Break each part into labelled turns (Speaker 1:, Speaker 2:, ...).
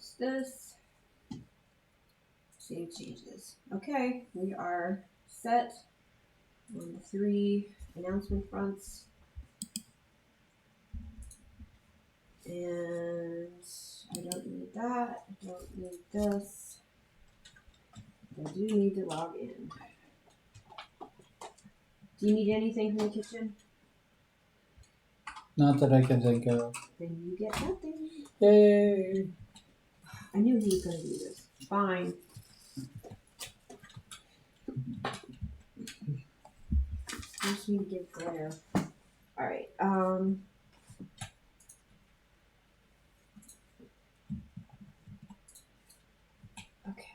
Speaker 1: close this. Save changes. Okay, we are set on the 3 announcement fronts. And I don't need that. I don't need this. I do need to log in. Do you need anything from the kitchen?
Speaker 2: Not that I can think of.
Speaker 1: Then you get nothing.
Speaker 2: Yay!
Speaker 1: I knew he was going to do this. Fine. Just need to give glare. Alright, okay.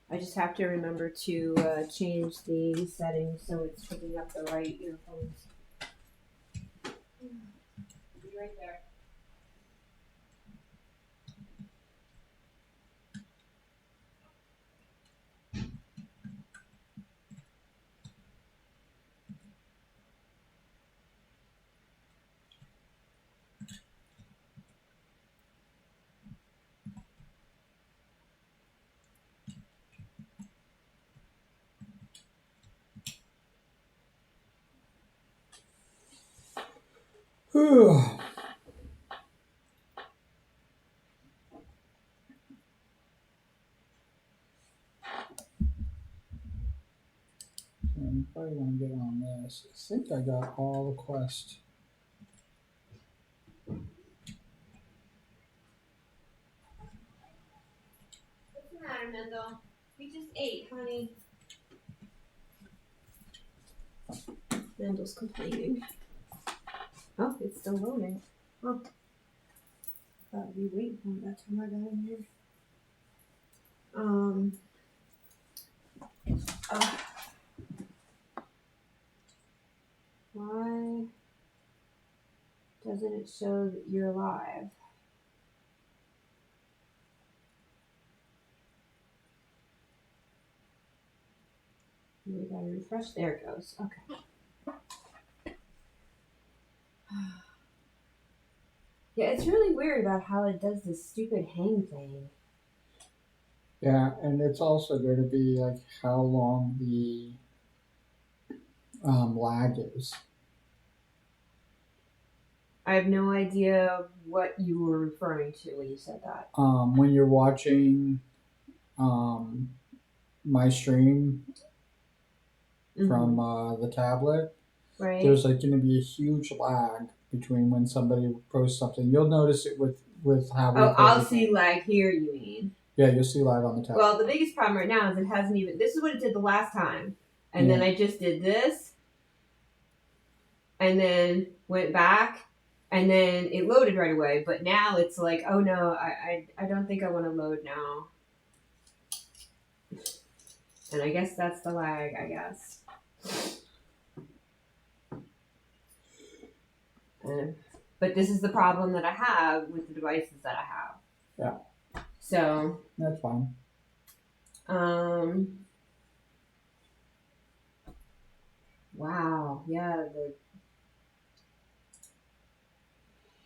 Speaker 1: I just have to remember to change the settings so it's picking up the right earphones. Be right there.
Speaker 2: I probably want to get on this. I think I got all the quests.
Speaker 1: What's the matter, Mendel? We just ate, honey. Mendel's complaining. Oh, it's still loading. Oh. Thought we'd be waiting for him. That's when I got in here. Why doesn't it show that you're alive? We gotta refresh. There it goes. Okay. Yeah, it's really weird about how it does this stupid hang thing.
Speaker 2: Yeah, and it's also going to be like how long the lag is.
Speaker 1: I have no idea what you were referring to when you said that.
Speaker 2: When you're watching my stream from the tablet,
Speaker 1: right?
Speaker 2: There's like going to be a huge lag between when somebody posts something. You'll notice it with how we.
Speaker 1: Oh, I'll see lag here. You mean?
Speaker 2: Yeah, you'll see lag on the tablet.
Speaker 1: Well, the biggest problem right now is it hasn't even. This is what it did the last time, and then I just did this, and then went back, and then it loaded right away. But now it's like, oh no, I don't think I want to load now. And I guess that's the lag. I guess. But this is the problem that I have with the devices that I have.
Speaker 2: Yeah.
Speaker 1: So.
Speaker 2: That's fine.
Speaker 1: Wow. Yeah.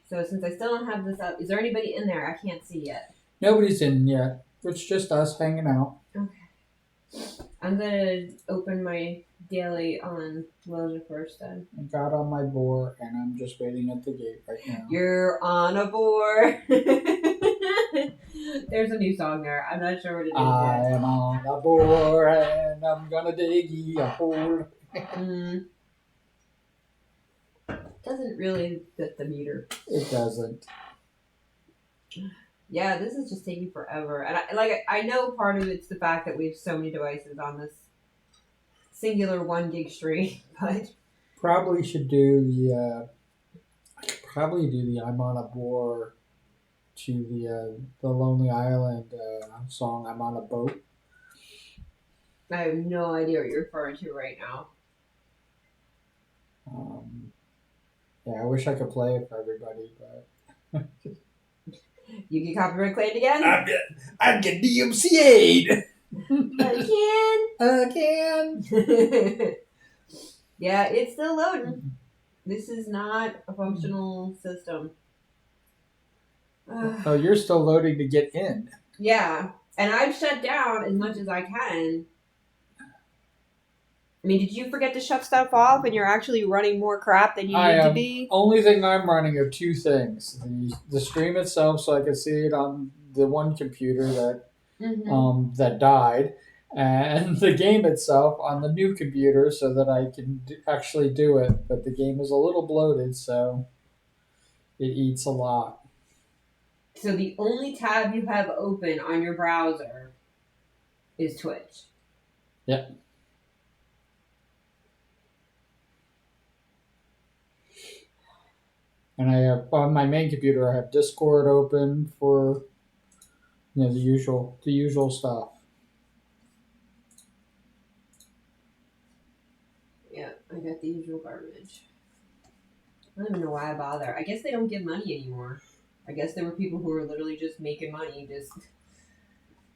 Speaker 1: So since I still don't have this up, is there anybody in there? I can't see yet.
Speaker 2: Nobody's in yet. It's just us hanging out.
Speaker 1: Okay. I'm gonna open my daily on Loja first then.
Speaker 2: I got on my board and I'm just waiting at the gate right now.
Speaker 1: You're on a board. There's a new song there. I'm not sure what it is
Speaker 2: I
Speaker 1: yet.
Speaker 2: am on a board and I'm gonna diggy a hole.
Speaker 1: Doesn't really fit the meter.
Speaker 2: It doesn't.
Speaker 1: Yeah, this is just taking forever. And I know part of it's the fact that we have so many devices on this singular 1 gig stream, but
Speaker 2: probably should do the I'm on a board to the Lonely Island song I'm on a boat.
Speaker 1: I have no idea what you're referring to right now.
Speaker 2: Yeah, I wish I could play it for everybody, but
Speaker 1: you get copyright claimed again?
Speaker 2: I get DMCA'd.
Speaker 1: Again. Yeah, it's still loading. This is not a functional system.
Speaker 2: Oh, you're still loading to get in.
Speaker 1: Yeah, and I've shut down as much as I can. I mean, did you forget to shut stuff off and you're actually running more crap than you need to be?
Speaker 2: Only thing I'm running are two things: the stream itself, so I can see it on the one computer that died, and the game itself on the new computer, so that I can actually do it. But the game is a little bloated, so it eats a lot.
Speaker 1: So the only tab you have open on your browser is Twitch.
Speaker 2: Yep. And I have on my main computer, I have Discord open for the usual stuff.
Speaker 1: Yeah, I got the usual garbage. I don't even know why I bother. I guess they don't give money anymore. I guess there were people who were literally just making money, just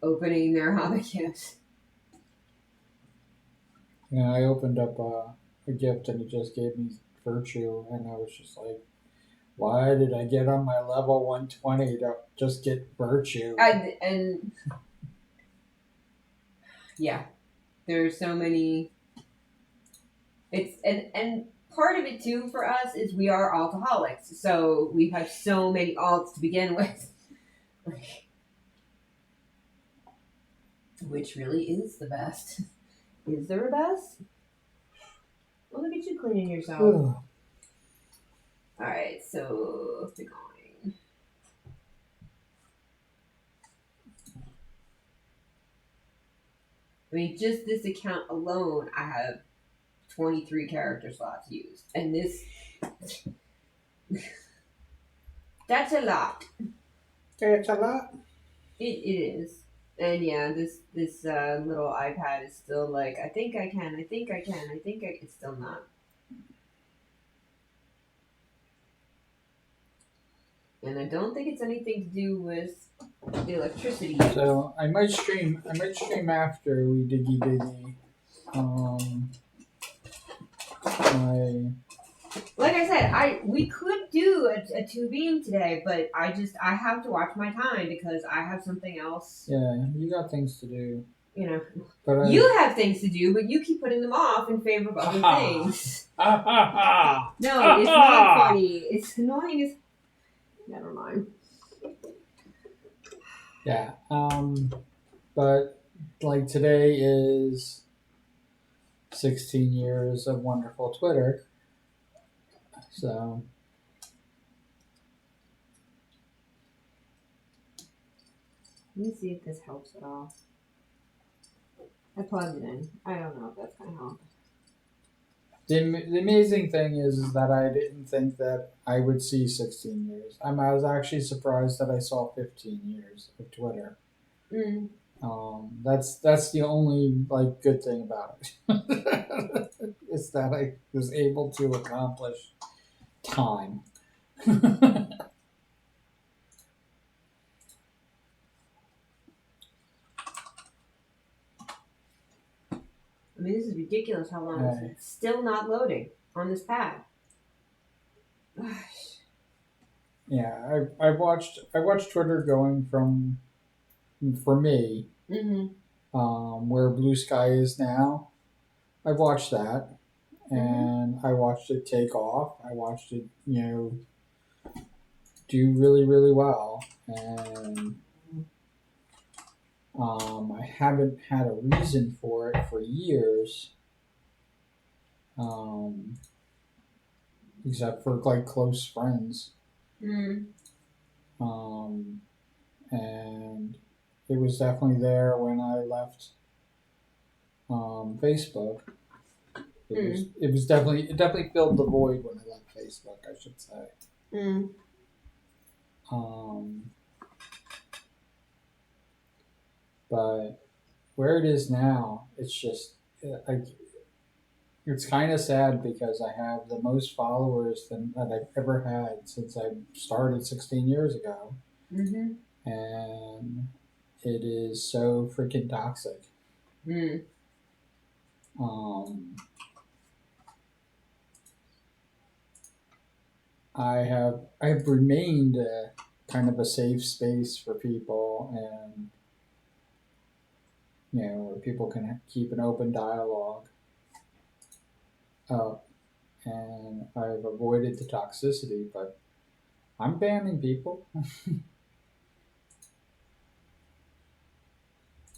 Speaker 1: opening their hobby gifts.
Speaker 2: Yeah, I opened up a gift and it just gave me virtue, and I was just like, why did I get on my level 120 to just get virtue?
Speaker 1: And yeah, there's so many. It's and part of it too for us is we are alcoholics, so we have so many alts to begin with. Which really is the best. Is there a best? Well, look at you cleaning yourself. Alright, so keep going. I mean, just this account alone, I have 23 character slots used. And this. That's a lot.
Speaker 2: It's a lot.
Speaker 1: It is. And yeah, this little iPad is still like, I think I can. It's still not. And I don't think it's anything to do with the electricity.
Speaker 2: So I might stream after we diggy.
Speaker 1: Like I said, we could do a two-beam today, but I have to watch my time because I have something else.
Speaker 2: Yeah, you got things to do.
Speaker 1: But you have things to do, but you keep putting them off in favor of other things. No, it's not funny. It's annoying as. Never mind.
Speaker 2: Yeah. But like today is 16 years of wonderful Twitter. So
Speaker 1: let me see if this helps at all. I plugged it in. I don't know if that's going to help.
Speaker 2: the amazing thing is that I didn't think that I would see 16 years. I was actually surprised that I saw 15 years of Twitter. That's the only good thing about it is that I was able to accomplish time.
Speaker 1: I mean, this is ridiculous how long it's still not loading on this pad.
Speaker 2: Yeah, I watched Twitter going from, for me, where Blue Sky is now. I watched that, and I watched it take off. I watched it, do really, really well, and I haven't had a reason for it for years, except for close friends. And it was definitely there when I left Facebook. It definitely filled the void when I left Facebook, I should say. But where it is now, it's just it's kind of sad because I have the most followers that I've ever had since I started 16 years ago, and it is so freaking toxic. I have remained kind of a safe space for people, and where people can keep an open dialogue up. And I've avoided the toxicity, but I'm banning people.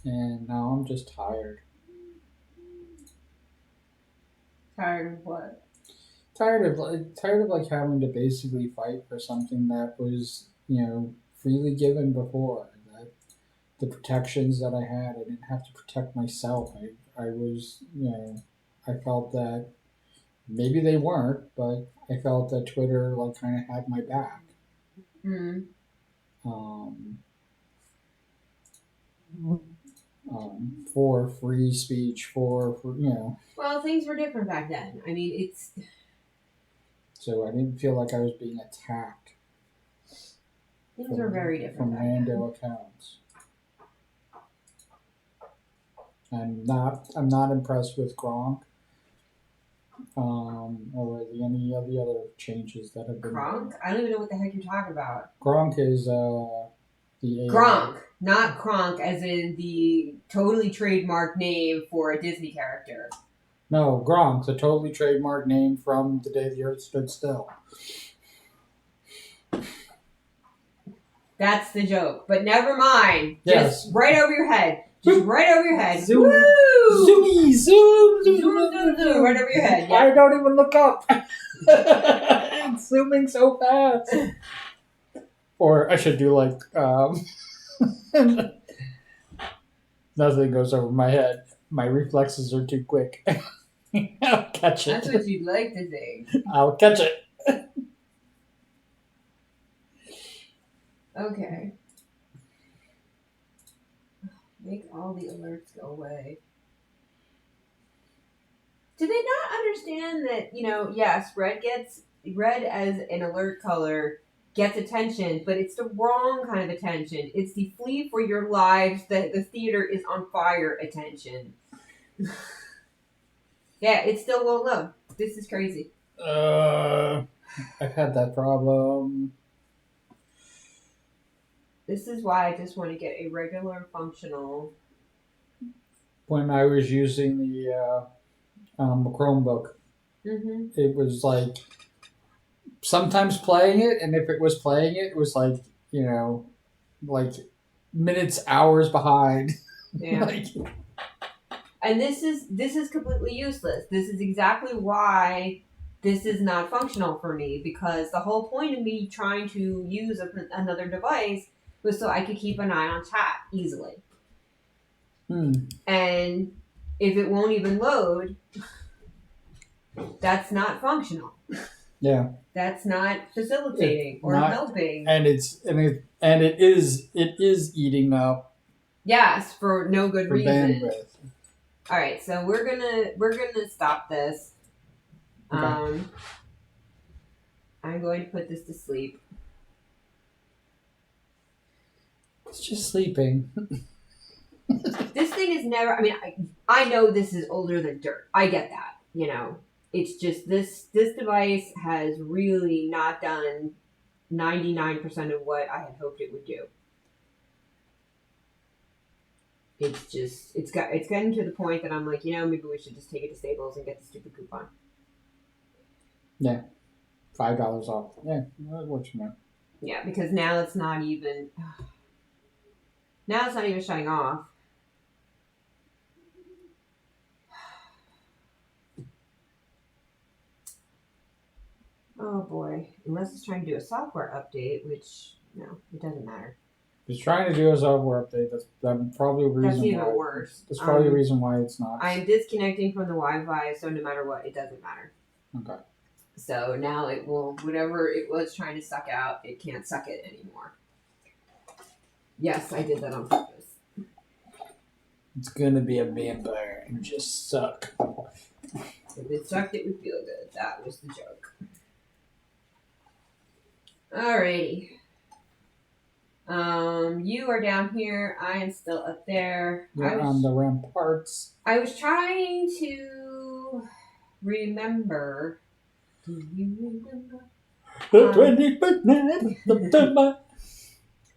Speaker 2: And now I'm just tired.
Speaker 1: Tired of what?
Speaker 2: Tired of like having to basically fight for something that was freely given before. That the protections that I had, I didn't have to protect myself. I was I felt that maybe they weren't, but I felt that Twitter like kind of had my back.
Speaker 1: Mm.
Speaker 2: For free speech, for
Speaker 1: Well, things were different back then. I mean, it's.
Speaker 2: So I didn't feel like I was being attacked.
Speaker 1: Things were very different
Speaker 2: from
Speaker 1: back then.
Speaker 2: rando accounts. I'm not impressed with Gronk. Or any of the other changes that have been
Speaker 1: Gronk?
Speaker 2: made.
Speaker 1: I don't even know what the heck you're talking about.
Speaker 2: Gronk is the AI.
Speaker 1: Gronk, not Kronk, as in the totally trademarked name for a Disney character.
Speaker 2: No, Gronk's a totally trademarked name from the day the Earth stood still.
Speaker 1: That's the joke, but never mind.
Speaker 2: Yes.
Speaker 1: Just right over your head. Just right over your head.
Speaker 2: Zoom.
Speaker 1: Woo!
Speaker 2: Zoomy, zoom, zoom,
Speaker 1: Zoom, zoom, zoom, right over your head. Yeah.
Speaker 2: I don't even look up. It's zooming so fast. Or I should do like nothing goes over my head. My reflexes are too quick. I'll catch it.
Speaker 1: That's what you'd like to think.
Speaker 2: I'll catch it.
Speaker 1: Okay. Make all the alerts go away. Do they not understand that, yes, red as an alert color gets attention, but it's the wrong kind of attention. It's the flee for your lives, the theater is on fire attention. Yeah, it still won't load. This is crazy.
Speaker 2: I've had that problem.
Speaker 1: This is why I just want to get a regular functional.
Speaker 2: When I was using the Chromebook, it was like sometimes playing it, and if it was playing it, it was like like minutes, hours behind.
Speaker 1: Yeah. And this is completely useless. This is exactly why this is not functional for me, because the whole point of me trying to use another device was so I could keep an eye on chat easily. And if it won't even load, that's not functional.
Speaker 2: Yeah.
Speaker 1: That's not facilitating or helping.
Speaker 2: And it is eating up.
Speaker 1: Yes, for no good reason.
Speaker 2: Bandwidth.
Speaker 1: All right, so we're gonna stop this.
Speaker 2: Okay.
Speaker 1: I'm going to put this to sleep.
Speaker 2: It's just sleeping.
Speaker 1: This thing is never. I mean, I know this is older than dirt. I get that. It's just this device has really not done 99% of what I had hoped it would do. It's getting to the point that I'm like, maybe we should just take it to Staples and get the stupid coupon.
Speaker 2: Yeah, $5 off. Yeah, that works for me.
Speaker 1: Yeah, because now it's not even. Now it's not even shutting off. Oh boy! Unless it's trying to do a software update, which no, it doesn't matter.
Speaker 2: If it's trying to do a software update, that's probably a reason.
Speaker 1: That's even worse.
Speaker 2: That's probably the reason why it's not.
Speaker 1: I'm disconnecting from the Wi-Fi, so no matter what, it doesn't matter.
Speaker 2: Okay.
Speaker 1: So now it will, whatever it was trying to suck out, it can't suck it anymore. Yes, I did that on purpose.
Speaker 2: It's gonna be a vampire and just suck.
Speaker 1: If it sucked, it would feel good. That was the joke. Alrighty. You are down here. I am still up there.
Speaker 2: You're on the ramparts.
Speaker 1: I was trying to remember. Do you remember?
Speaker 2: The 25th night of September.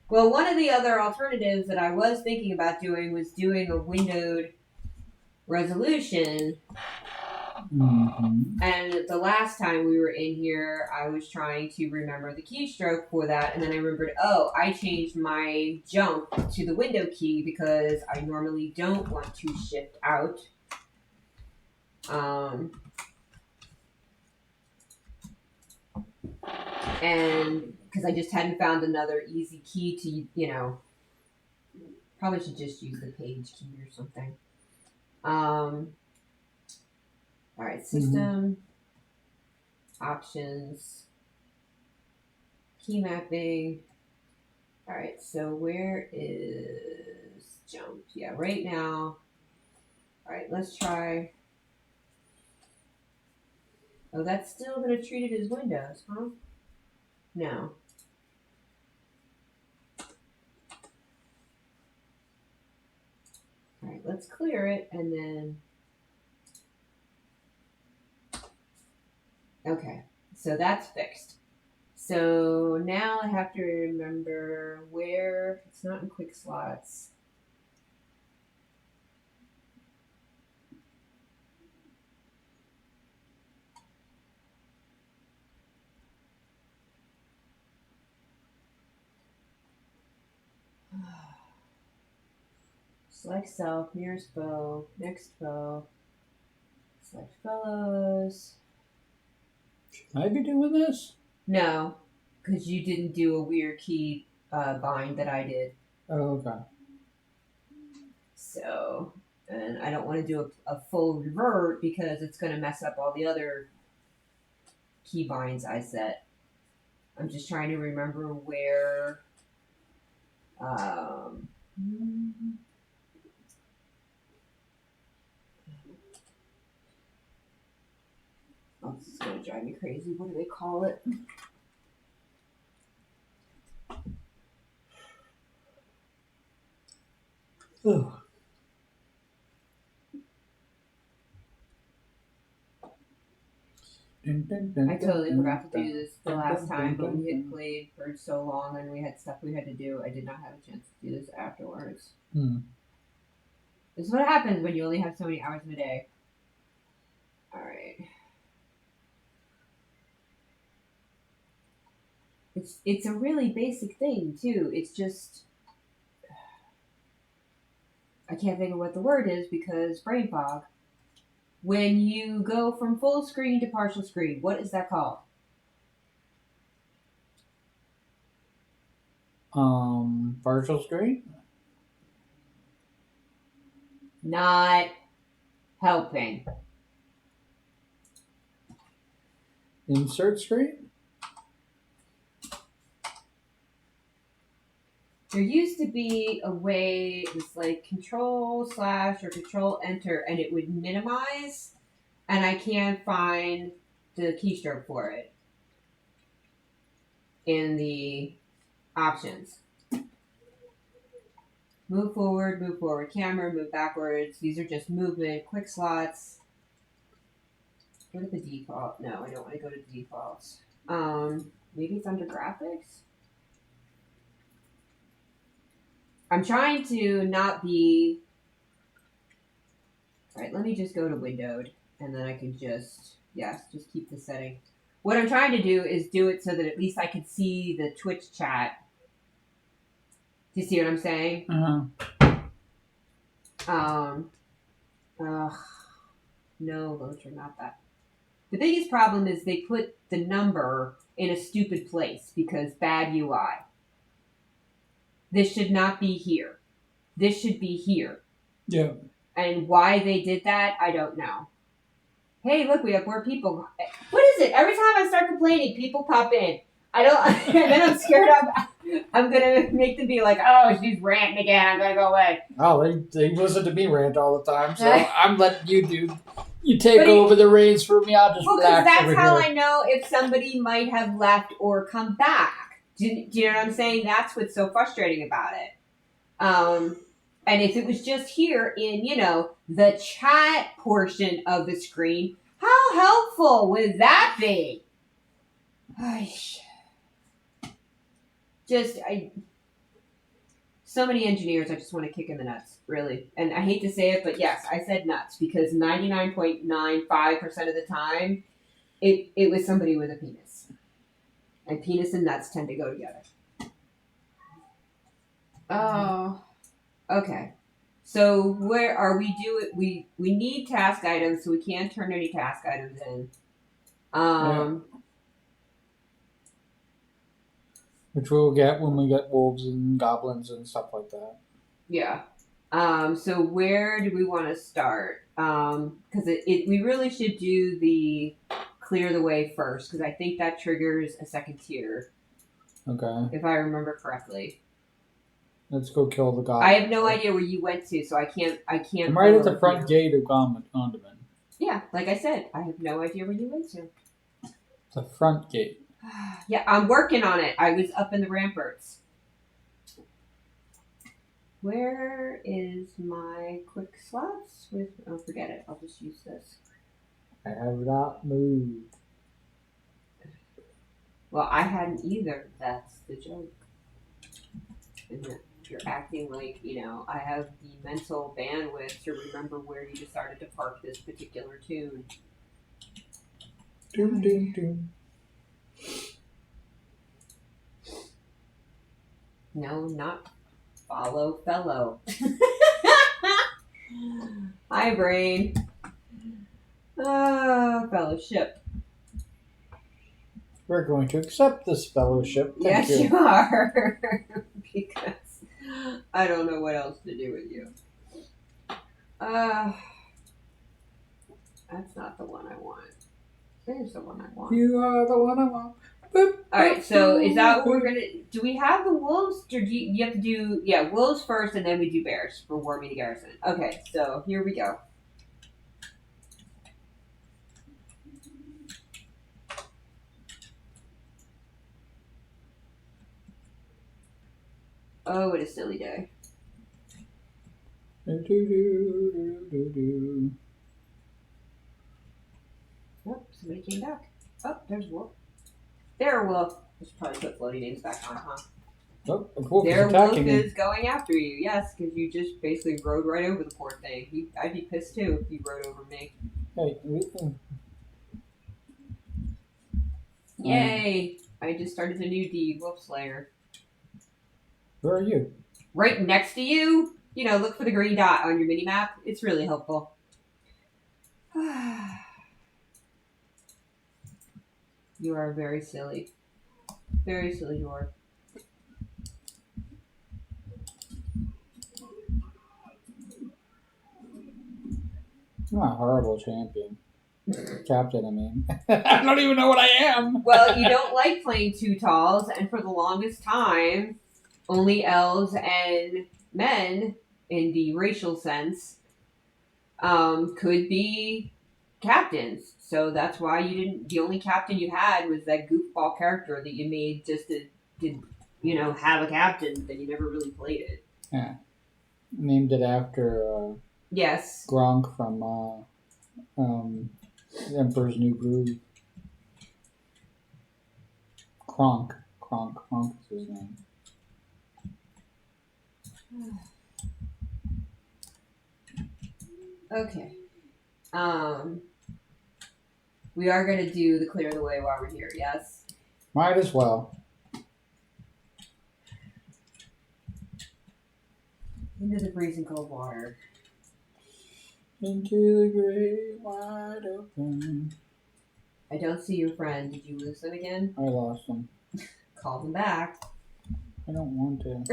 Speaker 1: Well, one of the other alternatives that I was thinking about doing was doing a windowed resolution.
Speaker 2: Mm-hmm.
Speaker 1: And the last time we were in here, I was trying to remember the keystroke for that, and then I remembered, oh, I changed my jump to the window key because I normally don't want to shift out. And because I just hadn't found another easy key to, probably should just use the page key or something. All right, system, options, key mapping. All right, so where is jump? Yeah, right now. All right, let's try. Oh, that's still going to treat it as Windows, huh? No. All right, let's clear it and then. Okay, so that's fixed. So now I have to remember where it's not in quick slots. Select self, nearest foe, next foe, select fellows.
Speaker 2: Should I be doing this?
Speaker 1: No, because you didn't do a weird key bind that I did.
Speaker 2: Oh, okay.
Speaker 1: So, and I don't want to do a full revert because it's going to mess up all the other key binds I set. I'm just trying to remember where. Oh, this is going to drive me crazy. What do they call it?
Speaker 2: Ugh.
Speaker 1: I totally forgot to do this the last time, but we had played for so long and we had stuff we had to do. I did not have a chance to do this afterwards. This is what happens when you only have so many hours in a day. All right. It's a really basic thing too. It's just I can't think of what the word is because brain fog. When you go from full screen to partial screen, what is that called?
Speaker 2: Partial screen?
Speaker 1: Not helping.
Speaker 2: Insert screen?
Speaker 1: There used to be a way, it's like Control / or Control Enter, and it would minimize, and I can't find the keystroke for it in the options. Move forward, camera, move backwards. These are just movement, quick slots. Go to the default. No, I don't want to go to the defaults. Maybe it's under graphics? I'm trying to not be... Alright, let me just go to windowed, and then I can just keep the setting. What I'm trying to do is do it so that at least I can see the Twitch chat. Do you see what I'm saying? No, those are not that. The biggest problem is they put the number in a stupid place because bad UI. This should not be here. This should be here.
Speaker 2: Yeah.
Speaker 1: And why they did that, I don't know. Hey, look, we have more people. What is it? Every time I start complaining, people pop in. I don't, and then I'm scared I'm going to make them be like, oh, she's ranting again. I'm going to go away.
Speaker 2: Oh, they listen to me rant all the time, so I'm letting you take over the reins for me. I'll just relax
Speaker 1: that's
Speaker 2: over
Speaker 1: how
Speaker 2: here.
Speaker 1: I know if somebody might have left or come back. Do you know what I'm saying? That's what's so frustrating about it. And if it was just here in, the chat portion of the screen, how helpful would that be? so many engineers I just want to kick in the nuts, really. And I hate to say it, but yes, I said nuts because 99.95% of the time, it was somebody with a penis. And penis and nuts tend to go together. Oh, okay. So where are we we need task items, so we can't turn any task items in.
Speaker 2: Which we'll get when we get wolves and goblins and stuff like that.
Speaker 1: Yeah. So where do we want to start? Because we really should do the clear the way first, because I think that triggers a second tier.
Speaker 2: Okay.
Speaker 1: If I remember correctly.
Speaker 2: Let's go kill the goblin.
Speaker 1: I have no idea where you went to, so I can't.
Speaker 2: I'm right at the front gate of Gondamon.
Speaker 1: Yeah, like I said, I have no idea where you went to.
Speaker 2: The front gate.
Speaker 1: Yeah, I'm working on it. I was up in the ramparts. Where is my quick slots? Oh, forget it. I'll just use this.
Speaker 2: I have not moved.
Speaker 1: Well, I hadn't either. That's the joke. And you're acting like, I have the mental bandwidth to remember where you decided to park this particular tune.
Speaker 2: Doom, doom, doom.
Speaker 1: No, not follow fellow. Hi, brain. Fellowship.
Speaker 2: We're going to accept this fellowship. Thank
Speaker 1: Yes, you are. Because I don't know what else to do with you. That's not the one I want. There's the one I want.
Speaker 2: You are the one I want.
Speaker 1: Alright, so is that what we're gonna do? We have the wolves, or do you have to do wolves first and then we do bears for warming the garrison. Okay, so here we go. Oh, what a silly day. Oh, somebody came back. Oh, there's Wolf. There, Wolf. I should probably put floating names back on, huh?
Speaker 2: Oh, Wolf
Speaker 1: there,
Speaker 2: is attacking
Speaker 1: Wolf is going after you. Yes, because you just basically rode right over the poor thing. I'd be pissed too if you rode over me.
Speaker 2: Hey,
Speaker 1: Yay! I just started a new deed, Wolf Slayer.
Speaker 2: Where are you?
Speaker 1: Right next to you. Look for the green dot on your mini map. It's really helpful. You are very silly. Very silly dwarf.
Speaker 2: I'm a horrible champion. Captain, I mean. I don't even know what I am.
Speaker 1: Well, you don't like playing two talls, and for the longest time, only elves and men, in the racial sense, could be captains. So that's why the only captain you had was that goofball character that you made just to have a captain, but you never really played it.
Speaker 2: Yeah. Named it after
Speaker 1: yes,
Speaker 2: Gronk from Emperor's New Groove. Kronk is his name.
Speaker 1: Okay. We are going to do the clear the way while we're here, yes?
Speaker 2: Might as well.
Speaker 1: Into the freezing cold water.
Speaker 2: Into the great wide open.
Speaker 1: I don't see your friend. Did you lose them again?
Speaker 2: I lost them.
Speaker 1: Call them back.
Speaker 2: I don't want to.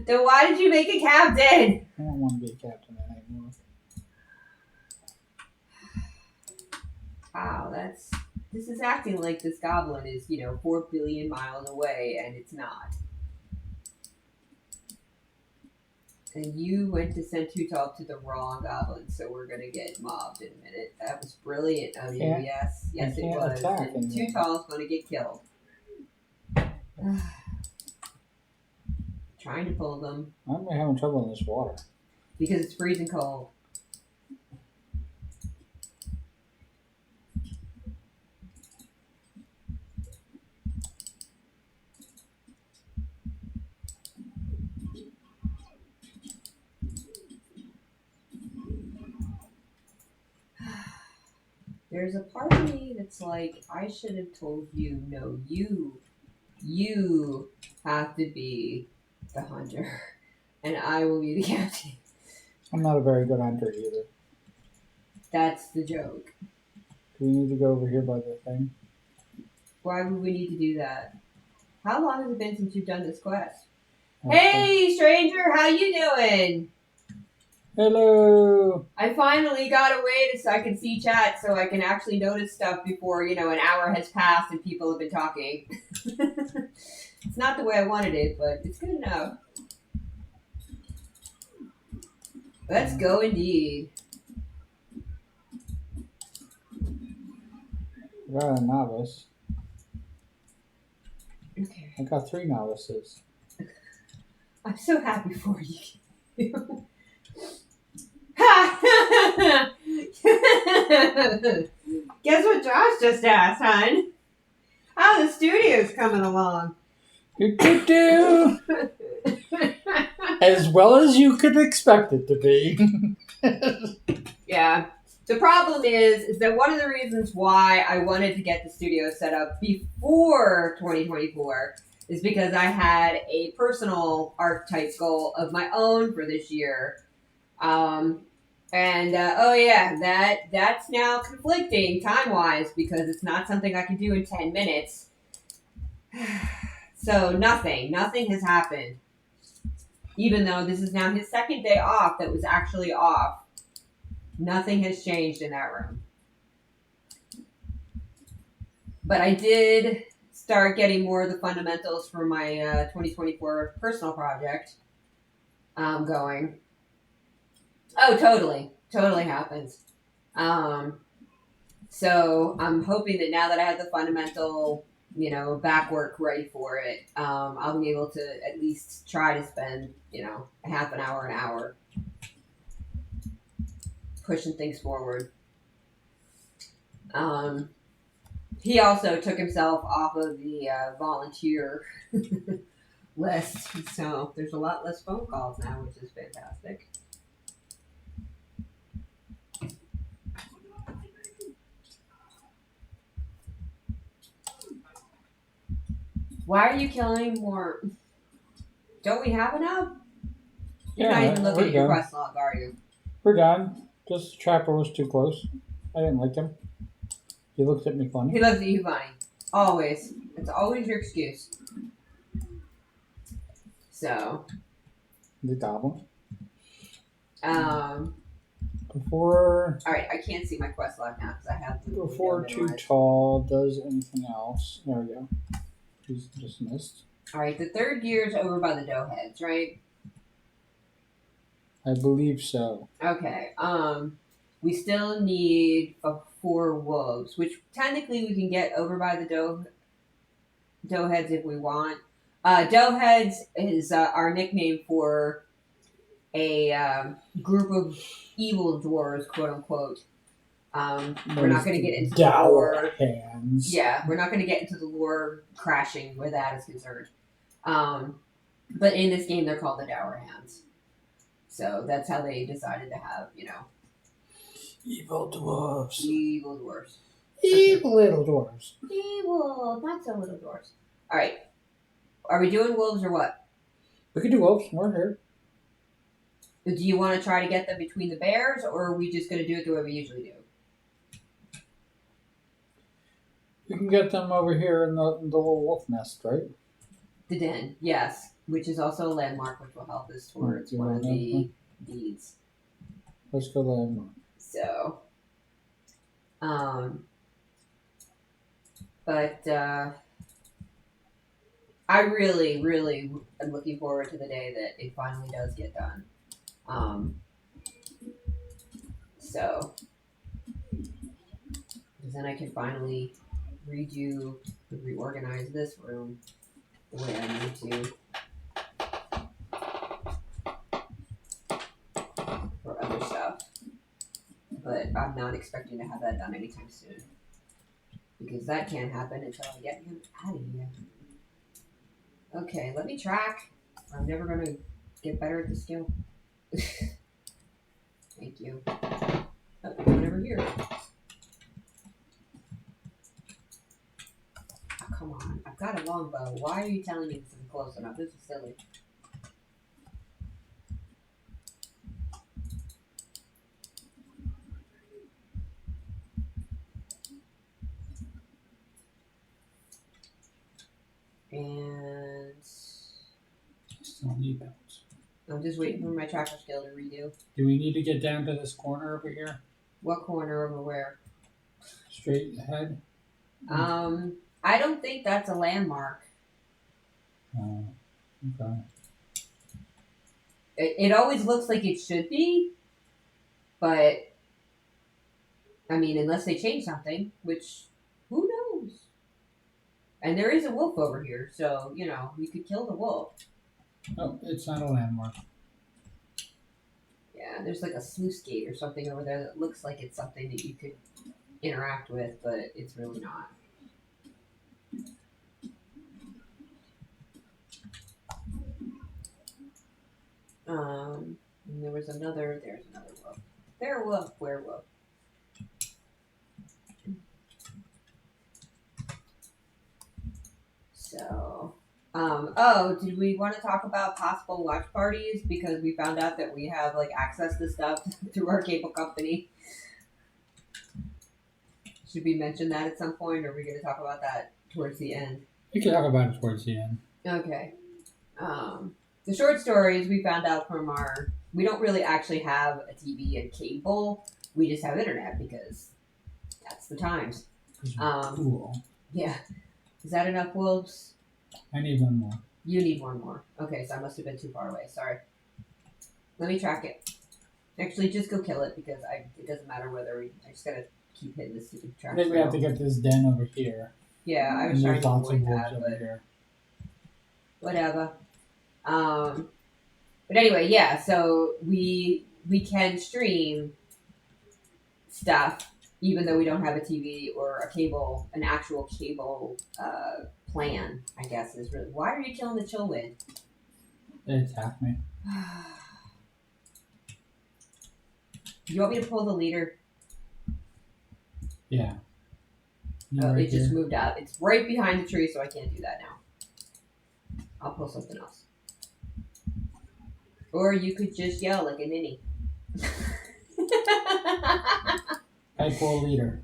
Speaker 1: Then why did you make a captain?
Speaker 2: I don't want to be a captain anymore.
Speaker 1: Wow, this is acting like this goblin is, 4 billion miles away, and it's not. And you went to send Tutal to the wrong goblin, so we're gonna get mobbed in a minute. That was brilliant of you. Yes, it was. And Tutal's gonna get killed. Trying to pull them.
Speaker 2: Why am I having trouble in this water?
Speaker 1: Because it's freezing cold. There's a part of me that's like, I should have told you, no, you have to be the hunter, and I will be the captain.
Speaker 2: I'm not a very good hunter either.
Speaker 1: That's the joke.
Speaker 2: Do we need to go over here by the thing?
Speaker 1: Why would we need to do that? How long has it been since you've done this quest?
Speaker 2: Okay.
Speaker 1: Hey, stranger, how you doing?
Speaker 2: Hello.
Speaker 1: I finally got a way so I can see chat, so I can actually notice stuff before, an hour has passed and people have been talking. It's not the way I wanted it, but it's good enough. Let's go indeed.
Speaker 2: I got a novice.
Speaker 1: Okay.
Speaker 2: I got 3 novices.
Speaker 1: I'm so happy for you. Guess what Josh just asked, hon? How the studio's coming along?
Speaker 2: Do. As well as you could expect it to be.
Speaker 1: Yeah. The problem is that one of the reasons why I wanted to get the studio set up before 2024 is because I had a personal archetype goal of my own for this year. That's now conflicting time-wise because it's not something I can do in 10 minutes. So nothing has happened. Even though this is now his second day off that was actually off. Nothing has changed in that room. But I did start getting more of the fundamentals for my 2024 personal project going. Oh, totally. Totally happens. So I'm hoping that now that I have the fundamental, back work ready for it, I'll be able to at least try to spend, a half an hour pushing things forward. He also took himself off of the volunteer list, so there's a lot less phone calls now, which is fantastic. Why are you killing more? Don't we have enough? You're not even looking at your quest log, are you?
Speaker 2: We're done. Just the trapper was too close. I didn't like him. He looked at me funny.
Speaker 1: He looks at you funny. Always. It's always your excuse. So.
Speaker 2: The goblin.
Speaker 1: Before. Alright, I can't see my quest log now because I have the.
Speaker 2: Before too tall does anything else. There we go. He's dismissed.
Speaker 1: Alright, the third gear is over by the dough heads, right?
Speaker 2: I believe so.
Speaker 1: Okay. We still need 4 wolves, which technically we can get over by the dough heads if we want. Dough heads is our nickname for a group of evil dwarves, quote unquote. We're not going to get into the lore.
Speaker 2: Hands.
Speaker 1: Yeah, we're not going to get into the lore crashing where that is concerned. But in this game, they're called the Dour Hands. So that's how they decided to have,
Speaker 2: Evil dwarves.
Speaker 1: Evil dwarves.
Speaker 2: Evil little dwarves.
Speaker 1: Evil, not so little dwarves. Alright. Are we doing wolves or what?
Speaker 2: We can do wolves. We're here.
Speaker 1: Do you want to try to get them between the bears, or are we just going to do it the way we usually do?
Speaker 2: We can get them over here in the little wolf nest, right?
Speaker 1: The den, yes. Which is also a landmark, which will help us towards one of the deeds.
Speaker 2: Let's go landmark.
Speaker 1: So, I really, really am looking forward to the day that it finally does get done. So, because then I can finally reorganize this room the way I need to. For other stuff. But I'm not expecting to have that done anytime soon. Because that can't happen until I get him out of here. Okay, let me track. I'm never going to get better at the skill. Thank you. Oh, come over here. got a longbow. Why are you telling me this isn't close enough? This is silly. And
Speaker 2: Still need those.
Speaker 1: I'm just waiting for my tracker skill to redo.
Speaker 2: Do we need to get down to this corner over here?
Speaker 1: What corner over where?
Speaker 2: Straight ahead?
Speaker 1: I don't think that's a landmark.
Speaker 2: Oh, okay.
Speaker 1: It always looks like it should be, but I mean, unless they change something, which who knows? And there is a wolf over here, so you know we could kill the wolf.
Speaker 2: Oh, it's not a landmark.
Speaker 1: Yeah, there's like a sluice gate or something over there that looks like it's something that you could interact with, but it's really not. And there's another wolf. Werewolf, werewolf. So, oh, did we want to talk about possible watch parties? Because we found out that we have like access to stuff through our cable company. Should we mention that at some point, or are we going to talk about that towards the end?
Speaker 2: We can talk about it towards the end.
Speaker 1: Okay. The short stories we found out from we don't really actually have a TV and cable. We just have internet because that's the times.
Speaker 2: Cool.
Speaker 1: Yeah. Is that enough wolves?
Speaker 2: I need one more.
Speaker 1: You need one more. Okay, so I must have been too far away. Sorry. Let me track it. Actually, just go kill it because it doesn't matter whether I just gotta keep hitting this stupid track.
Speaker 2: I think we have to get this den over here.
Speaker 1: Yeah, I was trying to avoid that,
Speaker 2: over here.
Speaker 1: Whatever. But anyway, yeah. So we can stream stuff even though we don't have a TV or a cable, an actual cable plan. I guess is really. Why are you killing the chillwind?
Speaker 2: They attacked me.
Speaker 1: You want me to pull the leader?
Speaker 2: Yeah.
Speaker 1: Oh, it just moved out. It's right behind the tree, so I can't do that now. I'll pull something else. Or you could just yell like a ninny.
Speaker 2: I pull leader.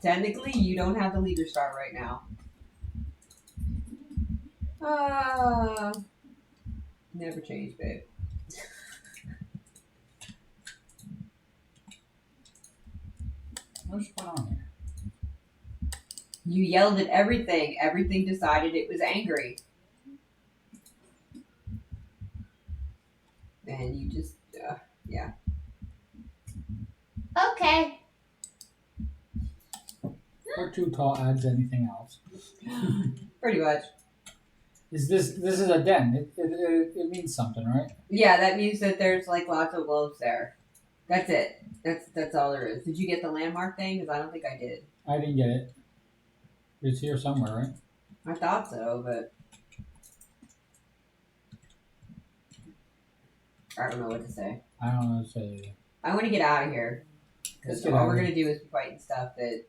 Speaker 1: Technically, you don't have the leader star right now. Never change, babe.
Speaker 2: What's going on here?
Speaker 1: You yelled at everything. Everything decided it was angry. And you just, yeah. Okay.
Speaker 2: Or too tall adds anything else.
Speaker 1: Pretty much.
Speaker 2: This is a den. It means something, right?
Speaker 1: Yeah, that means that there's like lots of wolves there. That's it. That's all there is. Did you get the landmark thing? Because I don't think I did.
Speaker 2: I didn't get it. It's here somewhere, right?
Speaker 1: I thought so, but I don't know what to say.
Speaker 2: I don't know what to say either.
Speaker 1: I want to get out of here. Because all we're going to do is be fighting stuff that,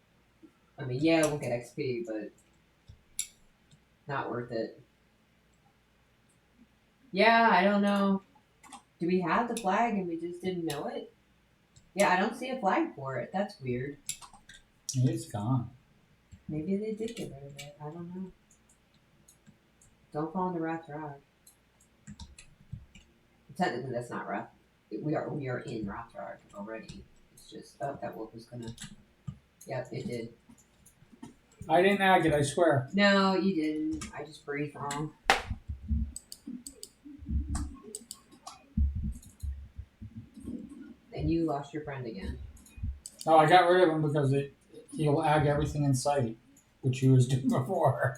Speaker 1: I mean, yeah, we'll get XP, but not worth it. Yeah, I don't know. Do we have the flag and we just didn't know it? Yeah, I don't see a flag for it. That's weird.
Speaker 2: It's gone.
Speaker 1: Maybe they did get rid of it. I don't know. Don't fall into Wrath Rod. Technically, that's not Wrath. We are in Wrath Rod already. It's just, oh, that wolf was gonna. Yep, it did.
Speaker 2: I didn't ag it, I swear.
Speaker 1: No, you didn't. I just breathed wrong. And you lost your friend again.
Speaker 2: No, I got rid of him because he'll ag everything in sight, which he was doing before.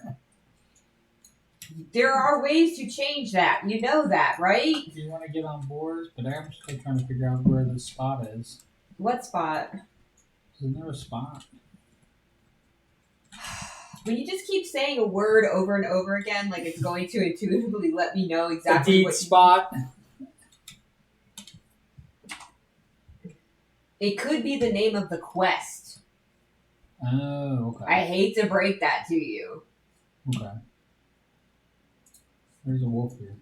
Speaker 1: There are ways to change that. You know that, right?
Speaker 2: Do you want to get on board? But I'm still trying to figure out where the spot is.
Speaker 1: What spot?
Speaker 2: Isn't there a spot?
Speaker 1: When you just keep saying a word over and over again, like it's going to intuitively let me know exactly what
Speaker 2: spot.
Speaker 1: It could be the name of the quest.
Speaker 2: Oh, okay.
Speaker 1: I hate to break that to you.
Speaker 2: Okay. There's a wolf here.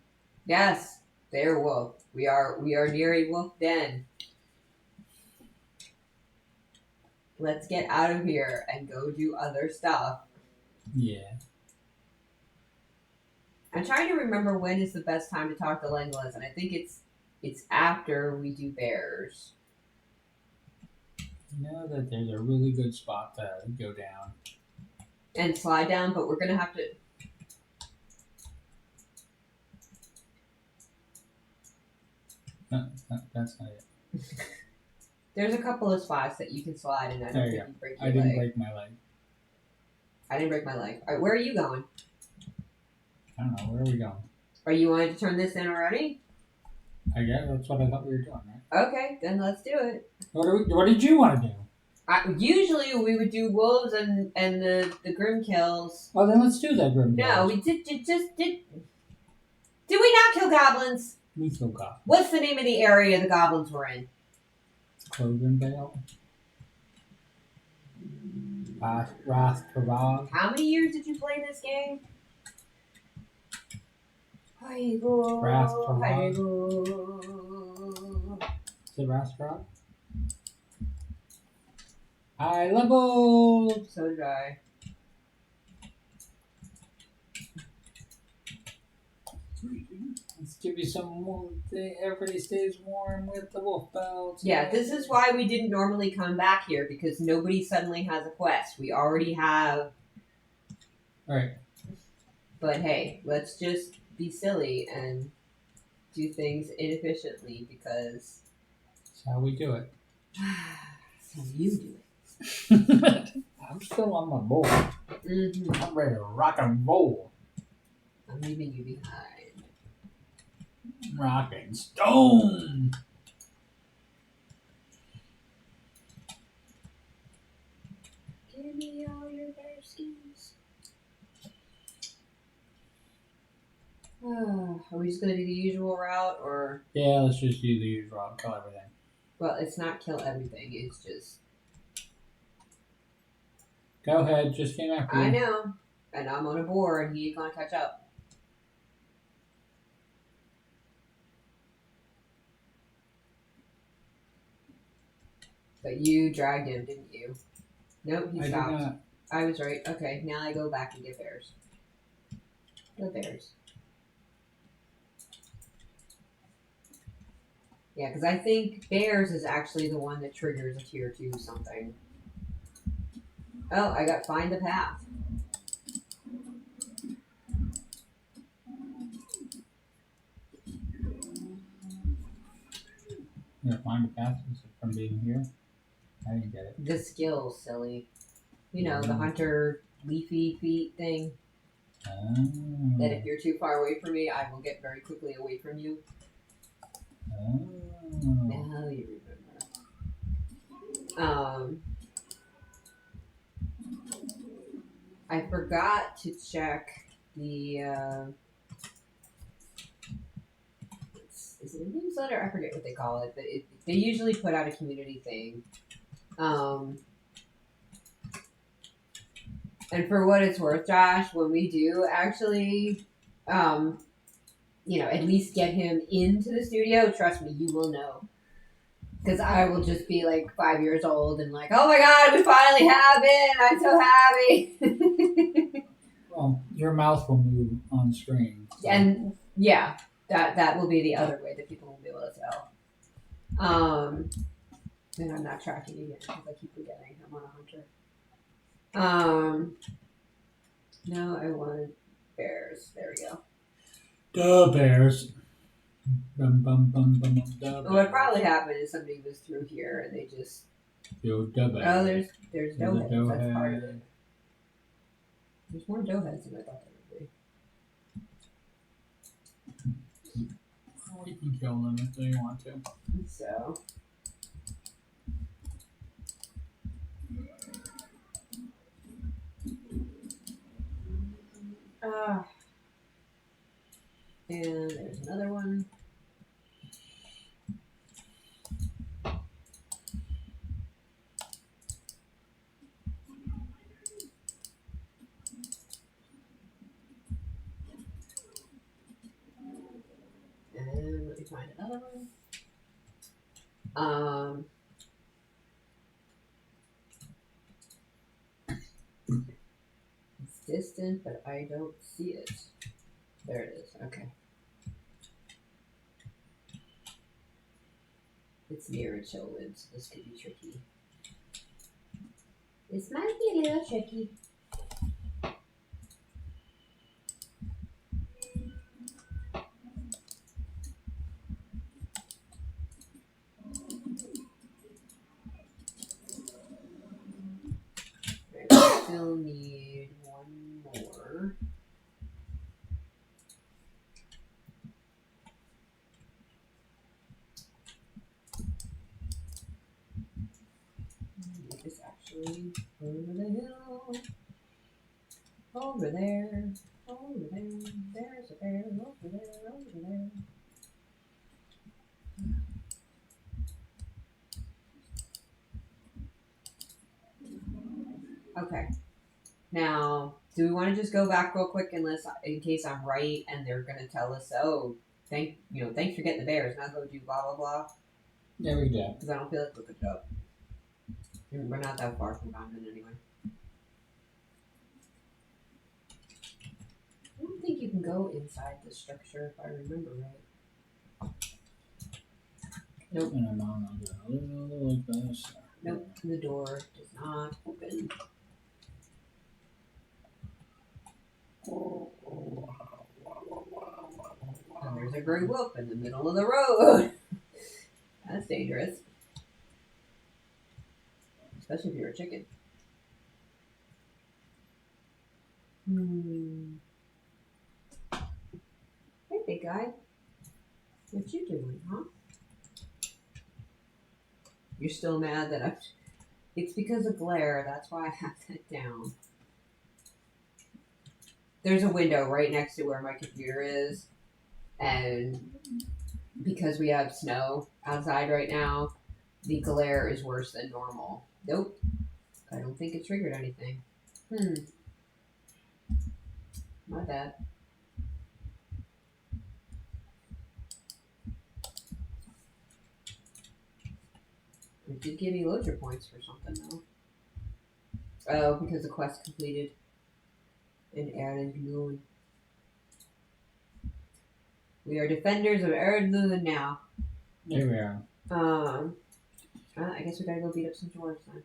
Speaker 1: Yes, they're wolf. We are near a wolf den. Let's get out of here and go do other stuff.
Speaker 2: Yeah.
Speaker 1: I'm trying to remember when is the best time to talk to Legolas, and I think it's after we do bears.
Speaker 2: You know that there's a really good spot to go down.
Speaker 1: And slide down, but we're gonna have to.
Speaker 2: No, that's not it.
Speaker 1: There's a couple of spots that you can slide, and I don't think you break your leg.
Speaker 2: I didn't break my leg.
Speaker 1: I didn't break my leg. All right, where are you going?
Speaker 2: I don't know. Where are we going?
Speaker 1: Are you wanting to turn this in already?
Speaker 2: I guess that's what I thought we were doing, right?
Speaker 1: Okay, then let's do it.
Speaker 2: What did you want to do?
Speaker 1: Usually we would do wolves and the grim kills.
Speaker 2: Well, then let's do that, Grim.
Speaker 1: No, we did. Did we not kill goblins?
Speaker 2: We killed goblins.
Speaker 1: What's the name of the area the goblins were in?
Speaker 2: Cloven Vale. Wrath Karag.
Speaker 1: How many years did you play this game?
Speaker 2: Wrath Karag. Is it Wrath Karag? I leveled!
Speaker 1: So did I.
Speaker 2: Let's give you some more. Everybody stays warm with the wolf belts.
Speaker 1: Yeah, this is why we didn't normally come back here, because nobody suddenly has a quest. We already have.
Speaker 2: Alright.
Speaker 1: But hey, let's just be silly and do things inefficiently, because
Speaker 2: That's how we do it.
Speaker 1: that's how you do it.
Speaker 2: I'm still on my board.
Speaker 1: Mm-hmm.
Speaker 2: I'm ready to rock and roll.
Speaker 1: I'm leaving you behind.
Speaker 2: Rocking stone.
Speaker 1: Give me all your bear skins. Are we just gonna do the usual route, or?
Speaker 2: Yeah, let's just do the usual route. Kill everything.
Speaker 1: Well, it's not kill everything. It's just.
Speaker 2: Go ahead. Just came after you.
Speaker 1: I know, and I'm on a board, and he ain't gonna catch up. But you dragged him, didn't you? Nope, he stopped.
Speaker 2: Did not.
Speaker 1: I was right. Okay, now I go back and get bears. Go bears. Yeah, because I think bears is actually the one that triggers a tier 2 something. Oh, I got find the path.
Speaker 2: Yeah, find the path from being here. I didn't get it.
Speaker 1: The skill, silly. You know, the hunter leafy feet thing.
Speaker 2: Oh.
Speaker 1: That if you're too far away from me, I will get very quickly away from you.
Speaker 2: Oh.
Speaker 1: Now you remember. I forgot to check the. Is it a newsletter? I forget what they call it, but they usually put out a community thing. And for what it's worth, Josh, when we do actually, at least get him into the studio, trust me, you will know. Because I will just be like 5 years old and like, oh my god, we finally have it! I'm so happy!
Speaker 2: Well, your mouth will move on screen. So.
Speaker 1: And yeah, that will be the other way that people will be able to tell. And I'm not tracking again because I keep forgetting I'm on a hunter. No, I wanted bears. There we go.
Speaker 2: The bears. Bum, bum, bum, bum, the bears.
Speaker 1: What probably happened is somebody was through here and they just.
Speaker 2: Yo, the bears.
Speaker 1: Oh, there's doe heads.
Speaker 2: doe
Speaker 1: That's part of
Speaker 2: head.
Speaker 1: it. There's more doe heads than I thought there would be.
Speaker 2: Well, you can kill them if you want to.
Speaker 1: So. And there's another one. find another one. It's distant, but I don't see it. There it is. Okay. It's near a Chillwood, so this could be tricky. This might be a little tricky. I still need one more. It's actually over the hill. Over there. Over there. There's a bear. Over there. Over there. Okay. Now, do we want to just go back real quick in case I'm right and they're gonna tell us, oh, thanks for getting the bears. Now go do blah blah blah.
Speaker 2: Yeah, we do.
Speaker 1: Because I don't feel like looking it up. We're not that far from Gondamon anyway. I don't think you can go inside the structure if I remember right. Nope.
Speaker 2: And I'm on like this.
Speaker 1: Nope. The door does not open. And there's a gray wolf in the middle of the road. That's dangerous. Especially if you're a chicken. Hey, big guy. What you doing, huh? You're still mad that I've... It's because of glare. That's why I have that down. There's a window right next to where my computer is. And because we have snow outside right now, the glare is worse than normal. Nope. I don't think it triggered anything. My bad. It did give me loads of points for something though. Oh, because the quest completed. And Aaron Moon. We are defenders of Aaron Moon now.
Speaker 2: Here we are.
Speaker 1: I guess we gotta go beat up some dwarves then.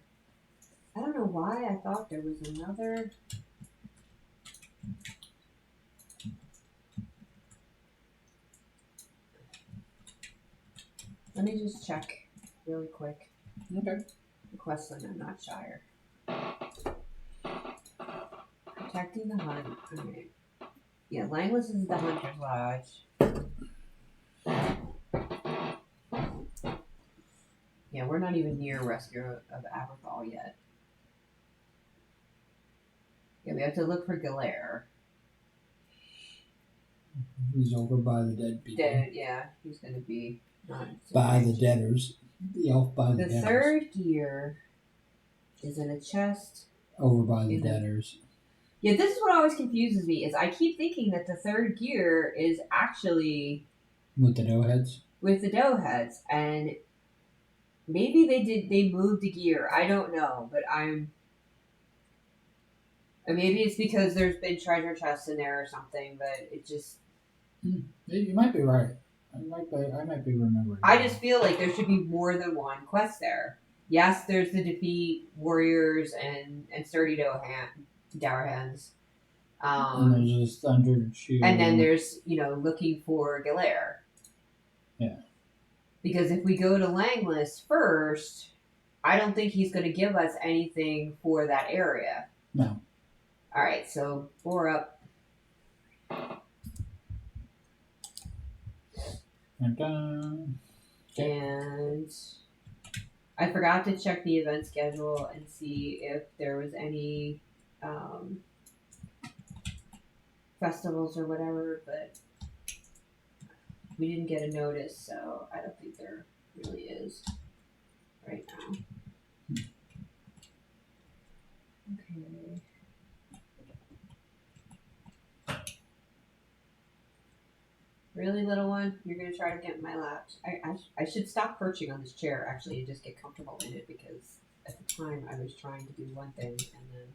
Speaker 1: I don't know why I thought there was another. Let me just check really quick.
Speaker 2: Okay.
Speaker 1: The quest line, I'm not Shire. Protecting the hunt. Okay. Yeah, Langless is the Hunter's Lodge. Yeah, we're not even near Rescue of Aberthal yet. Yeah, we have to look for Galere.
Speaker 2: He's over by the dead people.
Speaker 1: Yeah, he's gonna be not
Speaker 2: by the debtors. The elf by the debtors.
Speaker 1: The third gear is in a chest.
Speaker 2: Over by the debtors.
Speaker 1: Yeah, this is what always confuses me, is I keep thinking that the third gear is actually...
Speaker 2: With the dough heads?
Speaker 1: With the dough heads, and maybe they moved the gear. I don't know, but maybe it's because there's been treasure chests in there or something, but it just...
Speaker 2: You might be right. I might be remembering.
Speaker 1: I just feel like there should be more than one quest there. Yes, there's the defeat warriors and sturdy dour hands.
Speaker 2: And there's this thunder shoe.
Speaker 1: And then there's, looking for Galere.
Speaker 2: Yeah. Because
Speaker 1: if we go to Langless first, I don't think he's going to give us anything for that area.
Speaker 2: No.
Speaker 1: All right, so 4 up. And I forgot to check the event schedule and see if there was any festivals or whatever, but we didn't get a notice, so I don't think there really is right now. Okay. Really, little one? You're gonna try to get in my lap? I should stop perching on this chair actually and just get comfortable in it because at the time I was trying to do one thing and then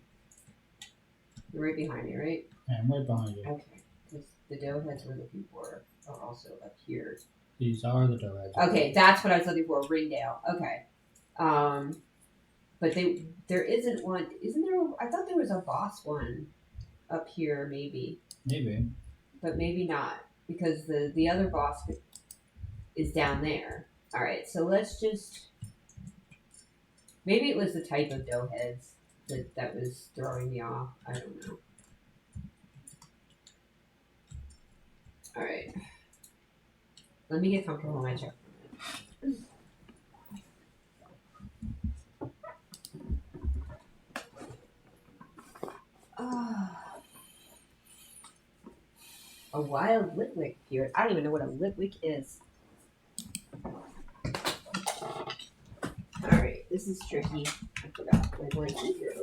Speaker 1: you're right behind me, right?
Speaker 2: Yeah, I'm right behind you.
Speaker 1: Okay, because the dough heads we're looking for are also up here.
Speaker 2: These are the dough heads.
Speaker 1: Okay, that's what I was looking for. Ringdale. Okay. But there isn't one. Isn't there? I thought there was a boss one up here, maybe.
Speaker 2: Maybe.
Speaker 1: But maybe not because the other boss is down there. All right, so let's just. Maybe it was the type of dough heads that was throwing me off. I don't know. All right. Let me get comfortable in my chair. A wild litwick here. I don't even know what a litwick is. Alright, this is tricky. I forgot my blanket here.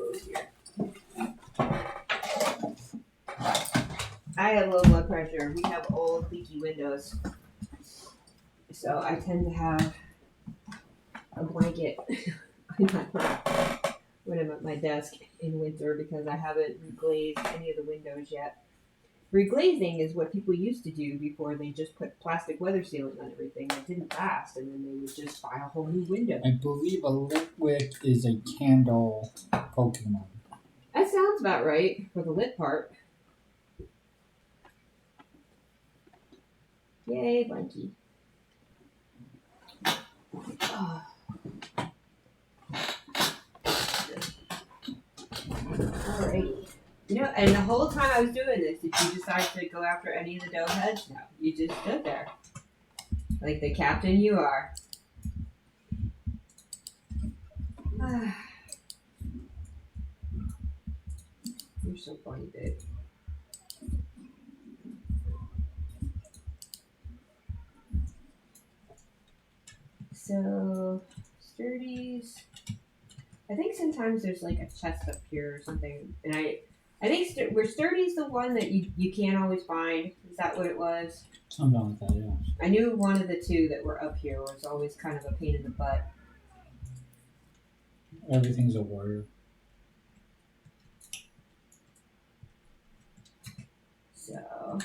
Speaker 1: I have low blood pressure. We have old leaky windows. So I tend to have a blanket when I'm at my desk in winter because I haven't reglazed any of the windows yet. Reglazing is what people used to do before they just put plastic weather sealing on everything that didn't last, and then they would just buy a whole new window.
Speaker 2: I believe a litwick is a candle Pokemon.
Speaker 1: That sounds about right for the lit part. Yay, Blanky. Oh. Alright. You know, and the whole time I was doing this, did you decide to go after any of the dough heads? No, you just stood there. Like the captain you are. You're so funny, babe. So, sturdies. I think sometimes there's like a chest up here or something, and I think were sturdies the one that you can't always find. Is that what it was?
Speaker 2: Something like that, yeah.
Speaker 1: I knew one of the two that were up here was always kind of a pain in the butt.
Speaker 2: Everything's a warrior.
Speaker 1: So.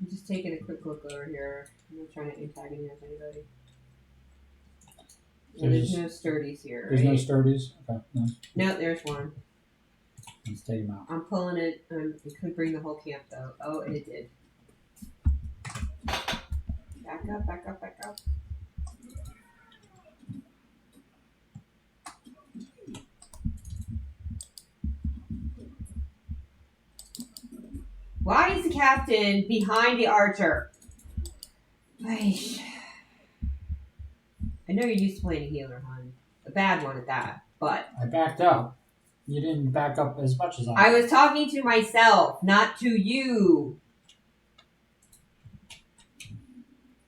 Speaker 1: I'm just taking a quick look over here. I'm not trying to antagonize anybody.
Speaker 2: So
Speaker 1: there's no sturdies here,
Speaker 2: There's
Speaker 1: right?
Speaker 2: no sturdies? Okay, no.
Speaker 1: No, there's one.
Speaker 2: Let's take them out.
Speaker 1: I'm pulling it. It could bring the whole camp, though. Oh, and it did. Back up, back up, back up. Why is the captain behind the archer? I know you're used to playing a healer, hon. A bad one at that, but...
Speaker 2: I backed up. You didn't back up as much as I
Speaker 1: I was talking to myself, not to you.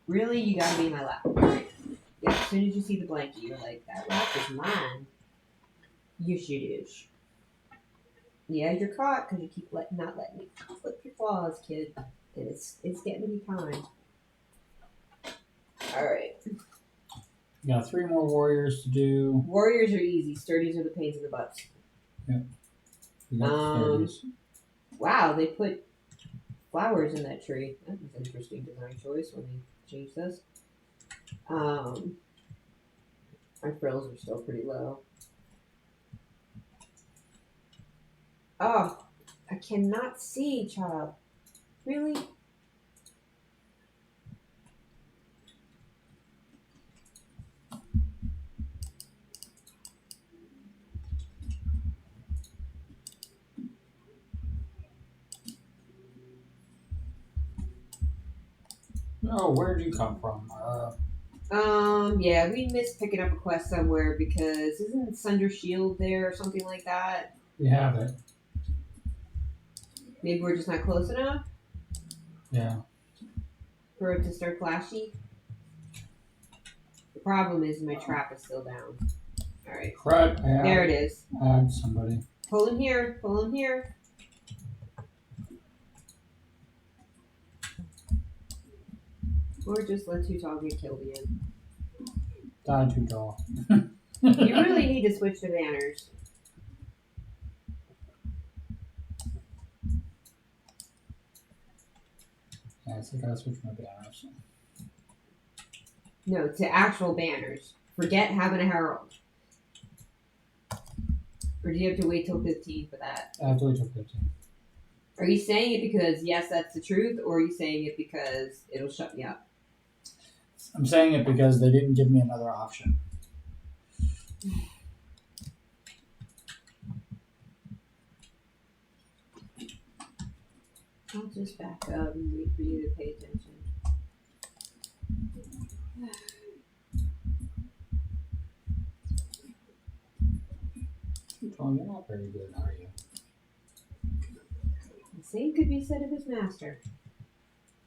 Speaker 1: Really? You gotta be in my lap. Yeah, as soon as you see the blankie, you're like, that lap is mine. Yes, it is. Yeah, you're caught because you keep not letting me flip your claws, kid. And it's getting to be time. Alright.
Speaker 2: You got 3 more warriors to do.
Speaker 1: Warriors are easy. Sturdies are the pains in the butts.
Speaker 2: Yep. You got sturdies.
Speaker 1: Wow, they put flowers in that tree. That was an interesting design choice when they changed this. My frills are still pretty low. Oh, I cannot see, child. Really?
Speaker 2: Oh, where'd you come from?
Speaker 1: Yeah, we missed picking up a quest somewhere because isn't Sunder Shield there or something like that?
Speaker 2: We have it.
Speaker 1: Maybe we're just not close enough?
Speaker 2: Yeah.
Speaker 1: for it to start flashing. The problem is my trap is still down. All right.
Speaker 2: Crud.
Speaker 1: There it is.
Speaker 2: Add somebody.
Speaker 1: Pull him here. Pull him here. Or just let Too Tall get killed again.
Speaker 2: Die Too Tall.
Speaker 1: You really need to switch to banners.
Speaker 2: Yeah, I think I gotta switch my banners.
Speaker 1: No, to actual banners. Forget having a herald. Or do you have to wait till 15 for that?
Speaker 2: I have to wait till 15.
Speaker 1: Are you saying it because, yes, that's the truth, or are you saying it because it'll shut me up?
Speaker 2: I'm saying it because they didn't give me another option.
Speaker 1: I'll just back up and wait for you to pay attention.
Speaker 2: Oh, you're not very good, are you?
Speaker 1: The same could be said of his master.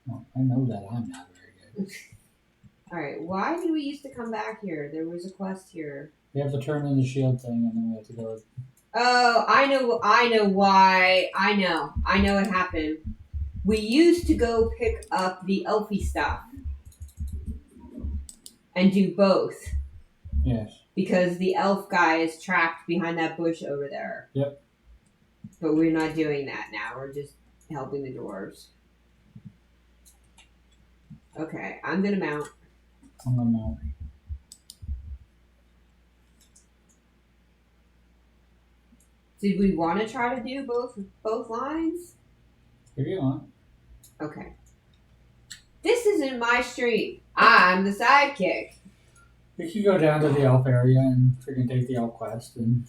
Speaker 2: Well, I know that I'm not very good.
Speaker 1: Alright, why did we used to come back here? There was a quest here.
Speaker 2: We have to turn in the shield thing and then we have to go.
Speaker 1: Oh, I know why. I know what happened. We used to go pick up the elfie stuff and do both.
Speaker 2: Yes.
Speaker 1: Because the elf guy is trapped behind that bush over there.
Speaker 2: Yep.
Speaker 1: But we're not doing that now. We're just helping the dwarves. Okay, I'm gonna mount.
Speaker 2: I'm gonna mount.
Speaker 1: Did we want to try to do both lines?
Speaker 2: If you want.
Speaker 1: Okay. This isn't my stream. I'm the sidekick.
Speaker 2: We could go down to the elf area and freaking take the elf quest and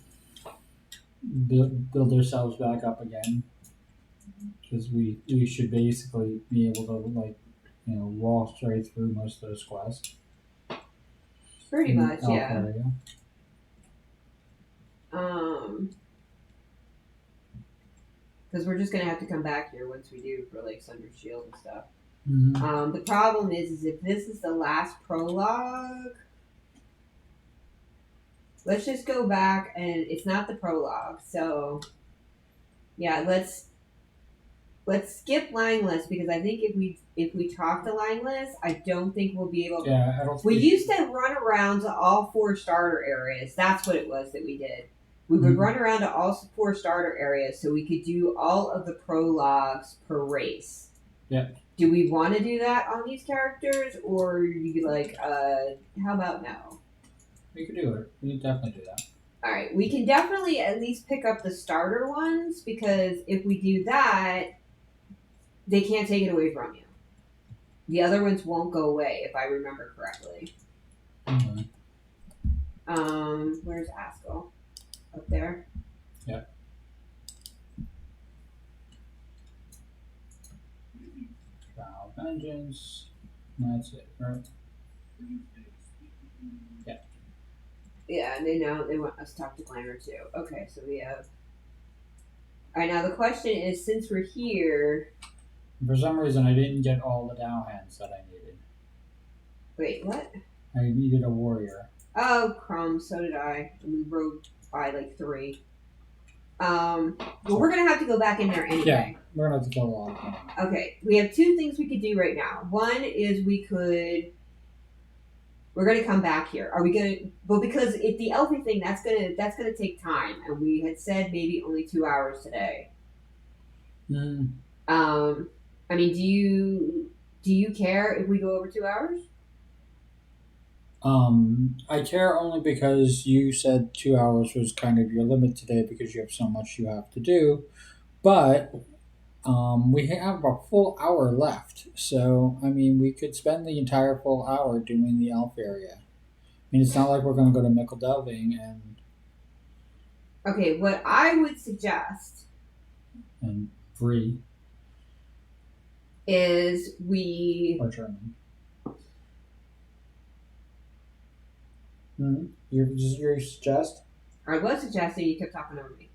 Speaker 2: build ourselves back up again. Because we should basically be able to, like, you know, walk straight through most of those quests.
Speaker 1: Pretty
Speaker 2: in the
Speaker 1: much,
Speaker 2: elf
Speaker 1: yeah.
Speaker 2: area.
Speaker 1: Because we're just gonna have to come back here once we do for like Sundered Shield and stuff.
Speaker 2: Mm-hmm.
Speaker 1: The problem is if this is the last prologue, let's just go back and it's not the prologue. So yeah, let's skip Langless because I think if we talk to Langless, I don't think we'll be able to.
Speaker 2: Yeah, I don't.
Speaker 1: We used to run around to all 4 starter areas. That's what it was that we did. We would run around to all 4 starter areas so we could do all of the prologues per race.
Speaker 2: Yeah.
Speaker 1: Do we want to do that on these characters, or you be like, how about no?
Speaker 2: We could do it. We could definitely do that.
Speaker 1: All right, we can definitely at least pick up the starter ones because if we do that, they can't take it away from you. The other ones won't go away, if I remember correctly.
Speaker 2: Mm-hmm.
Speaker 1: Where's Askell? Up there?
Speaker 2: Yeah. Trial Vengeance. That's it, right? Yeah.
Speaker 1: Yeah, and they want us to talk to Glamour too. Okay, so we have. Alright, now the question is since we're here.
Speaker 2: For some reason, I didn't get all the Dow hands that I needed.
Speaker 1: Wait, what?
Speaker 2: I needed a warrior.
Speaker 1: Oh, crumbs, so did I. And we rode by like 3. Well, we're gonna have to go back in there anyway.
Speaker 2: Yeah, we're gonna have to kill a lot of them.
Speaker 1: Okay, we have 2 things we could do right now. One is we're gonna come back here. Are we gonna? Well, because if the Elfie thing, that's gonna take time, and we had said maybe only 2 hours today. I mean, do you care if we go over 2 hours?
Speaker 2: I care only because you said 2 hours was kind of your limit today because you have so much you have to do. But we have a full hour left. So, I mean, we could spend the entire full hour doing the elf area. I mean, it's not like we're going to go to Mickle Delving and...
Speaker 1: Okay, what I would suggest...
Speaker 2: And free.
Speaker 1: Is we...
Speaker 2: Or German. Mm-hmm. You suggest?
Speaker 1: I was suggesting you kept talking over me.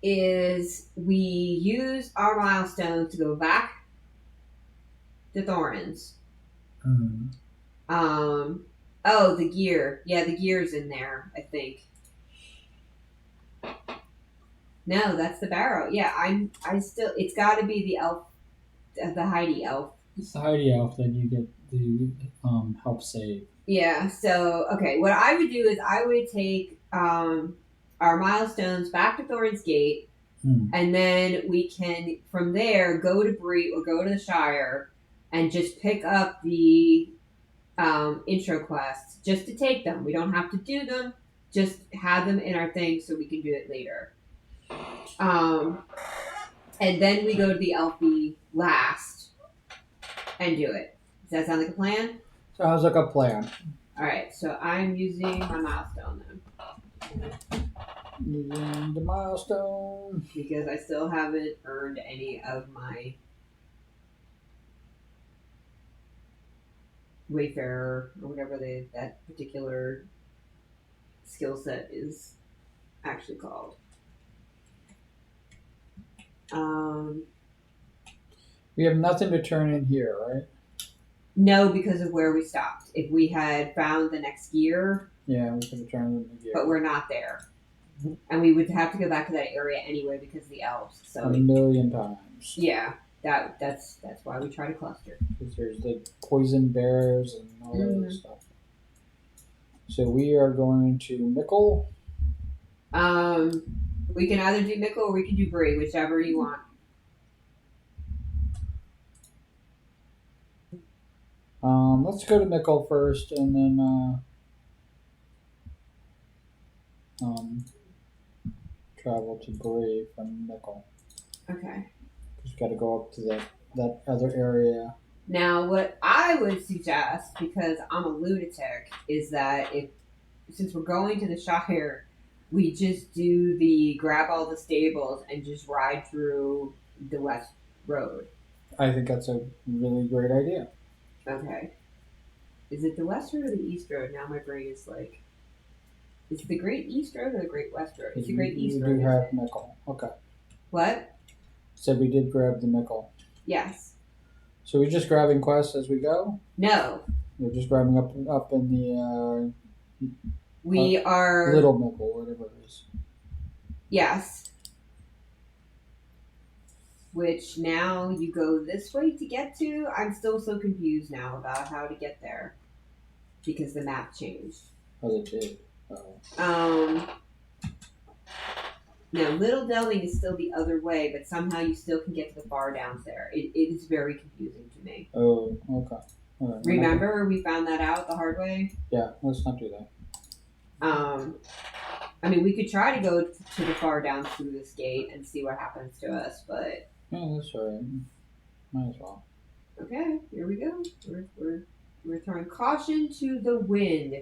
Speaker 1: is we use our milestones to go back to Thorns.
Speaker 2: Mm.
Speaker 1: Oh, the gear. Yeah, the gear's in there, I think. No, that's the barrow. Yeah, I still, it's got to be the elf, the Heidi elf.
Speaker 2: It's the Heidi elf that you get to help save.
Speaker 1: Yeah, so, okay, what I would do is I would take our milestones back to Thorns Gate, and then we can, from there, go to Bree or go to the Shire and just pick up the intro quests just to take them. We don't have to do them, just have them in our thing so we can do it later. And then we go to the Elfie last and do it. Does that sound like a plan?
Speaker 2: Sounds like a plan.
Speaker 1: Alright, so I'm using my milestone then.
Speaker 2: Using the milestone.
Speaker 1: Because I still haven't earned any of my Wayfarer or whatever that particular skill set is actually called.
Speaker 2: We have nothing to turn in here, right?
Speaker 1: No, because of where we stopped. If we had found the next gear,
Speaker 2: yeah, we could have turned in the gear.
Speaker 1: But we're not there. And we would have to go back to that area anyway because of the elves. So
Speaker 2: a million times.
Speaker 1: Yeah, that's why we try to cluster.
Speaker 2: Because there's the poison bears and all that other stuff. So we are going to Mickle.
Speaker 1: We can either do Mickle or we can do Bree, whichever you want.
Speaker 2: Let's go to Mickle first, and then travel to Bree from Mickle.
Speaker 1: Okay.
Speaker 2: Just got to go up to that other area.
Speaker 1: Now, what I would suggest, because I'm a lunatic, is that since we're going to the Shire, we just do the grab all the stables and just ride through the West Road.
Speaker 2: I think that's a really great idea.
Speaker 1: Okay. Is it the West Road or the East Road? Now my brain is like, is it the Great East Road or the Great West Road? It's the Great East Road.
Speaker 2: We do have Mickle. Okay.
Speaker 1: What?
Speaker 2: Said we did grab the Mickle.
Speaker 1: Yes.
Speaker 2: So we're just grabbing quests as we go?
Speaker 1: No.
Speaker 2: We're just grabbing up in the
Speaker 1: we are
Speaker 2: Little Mickle, whatever it is.
Speaker 1: Yes. Which now you go this way to get to. I'm still so confused now about how to get there. Because the map changed.
Speaker 2: Oh, they did. Oh.
Speaker 1: Now, Little Delving is still the other way, but somehow you still can get to the far downs there. It is very confusing to me.
Speaker 2: Oh, okay. All right.
Speaker 1: Remember, we found that out the hard way?
Speaker 2: Yeah, let's not do that.
Speaker 1: I mean, we could try to go to the far downs through this gate and see what happens to us, but...
Speaker 2: Yeah, that's all right. Might as well.
Speaker 1: Okay, here we go. We're throwing caution to the wind.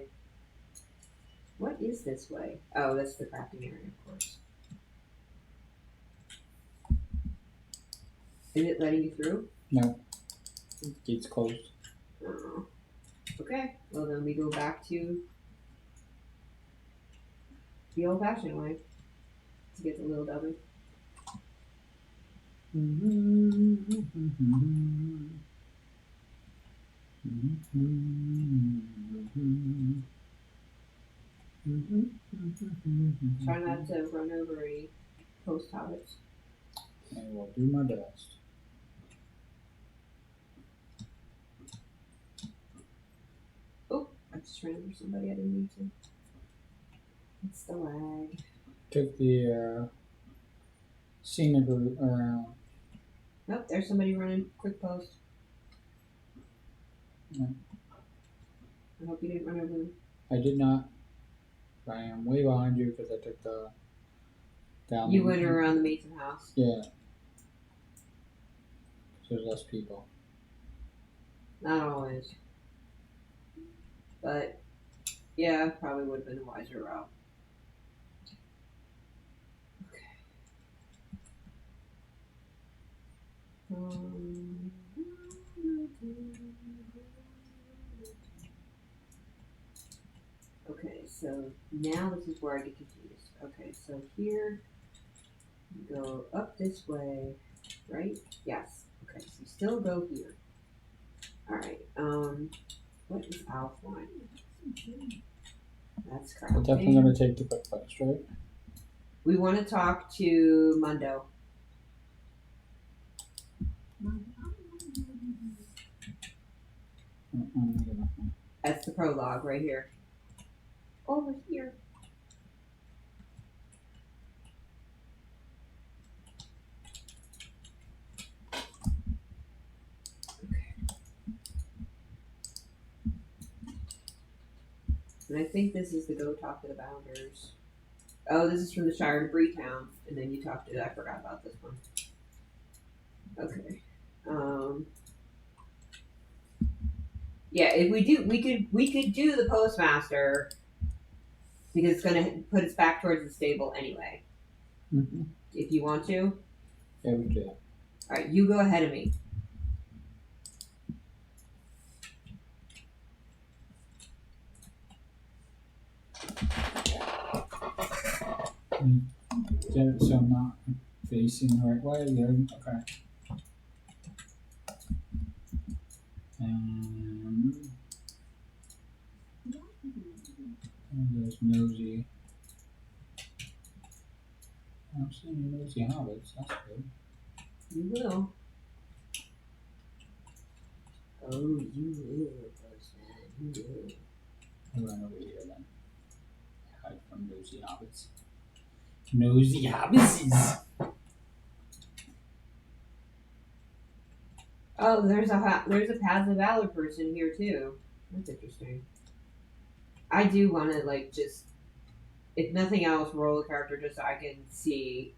Speaker 1: What is this way? Oh, that's the crafting area, of course. Is it letting you through?
Speaker 2: No. Gate's closed.
Speaker 1: Oh. Okay, well then we go back to the old-fashioned way to get to Little Delving. Try not to run over any post hobbits.
Speaker 2: I will do my best.
Speaker 1: Oh, I just ran over somebody I didn't need to. It's the lag.
Speaker 2: Took the scenic route around.
Speaker 1: Nope, there's somebody running quick post.
Speaker 2: Yeah.
Speaker 1: I hope you didn't run over them.
Speaker 2: I did not. I am way behind you because I took the down.
Speaker 1: You went around the Mason house.
Speaker 2: Yeah. There's less people.
Speaker 1: Not always. But, yeah, probably would have been a wiser route. Okay, so now this is where I get confused. Okay, so here You go up this way, right? Yes. Okay, so you still go here. Alright, what is Alf want? That's
Speaker 2: We're definitely
Speaker 1: crafting.
Speaker 2: going to take the quick quest, right?
Speaker 1: We want to talk to Mundo. That's the prologue right here. Over here. And I think this is the go talk to the Bounders. Oh, this is from the Shire to Breetown, and then you talk to. I forgot about this one. Okay. Yeah, if we could do the postmaster because it's gonna put us back towards the stable anyway.
Speaker 2: Mm-hmm.
Speaker 1: If you want to.
Speaker 2: Yeah, we can do that.
Speaker 1: All right, you go ahead of me.
Speaker 2: So I'm not facing the right way. Good. Okay. And there's nosy. I'm seeing nosy hobbits. That's good.
Speaker 1: You will. Oh, you will, Postman. You will.
Speaker 2: I'll run over here then. Hide from nosy hobbits. Nosy hobbitses.
Speaker 1: Oh, there's a Paths of Valor person here too. That's interesting. I do want to like just, if nothing else, roll a character just so I can see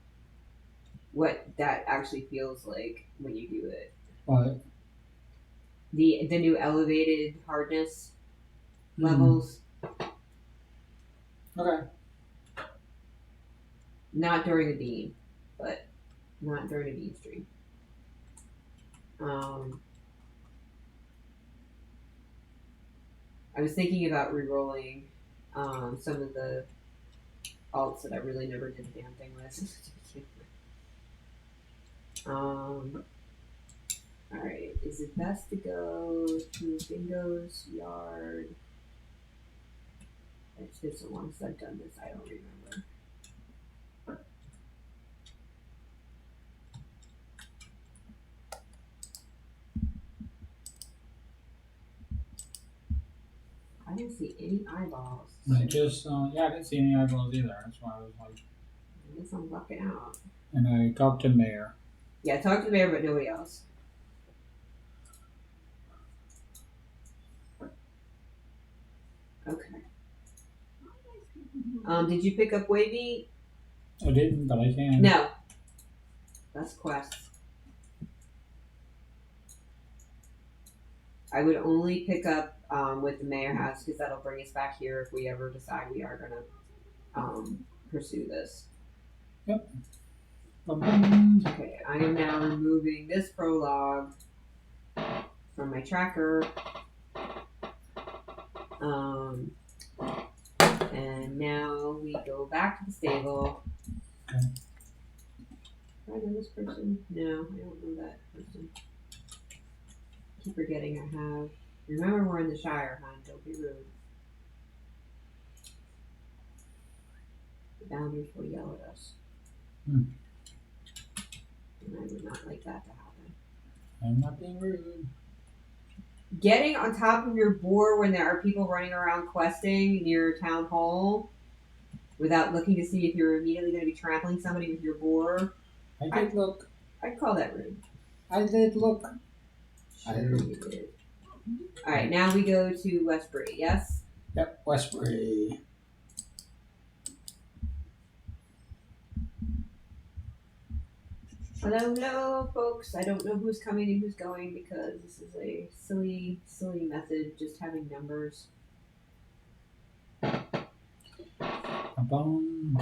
Speaker 1: what that actually feels like when you do it.
Speaker 2: What?
Speaker 1: The new elevated hardness levels.
Speaker 2: Okay.
Speaker 1: Not during the beam, but not during the beam stream. I was thinking about re-rolling some of the alts that I really never did a damn thing with. Alright, is it best to go to Bingo's yard? It's been so long since I've done this, I don't remember. I didn't see any eyeballs.
Speaker 2: I just, yeah, I didn't see any eyeballs either. That's why I was like.
Speaker 1: I guess I'm lucking out.
Speaker 2: And I talked to Mayor.
Speaker 1: Yeah, I talked to the mayor, but nobody else. Okay. Did you pick up Wavy?
Speaker 2: I didn't, but I can.
Speaker 1: No. That's quests. I would only pick up what the mayor has because that'll bring us back here if we ever decide we are gonna pursue this.
Speaker 2: Yep.
Speaker 1: Okay, I am now removing this prologue from my tracker. And now we go back to the stable.
Speaker 2: Okay.
Speaker 1: Do I know this person? No, I don't know that person. Keep forgetting I have. Remember, we're in the Shire, hon. Don't be rude. The Bounders will yell at us. And I would not like that to happen.
Speaker 2: I'm not being rude.
Speaker 1: Getting on top of your boar when there are people running around questing near town hall without looking to see if you're immediately going to be trampling somebody with your boar.
Speaker 2: I did look.
Speaker 1: I'd call that rude.
Speaker 2: I did look.
Speaker 1: Sure you did. Alright, now we go to Westbury, yes?
Speaker 2: Yep, Westbury.
Speaker 1: Hello, folks. I don't know who's coming and who's going because this is a silly, silly method, just having numbers.
Speaker 2: Boom.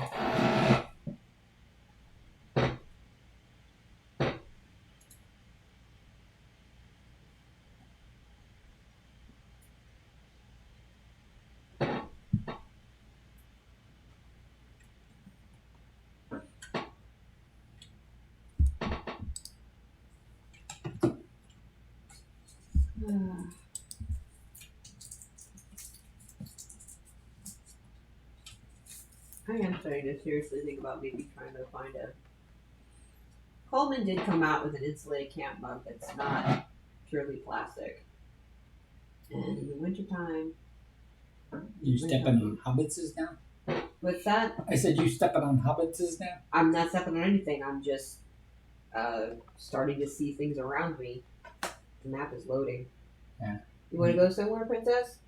Speaker 1: I am starting to seriously think about maybe trying to find a. Coleman did come out with an insulated camp mug that's not purely plastic. And in the wintertime.
Speaker 2: You stepping on hobbitses now?
Speaker 1: What's that?
Speaker 2: I said you stepping on hobbitses now?
Speaker 1: I'm not stepping on anything. I'm just starting to see things around me. The map is loading.
Speaker 2: Yeah.
Speaker 1: You want to go somewhere, Princess?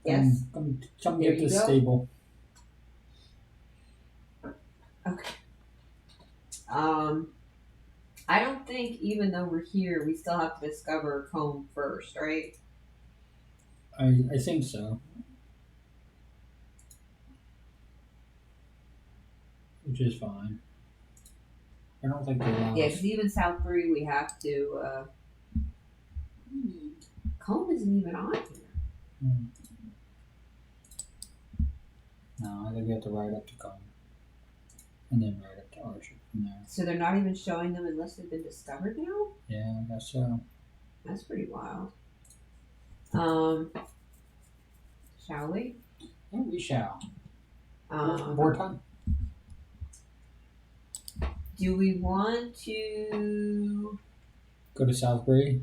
Speaker 1: Yes.
Speaker 2: Come get this stable.
Speaker 1: Okay. I don't think even though we're here, we still have to discover comb first, right?
Speaker 2: I think so. Which is fine. I don't think they lost.
Speaker 1: Yeah, because even South 3, we have to. Comb isn't even on here.
Speaker 2: No, I think we have to ride up to Comb. And then ride up to Archer from there.
Speaker 1: So they're not even showing them unless they've been discovered now?
Speaker 2: Yeah, I guess so.
Speaker 1: That's pretty wild. Shall we?
Speaker 2: Yeah, we shall.
Speaker 1: More time. Do we want to
Speaker 2: go to Southbury?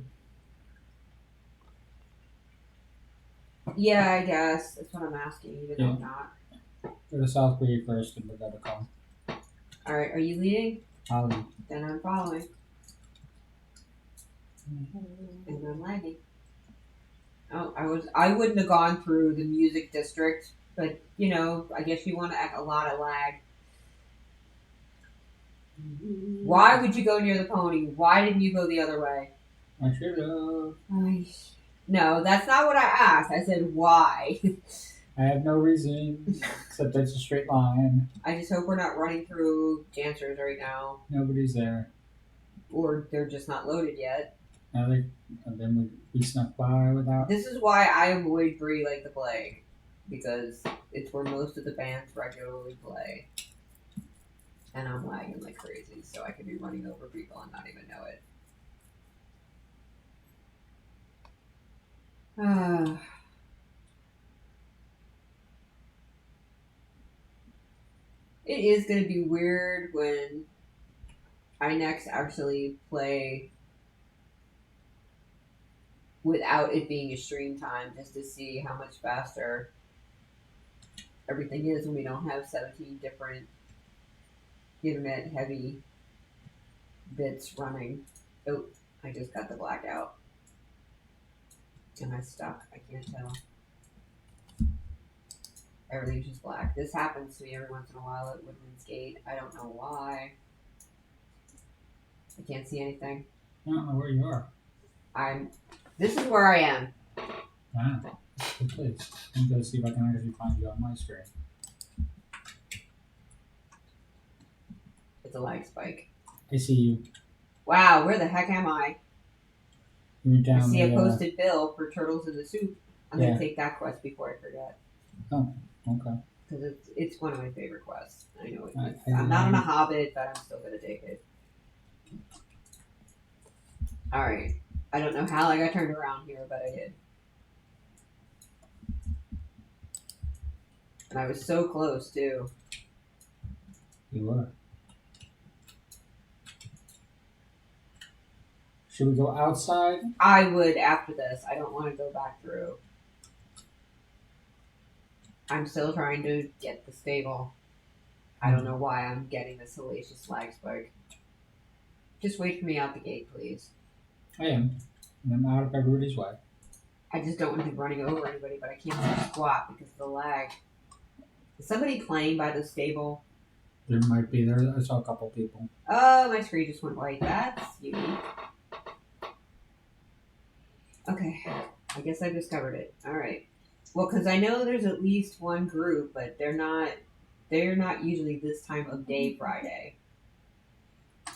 Speaker 1: Yeah, I guess that's what I'm asking. Even though I'm not.
Speaker 2: Go to Southbury first, and we'll go to Comb.
Speaker 1: All right. Are you leading?
Speaker 2: I'll lead.
Speaker 1: Then I'm following. And I'm lagging. Oh, I wouldn't have gone through the music district, but you know, I guess you want to act a lot of lag. Why would you go near the pony? Why didn't you go the other way?
Speaker 2: I should have.
Speaker 1: No, that's not what I asked. I said why.
Speaker 2: I have no reason except it's a straight line.
Speaker 1: I just hope we're not running through dancers right now.
Speaker 2: Nobody's there.
Speaker 1: Or they're just not loaded yet.
Speaker 2: And then we snuck by without.
Speaker 1: This is why I avoid Bree like the plague. Because it's where most of the bands regularly play. And I'm lagging like crazy, so I could be running over people and not even know it. It is going to be weird when I next actually play without it being a stream time, just to see how much faster everything is when we don't have 17 different internet heavy bits running. Oh, I just got the blackout. Am I stuck? I can't tell. Everything's just black. This happens to me every once in a while at Woodman's Gate. I don't know why. I can't see anything.
Speaker 2: I don't know where you are.
Speaker 1: This is where I am.
Speaker 2: Ah, that's a good place. I'm going to see if I can actually find you on my screen.
Speaker 1: It's a lag spike.
Speaker 2: I see you.
Speaker 1: Wow, where the heck am I?
Speaker 2: You're down
Speaker 1: I see a posted bill for Turtles in the Soup. I'm going to take that quest before I forget.
Speaker 2: Oh, okay.
Speaker 1: Because it's one of my favorite quests. I know it. I'm not on a Hobbit, but I'm still going to take it. Alright. I don't know how I got turned around here, but I did. And I was so close, too.
Speaker 2: You were. Should we go outside?
Speaker 1: I would after this. I don't want to go back through. I'm still trying to get the stable. I don't know why I'm getting this hellacious lag spike. Just wait for me out the gate, please.
Speaker 2: I am. And I'm out of everybody's way.
Speaker 1: I just don't want to be running over anybody, but I can't see squat because of the lag. Is somebody playing by the stable?
Speaker 2: There might be. I saw a couple people.
Speaker 1: Oh, my screen just went white. That's unique. Okay. I guess I discovered it. Alright. Well, because I know there's at least one group, but they're not usually this time of day Friday.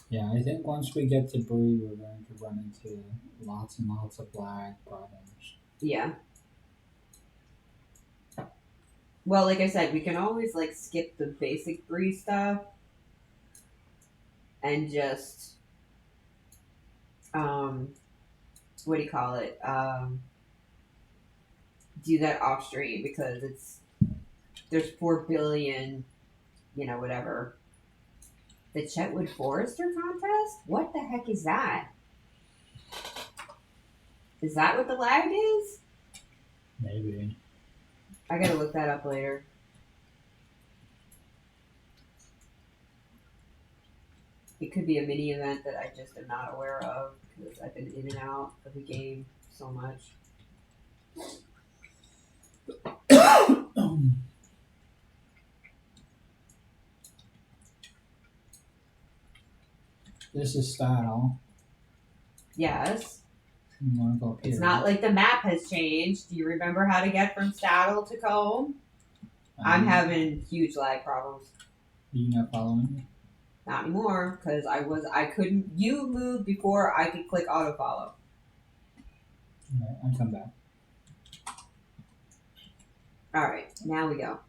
Speaker 2: Yeah, I think once we get to Bree, we're going to run into lots and lots of lag problems.
Speaker 1: Yeah. Well, like I said, we can always skip the basic Bree stuff and just what do you call it? Do that off stream because there's 4 billion, whatever. The Chetwood Forester contest? What the heck is that? Is that what the lag is?
Speaker 2: Maybe.
Speaker 1: I gotta look that up later. It could be a mini event that I just am not aware of because I've been in and out of the game so much.
Speaker 2: This is style.
Speaker 1: Yes.
Speaker 2: You want to go up
Speaker 1: It's
Speaker 2: here.
Speaker 1: not like the map has changed. Do you remember how to get from Staddle to Combe? I'm having huge lag problems.
Speaker 2: You not following me?
Speaker 1: Not anymore, because I couldn't. You moved before I could click auto follow.
Speaker 2: Alright, I'll come back.
Speaker 1: Alright, now we go.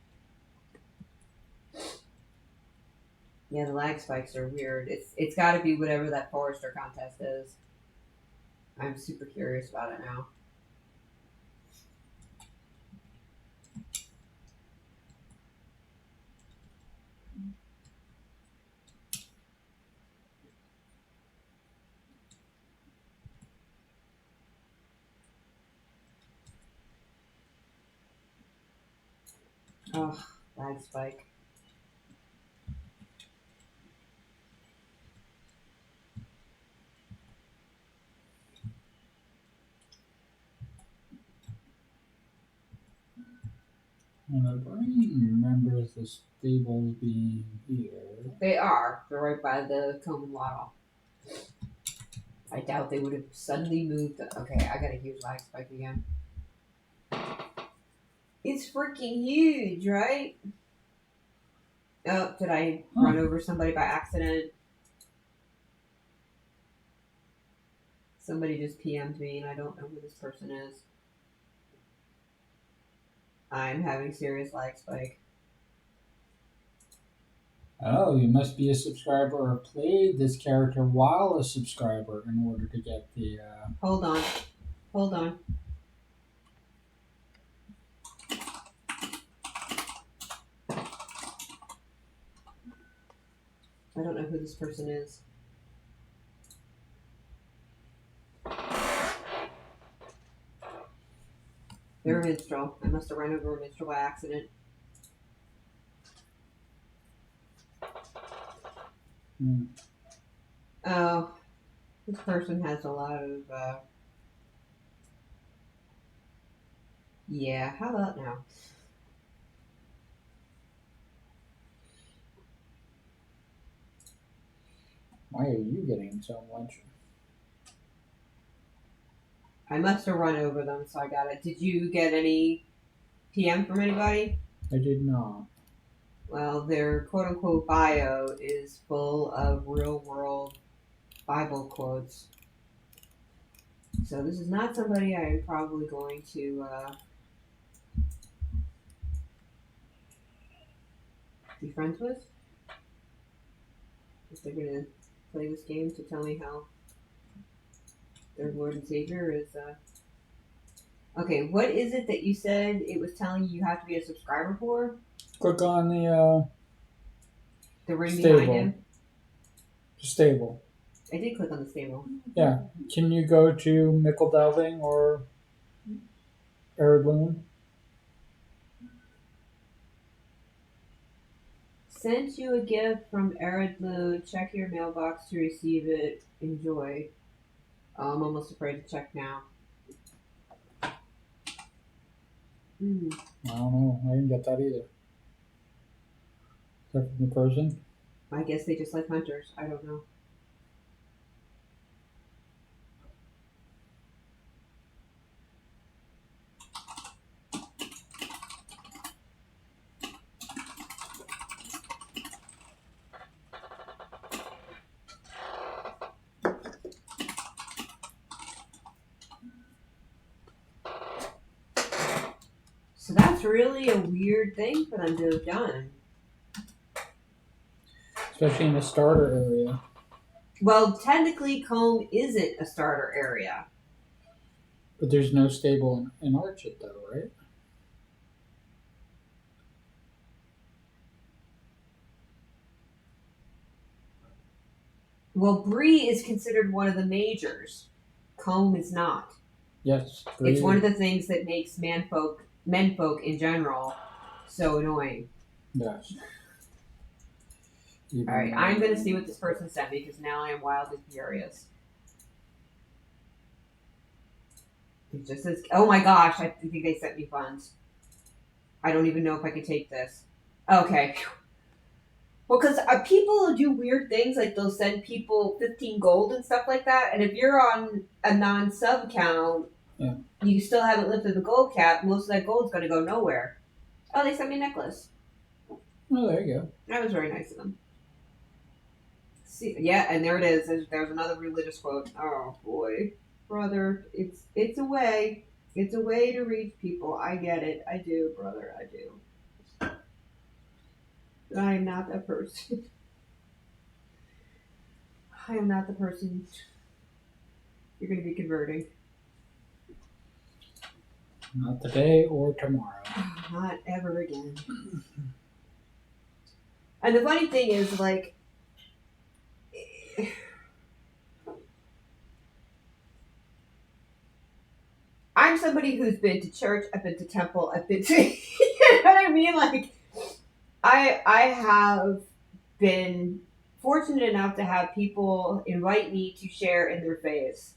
Speaker 1: Yeah, the lag spikes are weird. It's got to be whatever that Forester contest is. I'm super curious about it now. Oh, lag spike.
Speaker 2: My brain remembers the stables being here.
Speaker 1: They are. They're right by the Combe and Waddle. I doubt they would have suddenly moved. Okay, I got a huge lag spike again. It's freaking huge, right? Oh, did I run over somebody by accident? Somebody just PM'd me and I don't know who this person is. I'm having serious lag spike.
Speaker 2: Oh, you must be a subscriber or played this character while a subscriber in order to get the.
Speaker 1: Hold on. Hold on. I don't know who this person is. They're a minstrel. I must have run over a minstrel by accident. Oh, this person has a lot of, yeah, how about now?
Speaker 2: Why are you getting so much?
Speaker 1: I must have run over them, so I got it. Did you get any PM from anybody?
Speaker 2: I did not.
Speaker 1: Well, their quote-unquote bio is full of real-world Bible quotes. So this is not somebody I'm probably going to be friends with. If they're going to play this game to tell me how their Lord and Savior is... Okay, what is it that you said it was telling you have to be a subscriber for?
Speaker 2: Click on the
Speaker 1: ring
Speaker 2: stable.
Speaker 1: Behind him?
Speaker 2: Stable.
Speaker 1: I did click on the stable.
Speaker 2: Yeah. Can you go to Mickle Delving or Eredloon?
Speaker 1: Sent you a gift from Eredloon. Check your mailbox to receive it. Enjoy. I'm almost afraid to check now.
Speaker 2: I don't know. I didn't get that either. Is that from the person?
Speaker 1: I guess they just like hunters. I don't know. So that's really a weird thing for them to have done.
Speaker 2: Especially in the starter area.
Speaker 1: Well, technically, Combe isn't a starter area.
Speaker 2: But there's no stable in Archit, though, right?
Speaker 1: Well, Brie is considered one of the majors. Comb is not.
Speaker 2: Yes.
Speaker 1: It's one of the things that makes menfolk in general, so annoying.
Speaker 2: Yes.
Speaker 1: All right, I'm gonna see what this person sent me because now I am wildly furious. It just says, "Oh my gosh, I think they sent me funds. I don't even know if I could take this." Okay. Well, because people do weird things, like they'll send people 15 gold and stuff like that, and if you're on a non-sub count,
Speaker 2: yeah.
Speaker 1: you still haven't lifted the gold cap, most of that gold's going to go nowhere. Oh, they sent me a necklace.
Speaker 2: Oh, there you go.
Speaker 1: That was very nice of them. See, yeah, and there it is. There's another religious quote. Oh, boy. Brother, it's a way. It's a way to reach people. I get it. I do, brother. I do. But I am not that person. I am not the person you're going to be converting.
Speaker 2: Not today or tomorrow.
Speaker 1: Not ever again. And the funny thing is, like, I'm somebody who's been to church, I've been to temple, I've been to, you know what I mean? Like, I have been fortunate enough to have people invite me to share in their faiths.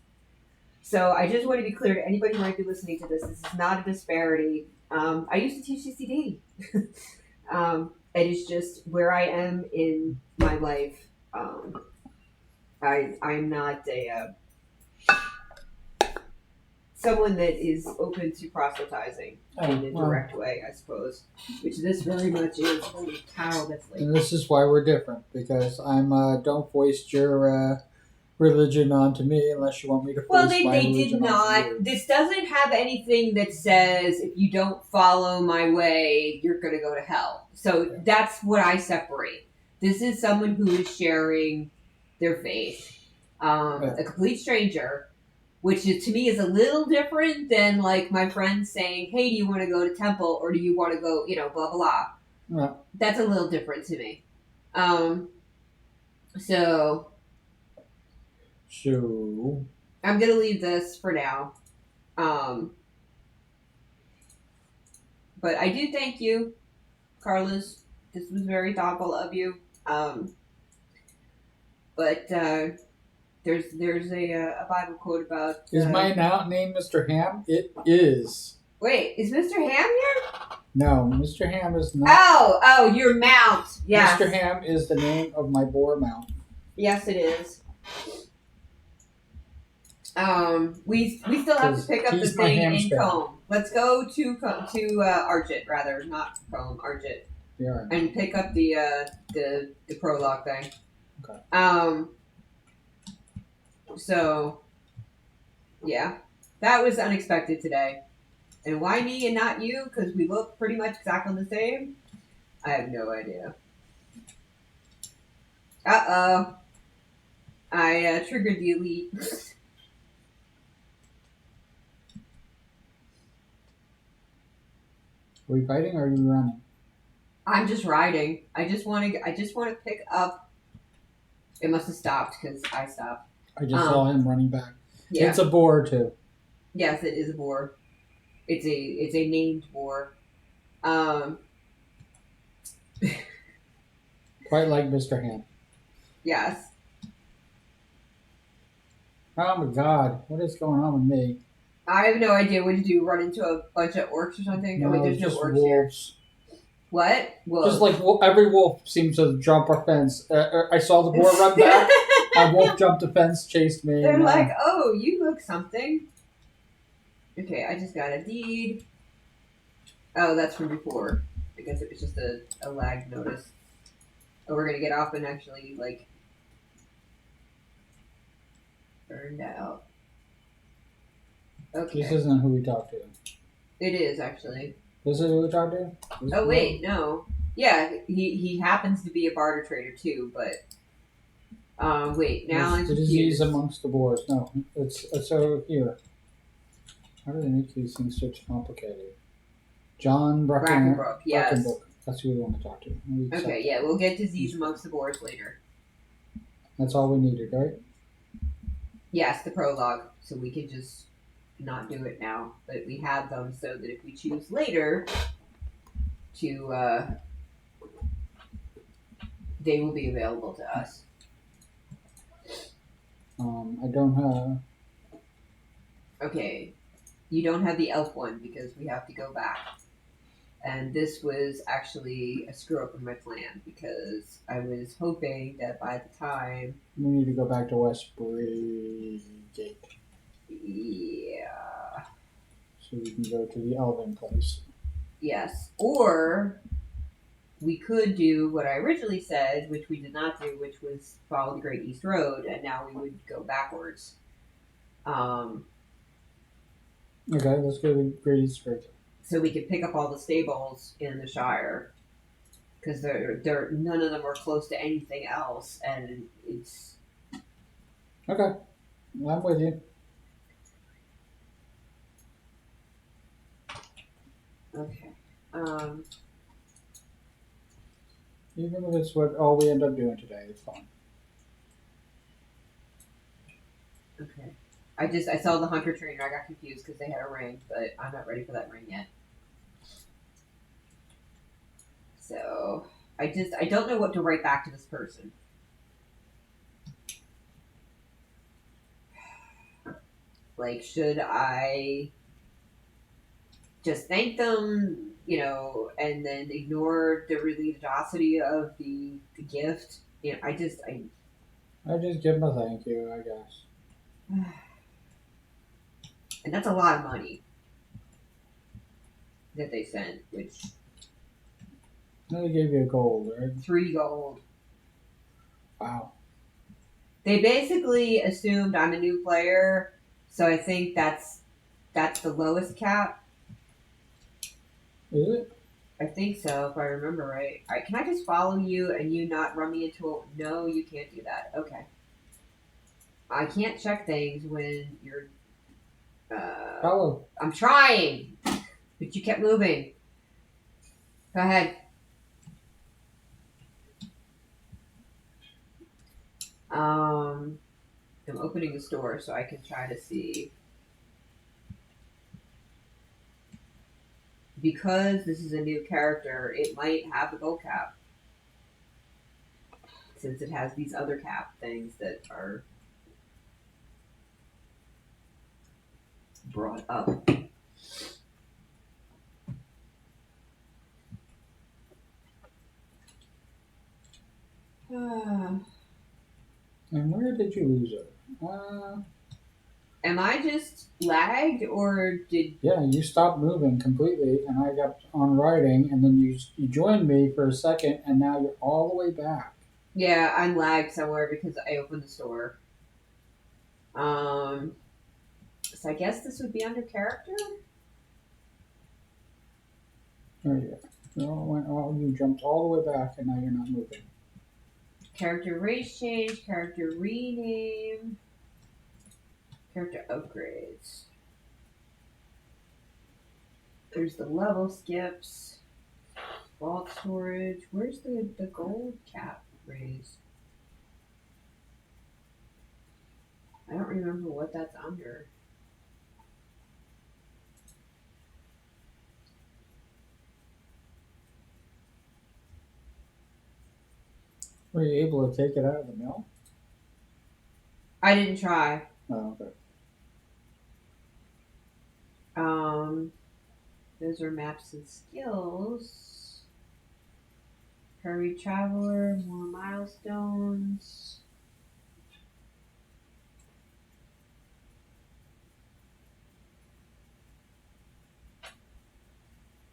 Speaker 1: So I just want to be clear to anybody who might be listening to this. This is not a disparity. I used to teach CCD. It is just where I am in my life. I'm not a someone that is open to proselytizing in a direct way, I suppose. Which this very much is. Holy cow, that's late.
Speaker 2: And this is why we're different, because I'm don't foist your religion onto me unless you want me to foist
Speaker 1: well,
Speaker 2: my religion
Speaker 1: did not.
Speaker 2: onto you.
Speaker 1: This doesn't have anything that says if you don't follow my way, you're going to go to hell. So that's what I separate. This is someone who is sharing their faith. A complete stranger, which is, to me is a little different than like my friends saying, "Hey, do you want to go to temple or do you want to go, blah blah blah."
Speaker 2: Yeah.
Speaker 1: That's a little different to me. So I'm gonna leave this for now. But I do thank you, Carlos. This was very thoughtful of you. But there's a Bible quote about.
Speaker 2: Is my name Mr. Ham? It is.
Speaker 1: Wait, is Mr. Ham here?
Speaker 2: No, Mr. Ham is not.
Speaker 1: Oh, your mount. Yes.
Speaker 2: Mr. Ham is the name of my boar mount.
Speaker 1: Yes, it is. We still have to pick up the thing in Comb. Let's go to Archit, rather, not Comb, Archit.
Speaker 2: Yeah.
Speaker 1: And pick up the prologue thing.
Speaker 2: Okay.
Speaker 1: So, yeah, that was unexpected today. And why me and not you? Because we look pretty much exactly the same. I have no idea. Uh-oh. I triggered the elite.
Speaker 2: Are we fighting or are you running?
Speaker 1: I'm just riding. I just want to pick up. It must have stopped because I stopped.
Speaker 2: I just saw him running back.
Speaker 1: Yeah.
Speaker 2: It's a boar too.
Speaker 1: Yes, it is a boar. It's a named boar.
Speaker 2: Quite like Mr. Ham.
Speaker 1: Yes.
Speaker 2: Oh my God! What is going on with me?
Speaker 1: I have no idea. What did you run into a bunch of orcs or something?
Speaker 2: No,
Speaker 1: there's
Speaker 2: just
Speaker 1: no orcs
Speaker 2: wolves.
Speaker 1: Here. What? Wolves.
Speaker 2: Just like every wolf seems to jump a fence. I saw the boar run back. My wolf jumped a fence, chased me.
Speaker 1: They're like, "Oh, you look something." Okay, I just got a deed. Oh, that's from before. I guess it was just a lag notice. Oh, we're gonna get off and actually like burned out. Okay.
Speaker 2: This isn't who we talked to.
Speaker 1: It is actually.
Speaker 2: This is who we talked to?
Speaker 1: Oh wait, no. Yeah, he happens to be a barter trader too, but wait, now I'm
Speaker 2: the disease amongst the boars. No, it's over here. How do they make these things so complicated? John
Speaker 1: Brackenbrook, yes.
Speaker 2: Brackenbrook. That's who we want to talk to.
Speaker 1: Okay, yeah, we'll get to Z's amongst the boars later.
Speaker 2: That's all we needed, right?
Speaker 1: Yes, the prologue. So we can just not do it now, but we have them so that if we choose later to, they will be available to us.
Speaker 2: I don't have.
Speaker 1: Okay, you don't have the elf one because we have to go back. And this was actually a screw up in my plan because I was hoping that by the time
Speaker 2: We need to go back to West Gate.
Speaker 1: Yeah.
Speaker 2: So we can go to the Elven place.
Speaker 1: Yes. Or we could do what I originally said, which we did not do, which was follow the Great East Road, and now we would go backwards.
Speaker 2: Okay, let's go to the Great East Road.
Speaker 1: So we could pick up all the stables in the Shire. Because they're none of them are close to anything else, and it's
Speaker 2: Okay, I'm with you.
Speaker 1: okay.
Speaker 2: Even if it's what all we end up doing today, it's fine.
Speaker 1: Okay. I saw the hunter trainer. I got confused because they had a ring, but I'm not ready for that ring yet. So I don't know what to write back to this person. Like, should I just thank them, and then ignore the religiosity of the gift? I just
Speaker 2: give them a thank you, I guess.
Speaker 1: And that's a lot of money that they sent, which
Speaker 2: They gave you a gold, right?
Speaker 1: 3 gold.
Speaker 2: Wow.
Speaker 1: They basically assumed I'm a new player, so I think that's the lowest cap.
Speaker 2: Is it?
Speaker 1: I think so, if I remember right. All right, can I just follow you and you not run me into a... No, you can't do that. Okay. I can't check things when you're...
Speaker 2: Follow.
Speaker 1: I'm trying, but you kept moving. Go ahead. I'm opening the store so I can try to see. Because this is a new character, it might have the gold cap. Since it has these other cap things that are brought up.
Speaker 2: And where did you lose it?
Speaker 1: Am I just lagged or did...
Speaker 2: Yeah, you stopped moving completely, and I got on writing, and then you joined me for a second, and now you're all the way back.
Speaker 1: Yeah, I'm lagged somewhere because I opened the store. So I guess this would be under character?
Speaker 2: There you go. You jumped all the way back, and now you're not moving.
Speaker 1: Character race change, character rename, character upgrades. There's the level skips, vault storage. Where's the gold cap raise? I don't remember what that's under.
Speaker 2: Were you able to take it out of the mill?
Speaker 1: I didn't try.
Speaker 2: Oh, okay.
Speaker 1: Those are maps and skills. Hurry Traveler, more milestones.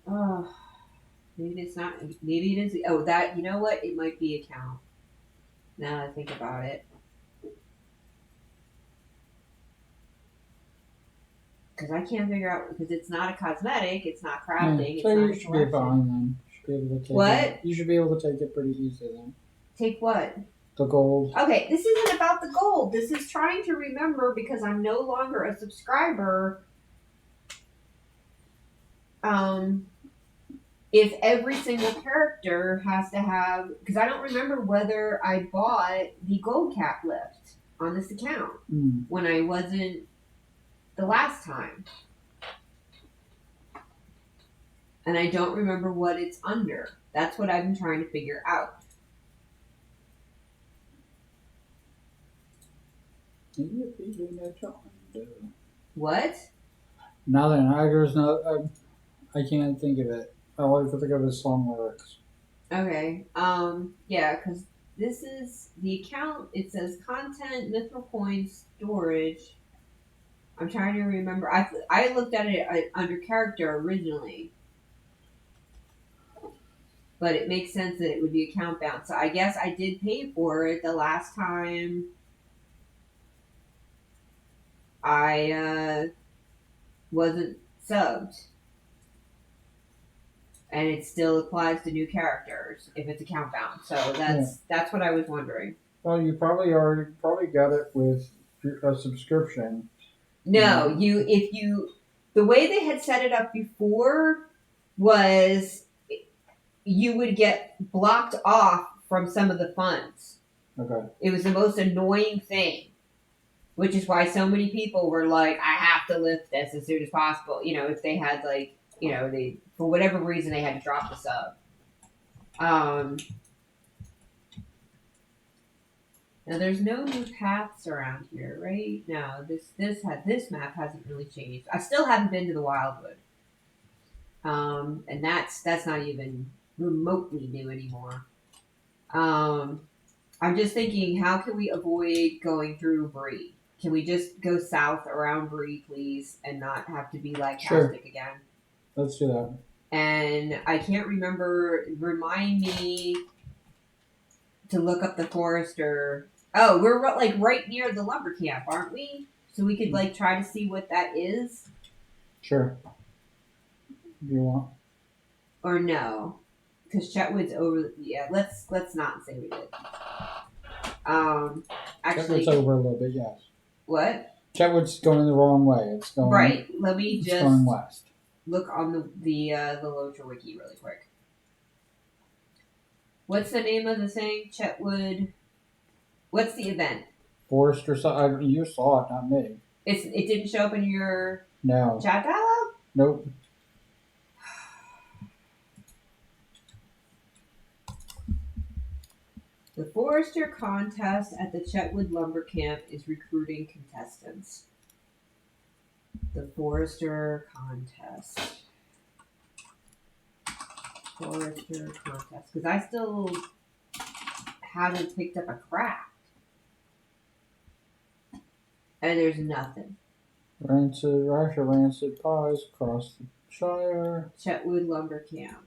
Speaker 1: Oh, maybe it's not. Maybe it is. Oh, that, you know what? It might be account. Now that I think about it. Because I can't figure out, because it's not a cosmetic, it's not crafting,
Speaker 2: so
Speaker 1: it's not
Speaker 2: you should be fine then. You should be able to take
Speaker 1: What?
Speaker 2: it. You should be able to take it pretty easily then.
Speaker 1: Take what?
Speaker 2: The gold.
Speaker 1: Okay, this isn't about the gold. This is trying to remember because I'm no longer a subscriber. um, if every single character has to have, because I don't remember whether I bought the gold cap lift on this account when I wasn't the last time. And I don't remember what it's under. That's what I've been trying to figure out. What?
Speaker 2: Nothing. I can't think of it. All I can think of is song lyrics.
Speaker 1: Okay. Yeah, because this is the account. It says content, mithril coins, storage. I'm trying to remember. I looked at it under character originally, but it makes sense that it would be account bound. So I guess I did pay for it the last time I wasn't subbed. And it still applies to new characters if it's account bound. So that's what I was wondering.
Speaker 2: Well, you probably got it with a subscription.
Speaker 1: No, the way they had set it up before was you would get blocked off from some of the funds.
Speaker 2: Okay.
Speaker 1: It was the most annoying thing, which is why so many people were like, I have to lift this as soon as possible. If they had they for whatever reason they had to drop the sub. Now there's no new paths around here, right? No, this map hasn't really changed. I still haven't been to the Wildwood. And that's not even remotely new anymore. I'm just thinking, how can we avoid going through Bree? Can we just go south around Bree, please, and not have to be like Tastic again?
Speaker 2: Let's do that.
Speaker 1: And I can't remember. Remind me to look up the Forester. Oh, we're like right near the lumber camp, aren't we? So we could like try to see what that is.
Speaker 2: Sure. If you want.
Speaker 1: Or no, because Chetwood's over. Yeah, let's not say we did. Actually,
Speaker 2: Chetwood's over a little bit. Yes.
Speaker 1: What?
Speaker 2: Chetwood's going the wrong way. It's going
Speaker 1: right. Let me just
Speaker 2: going west.
Speaker 1: Look on the Lotra wiki really quick. What's the name of the thing? Chetwood. What's the event?
Speaker 2: Forester. You saw it, not me.
Speaker 1: It didn't show up in your
Speaker 2: chat
Speaker 1: dialogue?
Speaker 2: Nope.
Speaker 1: The Forester contest at the Chetwood Lumber Camp is recruiting contestants. The Forester contest. Because I still haven't picked up a craft. And there's nothing.
Speaker 2: Rancid pies across the Shire.
Speaker 1: Chetwood Lumber Camp.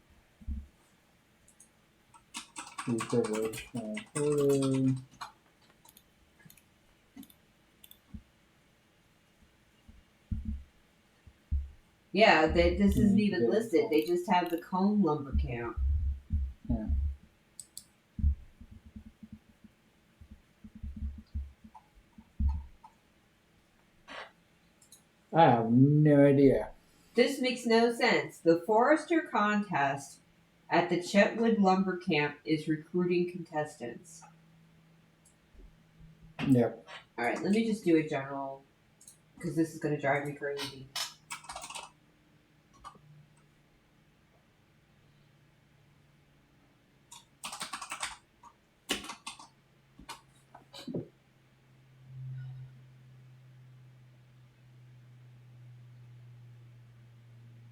Speaker 1: Yeah, this isn't even listed. They just have the Cone Lumber Camp.
Speaker 2: Yeah. I have no idea.
Speaker 1: This makes no sense. The Forester contest at the Chetwood Lumber Camp is recruiting contestants.
Speaker 2: Yep.
Speaker 1: Alright, let me just do a general, because this is going to drive me crazy.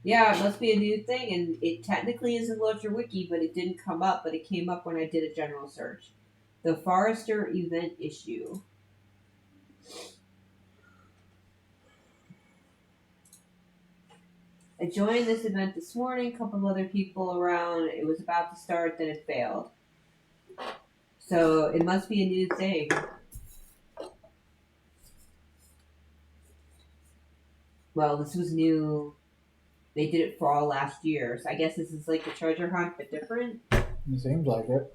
Speaker 1: Yeah, it must be a new thing, and it technically is in Lotra Wiki, but it didn't come up, but it came up when I did a general search. The Forester event issue. I joined this event this morning, a couple of other people around. It was about to start, then it failed. So it must be a new thing. Well, this was new. They did it for all last year, so I guess this is like the treasure hunt, but different.
Speaker 2: It seems like it.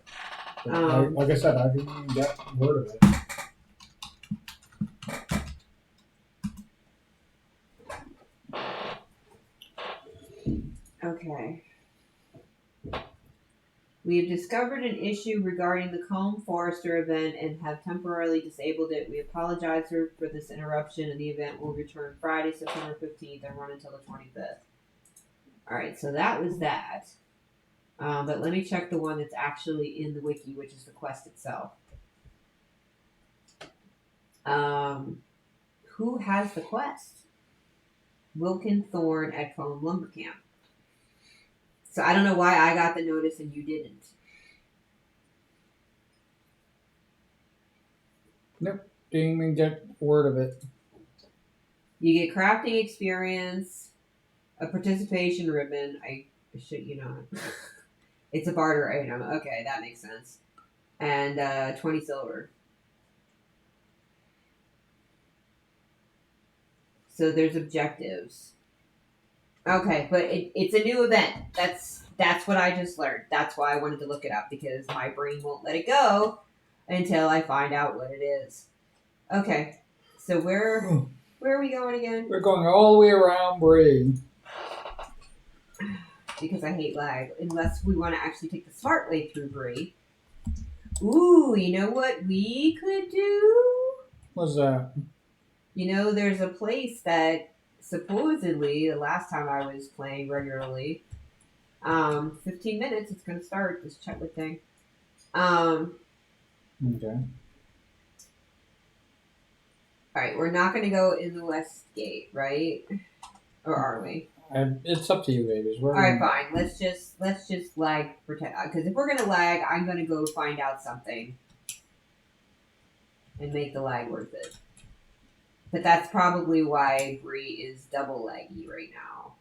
Speaker 2: Like I said, I didn't even get word of it.
Speaker 1: Okay. We have discovered an issue regarding the Combe Forester event and have temporarily disabled it. We apologize for this interruption, and the event will return Friday, September 15th, and run until the 25th. All right, so that was that. But let me check the one that's actually in the wiki, which is the quest itself. Who has the quest? Wilkin Thorne at Combe Lumber Camp. So I don't know why I got the notice and you didn't.
Speaker 2: Nope. Didn't even get word of it.
Speaker 1: You get crafting experience, a participation ribbon. I shit you not. It's a barter item. Okay, that makes sense. And 20 silver. So there's objectives. Okay, but it's a new event. That's what I just learned. That's why I wanted to look it up, because my brain won't let it go until I find out what it is. Okay, so where are we going again?
Speaker 2: We're going all the way around Bree.
Speaker 1: Because I hate lag, unless we want to actually take the smart way through Bree. Ooh, you know what we could do?
Speaker 2: What's that?
Speaker 1: You know, there's a place that supposedly the last time I was playing regularly, 15 minutes, it's gonna start this Chetwood thing.
Speaker 2: Okay.
Speaker 1: Alright, we're not gonna go in the west gate, right? Or are we?
Speaker 2: It's up to you, babies.
Speaker 1: Alright, fine. Let's just lag pretend, because if we're gonna lag, I'm gonna go find out something and make the lag worth it. But that's probably why Bree is double laggy right now.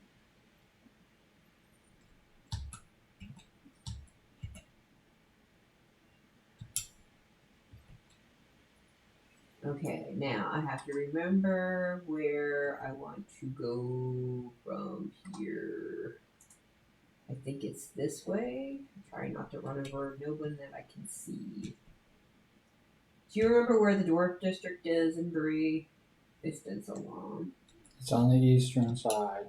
Speaker 1: Okay, now I have to remember where I want to go from here. I think it's this way. I'm trying not to run over no one that I can see. Do you remember where the Dwarf District is in Bree? It's been so long.
Speaker 2: It's on the eastern side.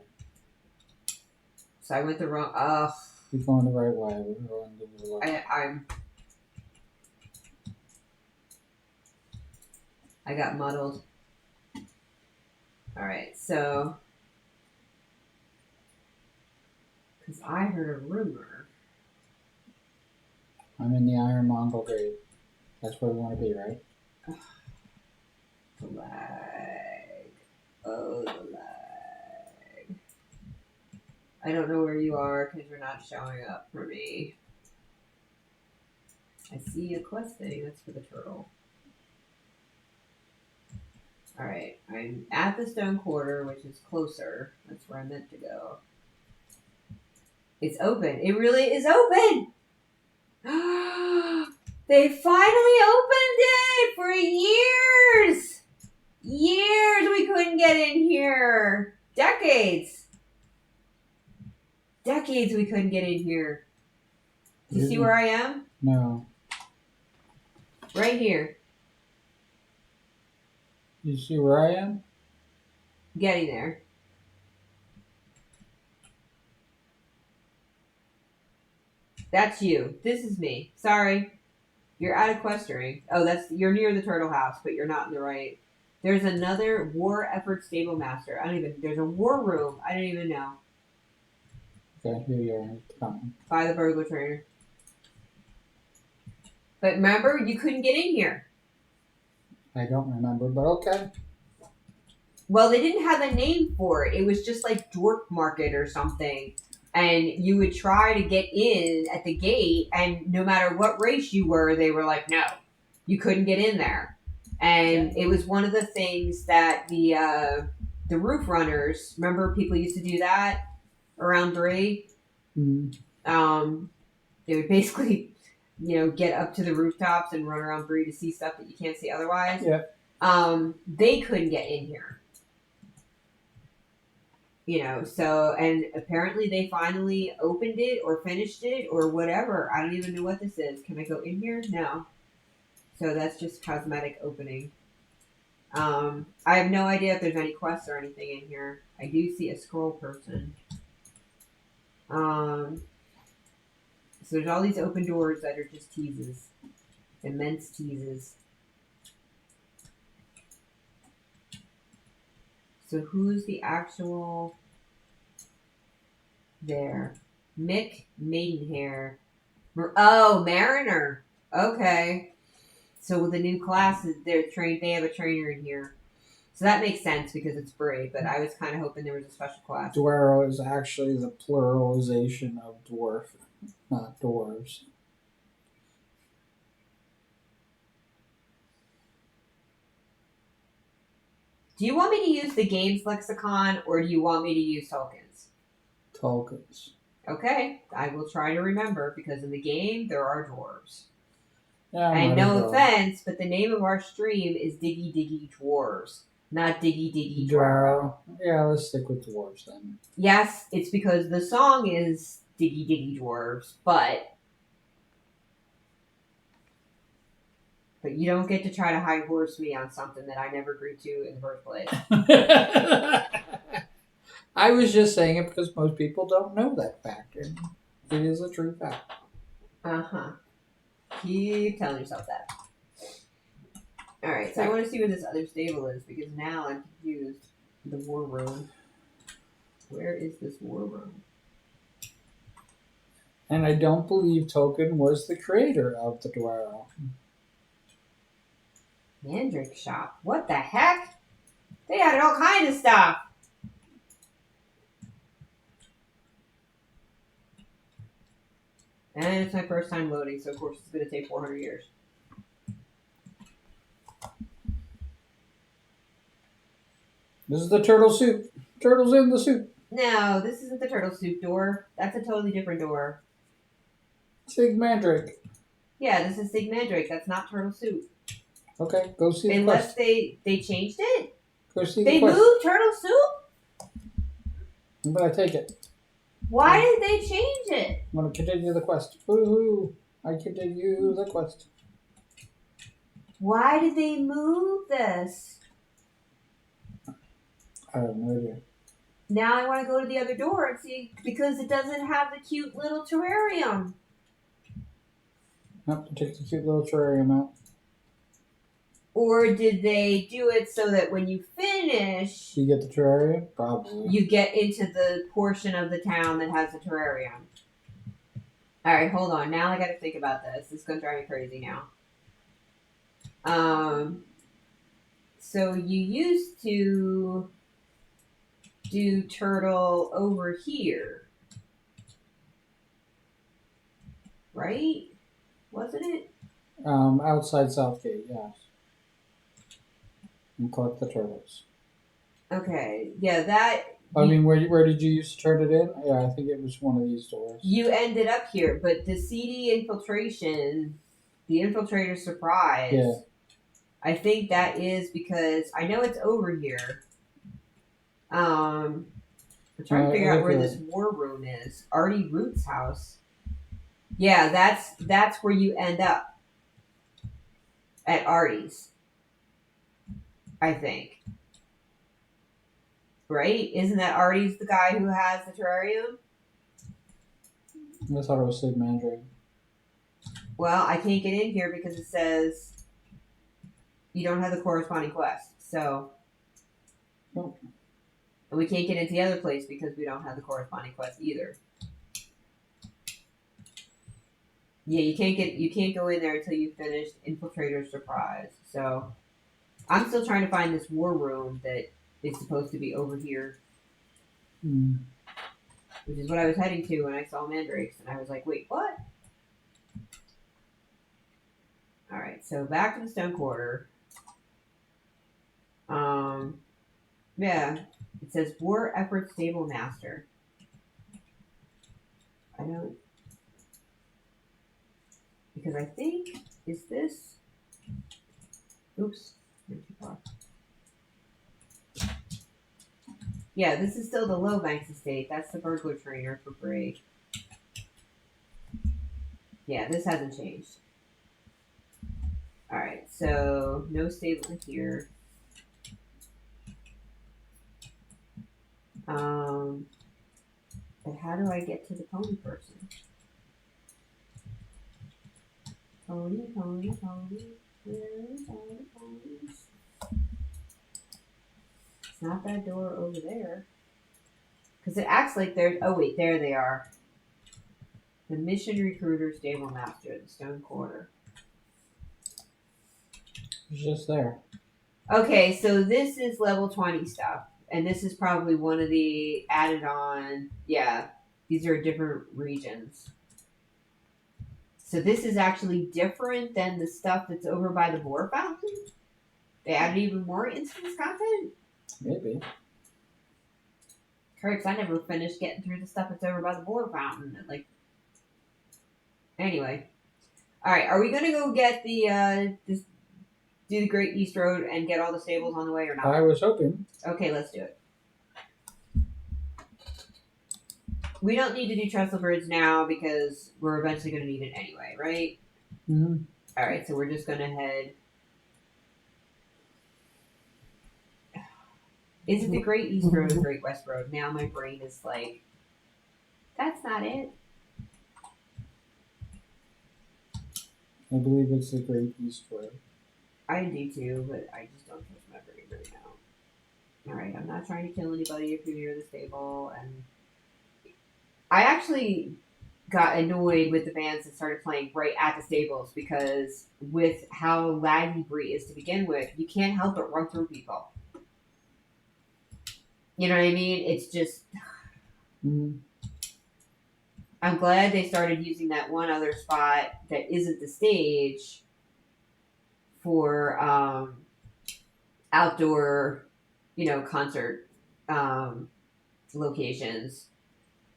Speaker 1: So I went the wrong. Ugh.
Speaker 2: You're going the right way. We're going to the left.
Speaker 1: I got muddled. Alright, so. Because I heard a rumor.
Speaker 2: I'm in the Iron Mongol Gate. That's where we want to be, right?
Speaker 1: The lag. Oh, the lag. I don't know where you are because you're not showing up for me. I see a quest thing. That's for the turtle. Alright, I'm at the Stone Quarter, which is closer. That's where I meant to go. It's open. It really is open! They finally opened it for years! Years we couldn't get in here. Decades. Decades we couldn't get in here. Do you see where I am?
Speaker 2: No.
Speaker 1: Right here.
Speaker 2: You see where I am?
Speaker 1: Getting there. That's you. This is me. Sorry. You're out of questing. Oh, you're near the turtle house, but you're not in the right. There's another war effort stable master. There's a war room. I don't even know.
Speaker 2: Okay, here you are. Come.
Speaker 1: By the burglar trainer. But remember, you couldn't get in here.
Speaker 2: I don't remember, but okay.
Speaker 1: Well, they didn't have a name for it. It was just like Dork Market or something. And you would try to get in at the gate, and no matter what race you were, they were like, no, you couldn't get in there. And it was one of the things that the roof runners, remember people used to do that around Bree?
Speaker 2: Mm-hmm.
Speaker 1: They would basically, get up to the rooftops and run around Bree to see stuff that you can't see otherwise.
Speaker 2: Yeah.
Speaker 1: They couldn't get in here. So, and apparently they finally opened it or finished it or whatever. I don't even know what this is. Can I go in here? No. So that's just cosmetic opening. I have no idea if there's any quests or anything in here. I do see a scroll person. Um, so there's all these open doors that are just teases. Immense teases. So who's the actual there? Mick Maidenhair. Oh, Mariner. Okay. So with the new classes, they're trained. They have a trainer in here. So that makes sense because it's Bray. But I was kind of hoping there was a special class.
Speaker 2: Duero is actually the pluralization of dwarf, not dwarves.
Speaker 1: Do you want me to use the games lexicon or do you want me to use tokens?
Speaker 2: Tokens.
Speaker 1: Okay, I will try to remember because in the game there are dwarves.
Speaker 2: Yeah,
Speaker 1: and no offense, but the name of our stream is Diggy Diggy Dwarves, not Diggy Diggy Dwarrow.
Speaker 2: Yeah, let's stick with dwarves then.
Speaker 1: Yes, it's because the song is Diggy Diggy Dwarves, but you don't get to try to high horse me on something that I never agreed to in the first place.
Speaker 2: I was just saying it because most people don't know that fact, and it is a true fact.
Speaker 1: Uh-huh. Keep telling yourself that. Alright, so I want to see where this other stable is, because now I'm confused. The war room. Where is this war room?
Speaker 2: And I don't believe Token was the creator of the Duero.
Speaker 1: Mandrake shop. What the heck? They had all kind of stuff. And it's my first time loading, so of course it's going to take 400 years.
Speaker 2: This is the turtle soup. Turtle's in the soup.
Speaker 1: No, this isn't the turtle soup door. That's a totally different door.
Speaker 2: Sig Mandrake.
Speaker 1: Yeah, this is Sig Mandrake. That's not turtle soup.
Speaker 2: Okay, go see the
Speaker 1: Unless
Speaker 2: quest.
Speaker 1: they changed it.
Speaker 2: Go see
Speaker 1: they
Speaker 2: the quest.
Speaker 1: moved turtle soup?
Speaker 2: I'm going to take it.
Speaker 1: Why did they change it?
Speaker 2: I'm going to continue the quest. Woohoo! I continue the quest.
Speaker 1: Why did they move this?
Speaker 2: I have no idea.
Speaker 1: Now I want to go to the other door and see, because it doesn't have the cute little terrarium.
Speaker 2: Nope, take the cute little terrarium out.
Speaker 1: Or did they do it so that when you finish,
Speaker 2: you get the terrarium? Probably.
Speaker 1: You get into the portion of the town that has the terrarium. Alright, hold on. Now I gotta think about this. This is gonna drive me crazy now. So you used to do turtle over here. Right? Wasn't it?
Speaker 2: Outside Southgate, yes. And collect the turtles.
Speaker 1: Okay, yeah, that...
Speaker 2: I mean, where did you used to turn it in? Yeah, I think it was one of these doors.
Speaker 1: You ended up here, but the CD infiltration, the infiltrator surprise,
Speaker 2: yeah.
Speaker 1: I think that is because I know it's over here. I'm trying to figure out where this war room is. Artie Root's house. Yeah, that's where you end up. At Artie's. I think. Right? Isn't that Artie's the guy who has the terrarium?
Speaker 2: I thought it was Sid Mandrake.
Speaker 1: Well, I can't get in here because it says you don't have the corresponding quest. So.
Speaker 2: Nope.
Speaker 1: And we can't get into the other place because we don't have the corresponding quest either. Yeah, you can't go in there until you finish Infiltrator Surprise. So I'm still trying to find this war room that is supposed to be over here. Which is what I was heading to when I saw Mandrakes, and I was like, wait, what? Alright, so back to the Stone Quarter. Yeah. It says War Effort Stable Master. I don't... Because I think... Is this... Oops. Went too far. Yeah, this is still the Low Banks estate. That's the burglar trainer for Bray. Yeah, this hasn't changed. Alright, so no stable here. But how do I get to the pony person? Pony, pony, pony. Where are the ponies? It's not that door over there. Because it acts like there's. Oh, wait, there they are. The mission recruiter, stable master, the stone quarter.
Speaker 2: It's just there.
Speaker 1: Okay, so this is level 20 stuff. And this is probably one of the added on. Yeah, these are different regions. So this is actually different than the stuff that's over by the boar fountain? They added even more instance content?
Speaker 2: Maybe.
Speaker 1: Correct, I never finished getting through the stuff that's over by the boar fountain. Like, anyway. Alright, are we gonna go get the, do the Great East Road and get all the stables on the way or not?
Speaker 2: I was hoping.
Speaker 1: Okay, let's do it. We don't need to do trestle bridge now because we're eventually going to need it anyway, right?
Speaker 2: Mm-hmm.
Speaker 1: Alright, so we're just going to head. Is it the Great East Road or Great West Road? Now my brain is like, that's not it.
Speaker 2: I believe it's the Great East Road.
Speaker 1: I do too, but I just don't trust my brain right now. Alright, I'm not trying to kill anybody if you're near the stable, and I actually got annoyed with the bands that started playing right at the stables because with how laggy Bree is to begin with, you can't help but run through people. You know what I mean? It's just.
Speaker 2: Mm-hmm.
Speaker 1: I'm glad they started using that one other spot that isn't the stage for outdoor, concert locations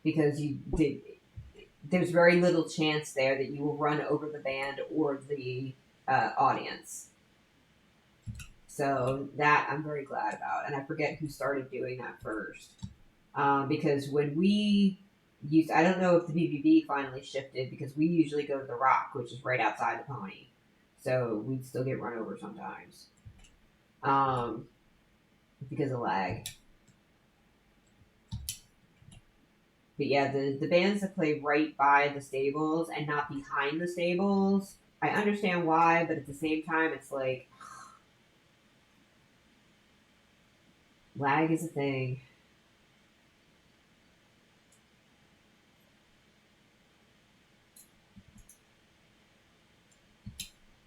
Speaker 1: because there's very little chance there that you will run over the band or the audience. So that I'm very glad about, and I forget who started doing that first because when we used, I don't know if the BBB finally shifted because we usually go to the Rock, which is right outside the Pony, so we'd still get run over sometimes because of lag. But yeah, the bands that play right by the stables and not behind the stables, I understand why, but at the same time, it's like lag is a thing.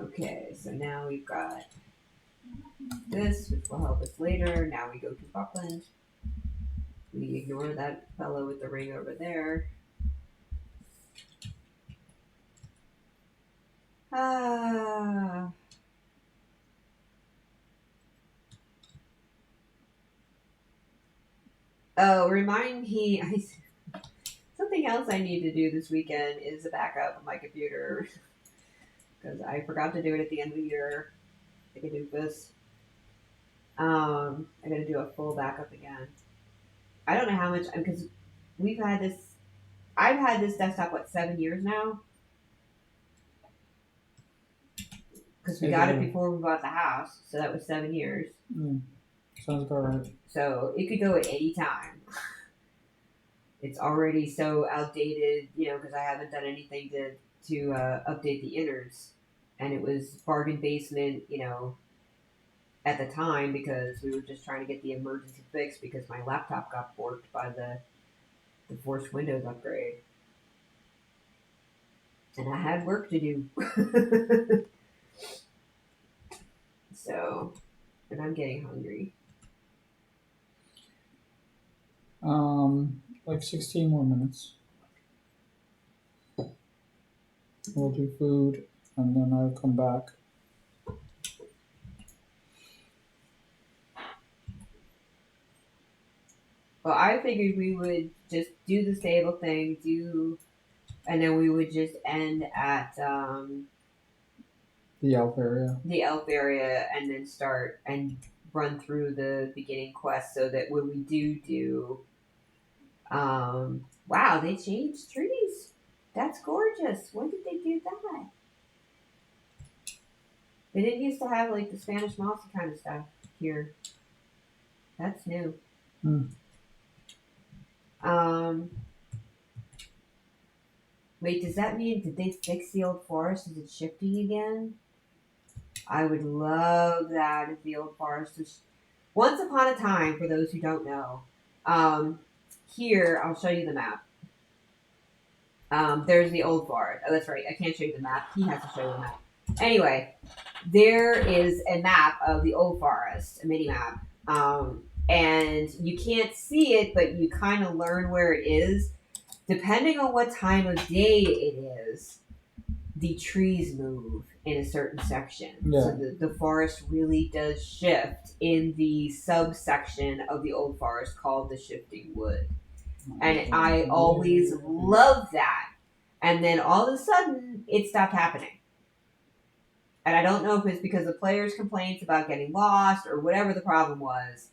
Speaker 1: Okay, so now we've got this, which will help us later. Now we go to Buckland. We ignore that fellow with the ring over there. Ah. Oh, remind me. Something else I need to do this weekend is a backup of my computer because I forgot to do it at the end of the year. I can do this. I got to do a full backup again. I don't know how much because we've had this. I've had this desktop 7 years now because we got it before we bought the house, so that was 7 years.
Speaker 2: Sounds about right.
Speaker 1: So it could go at any time. It's already so outdated, because I haven't done anything to update the innards, and it was bargain basement, at the time because we were just trying to get the emergency fix because my laptop got forked by the forced Windows upgrade, and I had work to do. So, and I'm getting hungry.
Speaker 2: Like 16 more minutes. We'll do food, and then I'll come back.
Speaker 1: Well, I figured we would just do the stable thing, and then we would just end at
Speaker 2: the elf area.
Speaker 1: The elf area, and then start and run through the beginning quest so that when we do, wow, they changed trees. That's gorgeous. When did they do that? They didn't used to have like the Spanish mossy kind of stuff here. That's new. Wait, does that mean did they fix the old forest? Is it shifting again? I would love that if the old forest was. Once upon a time, for those who don't know, here I'll show you the map. There's the old forest. Oh, that's right. I can't show you the map. He has to show you the map. Anyway, there is a map of the old forest, a mini map. And you can't see it, but you kind of learn where it is. Depending on what time of day it is, the trees move in a certain section.
Speaker 2: Yeah.
Speaker 1: So the forest really does shift in the subsection of the old forest called the shifting wood. And I always loved that. And then all of a sudden, it stopped happening. And I don't know if it's because of players' complaints about getting lost or whatever the problem was,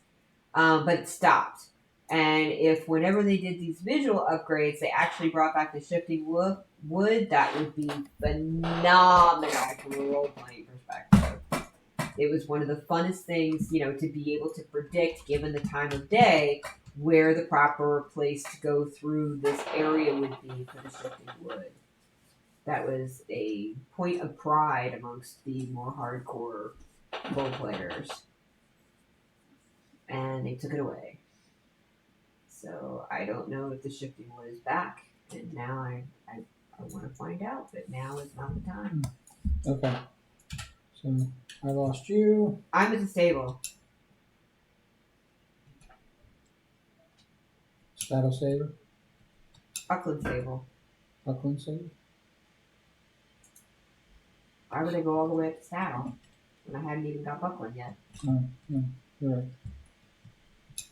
Speaker 1: but it stopped. And if whenever they did these visual upgrades, they actually brought back the shifting wood, that would be phenomenal from a role-playing perspective. It was one of the funnest things, to be able to predict, given the time of day, where the proper place to go through this area would be for the shifting wood. That was a point of pride amongst the more hardcore role players. And they took it away. So I don't know if the shifting wood is back. And now I want to find out, but now is not the time.
Speaker 2: Okay. So I lost you.
Speaker 1: I'm at the stable.
Speaker 2: Battle Saber.
Speaker 1: Buckland stable.
Speaker 2: Buckland Saber.
Speaker 1: Why would I go all the way up to Saddle when I hadn't even got Buckland yet?
Speaker 2: Oh, no, you're right.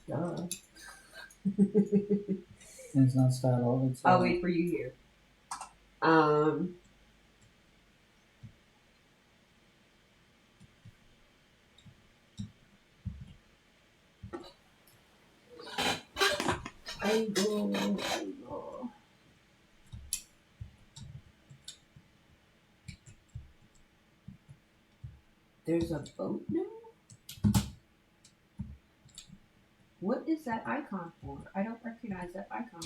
Speaker 1: Duh.
Speaker 2: And it's not Saddle. It's.
Speaker 1: I'll wait for you here. I go. There's a boat now? What is that icon for? I don't recognize that icon.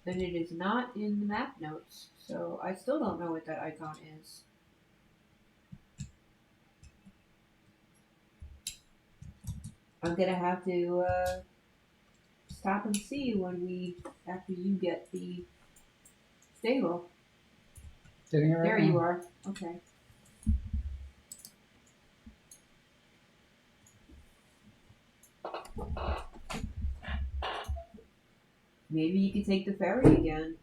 Speaker 1: And it is not in the map notes, so I still don't know what that icon is. I'm gonna have to stop and see after you get the stable.
Speaker 2: Getting it right
Speaker 1: There
Speaker 2: now.
Speaker 1: you are. Okay. Maybe you could take the ferry again.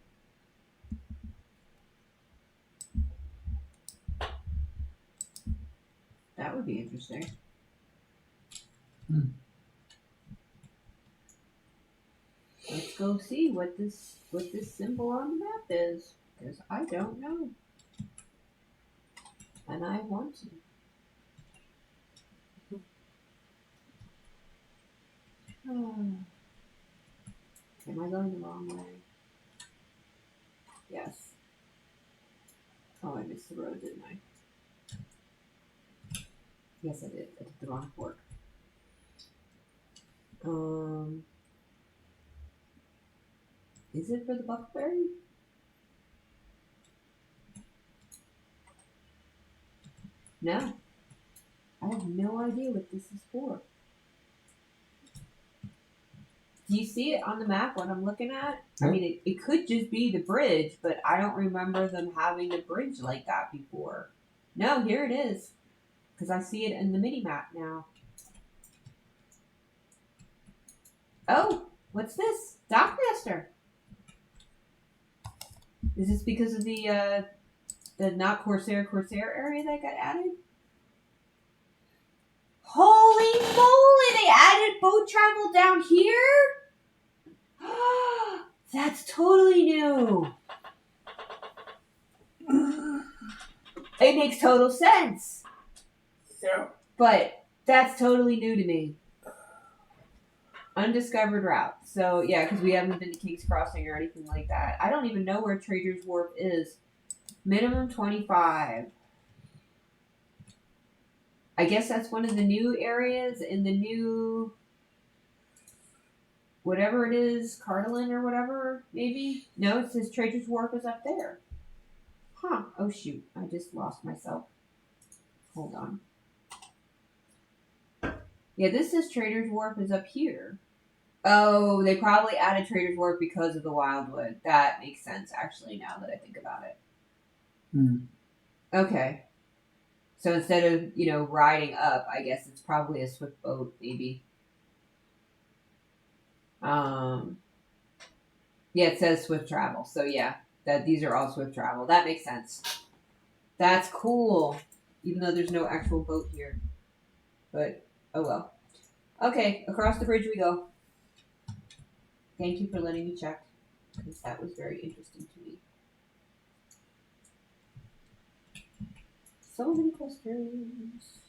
Speaker 1: That would be interesting. Let's go see what this symbol on the map is, because I don't know. And I want to. Am I going the wrong way? Yes. Oh, I missed the road, didn't I? Yes, I did. I took the wrong fork. Is it for the Buckberry? No. I have no idea what this is for. Do you see it on the map what I'm looking at?
Speaker 2: Nope.
Speaker 1: I mean, it could just be the bridge, but I don't remember them having a bridge like that before. No, here it is. Because I see it in the mini-map now. Oh, what's this? Dockmaster. Is this because of the not Corsair area that got added? Holy moly, they added boat travel down here? That's totally new. It makes total sense.
Speaker 2: Yeah.
Speaker 1: But that's totally new to me. Undiscovered route. So, yeah, because we haven't been to King's Crossing or anything like that. I don't even know where Trader's Wharf is. Minimum 25. I guess that's one of the new areas in the new whatever it is, Carlin or whatever, maybe? No, it says Trader's Wharf is up there. Huh. Oh, shoot. I just lost myself. Hold on. Yeah, this says Trader's Wharf is up here. Oh, they probably added Trader's Wharf because of the Wildwood. That makes sense, actually, now that I think about it. Okay. So instead of, riding up, I guess it's probably a swift boat, maybe. Yeah, it says swift travel. So yeah, these are all swift travel. That makes sense. That's cool. Even though there's no actual boat here. But, oh well. Okay, across the bridge we go. Thank you for letting me check. Because that was very interesting to me. So many questions.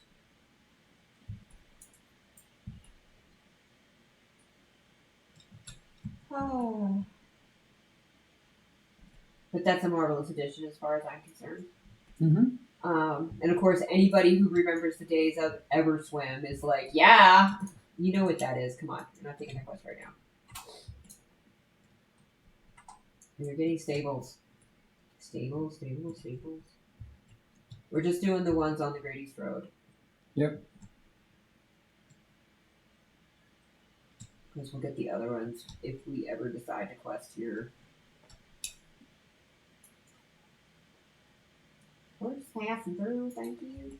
Speaker 1: Oh. But that's a marvelous addition as far as I'm concerned. And of course, anybody who remembers the days of Everswim is like, yeah, you know what that is. Come on, you're not taking that quest right now. And you're getting stables. Stables. We're just doing the ones on the Great East Road.
Speaker 2: Yep.
Speaker 1: Because we'll get the other ones if we ever decide to quest here. We're just passing through, thank you.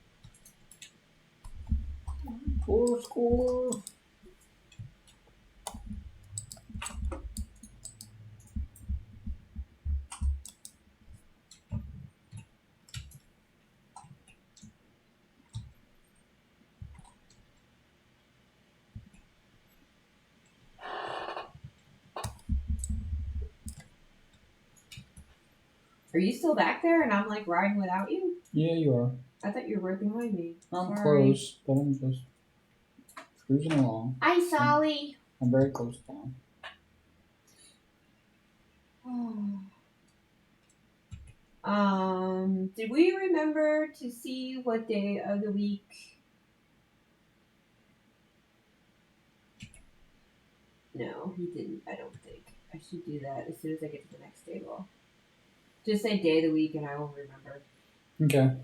Speaker 2: Score.
Speaker 1: Are you still back there and I'm like riding without you?
Speaker 2: Yeah, you are.
Speaker 1: I thought you were right behind me.
Speaker 2: I'm
Speaker 1: Sorry.
Speaker 2: close, but I'm just cruising along.
Speaker 1: I'm sorry.
Speaker 2: I'm very close down.
Speaker 1: Did we remember to see what day of the week? No, he didn't, I don't think. I should do that as soon as I get to the next table. Just say day of the week and I will remember.
Speaker 2: Okay.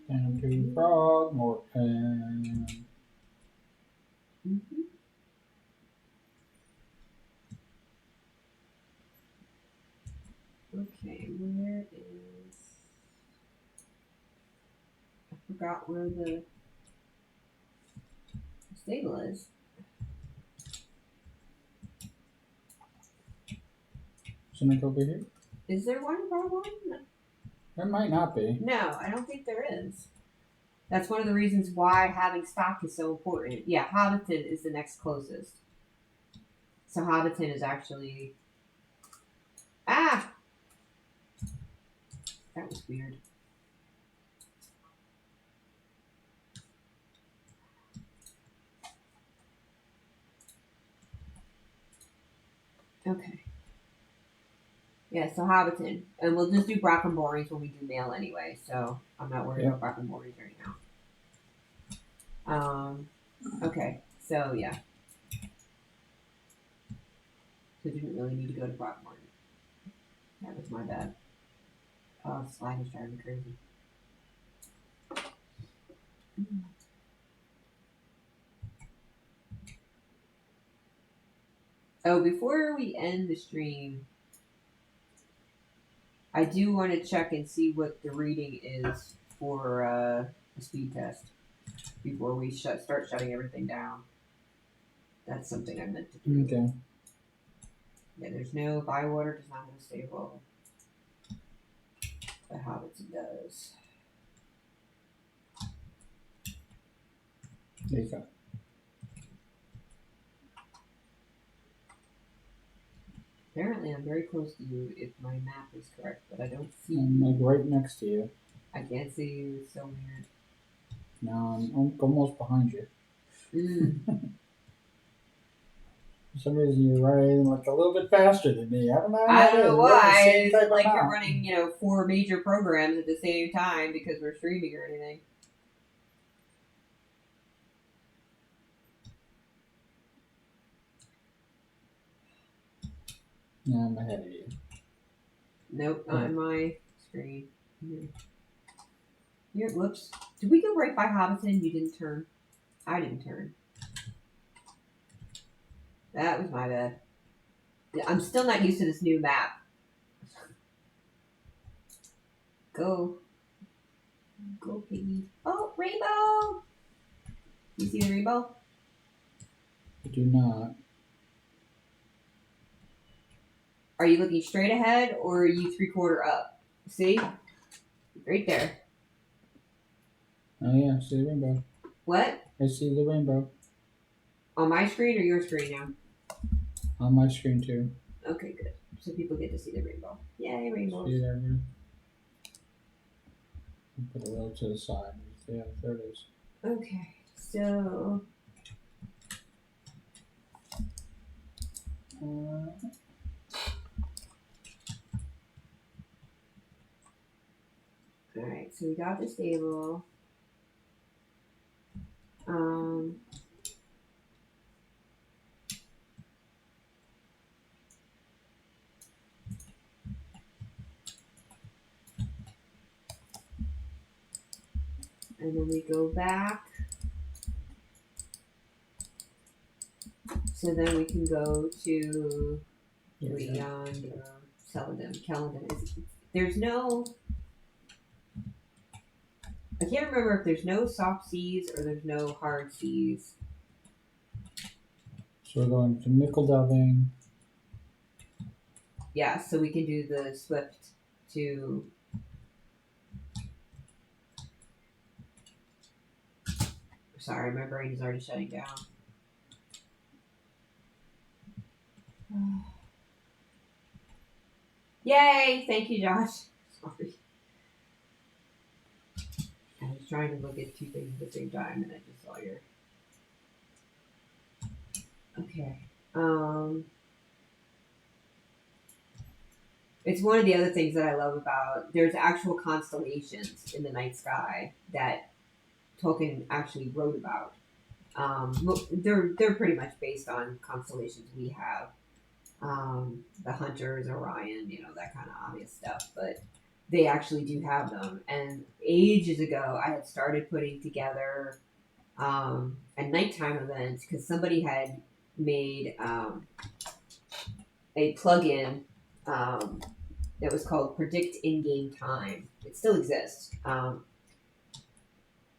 Speaker 2: And to frog more pen.
Speaker 1: Mm-hmm. Okay, where is... I forgot where the stable is.
Speaker 2: Isn't it over here?
Speaker 1: Is there one problem?
Speaker 2: There might not be.
Speaker 1: No, I don't think there is. That's one of the reasons why having stock is so important. Yeah, Hobbiton is the next closest. So Hobbiton is actually... Ah! That was weird. Okay. Yeah, so Hobbiton. And we'll just do Brockenborings when we do mail anyway, so I'm not worried about Brockenborings right now. Okay, so yeah. So didn't really need to go to Brockenborings. That was my bad. Oh, slide is driving me crazy. Oh, before we end the stream, I do want to check and see what the reading is for the speed test before we start shutting everything down. That's something I meant to do.
Speaker 2: Okay.
Speaker 1: Yeah, there's no Bywater does not have a stable. But Hobbiton does.
Speaker 2: There you go.
Speaker 1: Apparently, I'm very close to you if my map is correct, but I don't see
Speaker 2: I'm like right next to you.
Speaker 1: I can't see you. It's so weird.
Speaker 2: No, I'm almost behind you. For some reason, you're running like a little bit faster than me. I don't know how
Speaker 1: I
Speaker 2: that
Speaker 1: don't
Speaker 2: is.
Speaker 1: know
Speaker 2: We're running the
Speaker 1: why.
Speaker 2: same
Speaker 1: Is
Speaker 2: type
Speaker 1: it like you're
Speaker 2: amount.
Speaker 1: running, 4 major programs at the same time because we're streaming or anything?
Speaker 2: No, I'm ahead of you.
Speaker 1: Nope, not in my screen. Here, whoops. Did we go right by Hobbiton? You didn't turn. I didn't turn. That was my bad. I'm still not used to this new map. Go. Go, piggy. Oh, rainbow! You see the rainbow?
Speaker 2: I do not.
Speaker 1: Are you looking straight ahead or are you 3/4 up? See? Right there.
Speaker 2: Oh yeah, I see the rainbow.
Speaker 1: What?
Speaker 2: I see the rainbow
Speaker 1: On my screen or your screen now?
Speaker 2: on my screen too.
Speaker 1: Okay, good. So people get to see the rainbow. Yay, rainbows.
Speaker 2: See that? Put it a little to the side. Yeah, there it is.
Speaker 1: Okay, so alright, so we got the stable. And then we go back. So then we can go to Leon or Celadon. There's no. I can't remember if there's no soft seas or there's no hard seas.
Speaker 2: So we're going to nickel delving.
Speaker 1: Yeah, so we can do the Swift to. Sorry, my brain is already shutting down. Yay! Thank you, Josh. Sorry. I was trying to look at 2 things at the same time and I just saw your. Okay. It's one of the other things that I love about. There's actual constellations in the night sky that Tolkien actually wrote about. They're pretty much based on constellations we have. The Hunters, Orion, that kind of obvious stuff, but they actually do have them. And ages ago, I had started putting together a nighttime event because somebody had made a plugin that was called Predict In-Game Time. It still exists.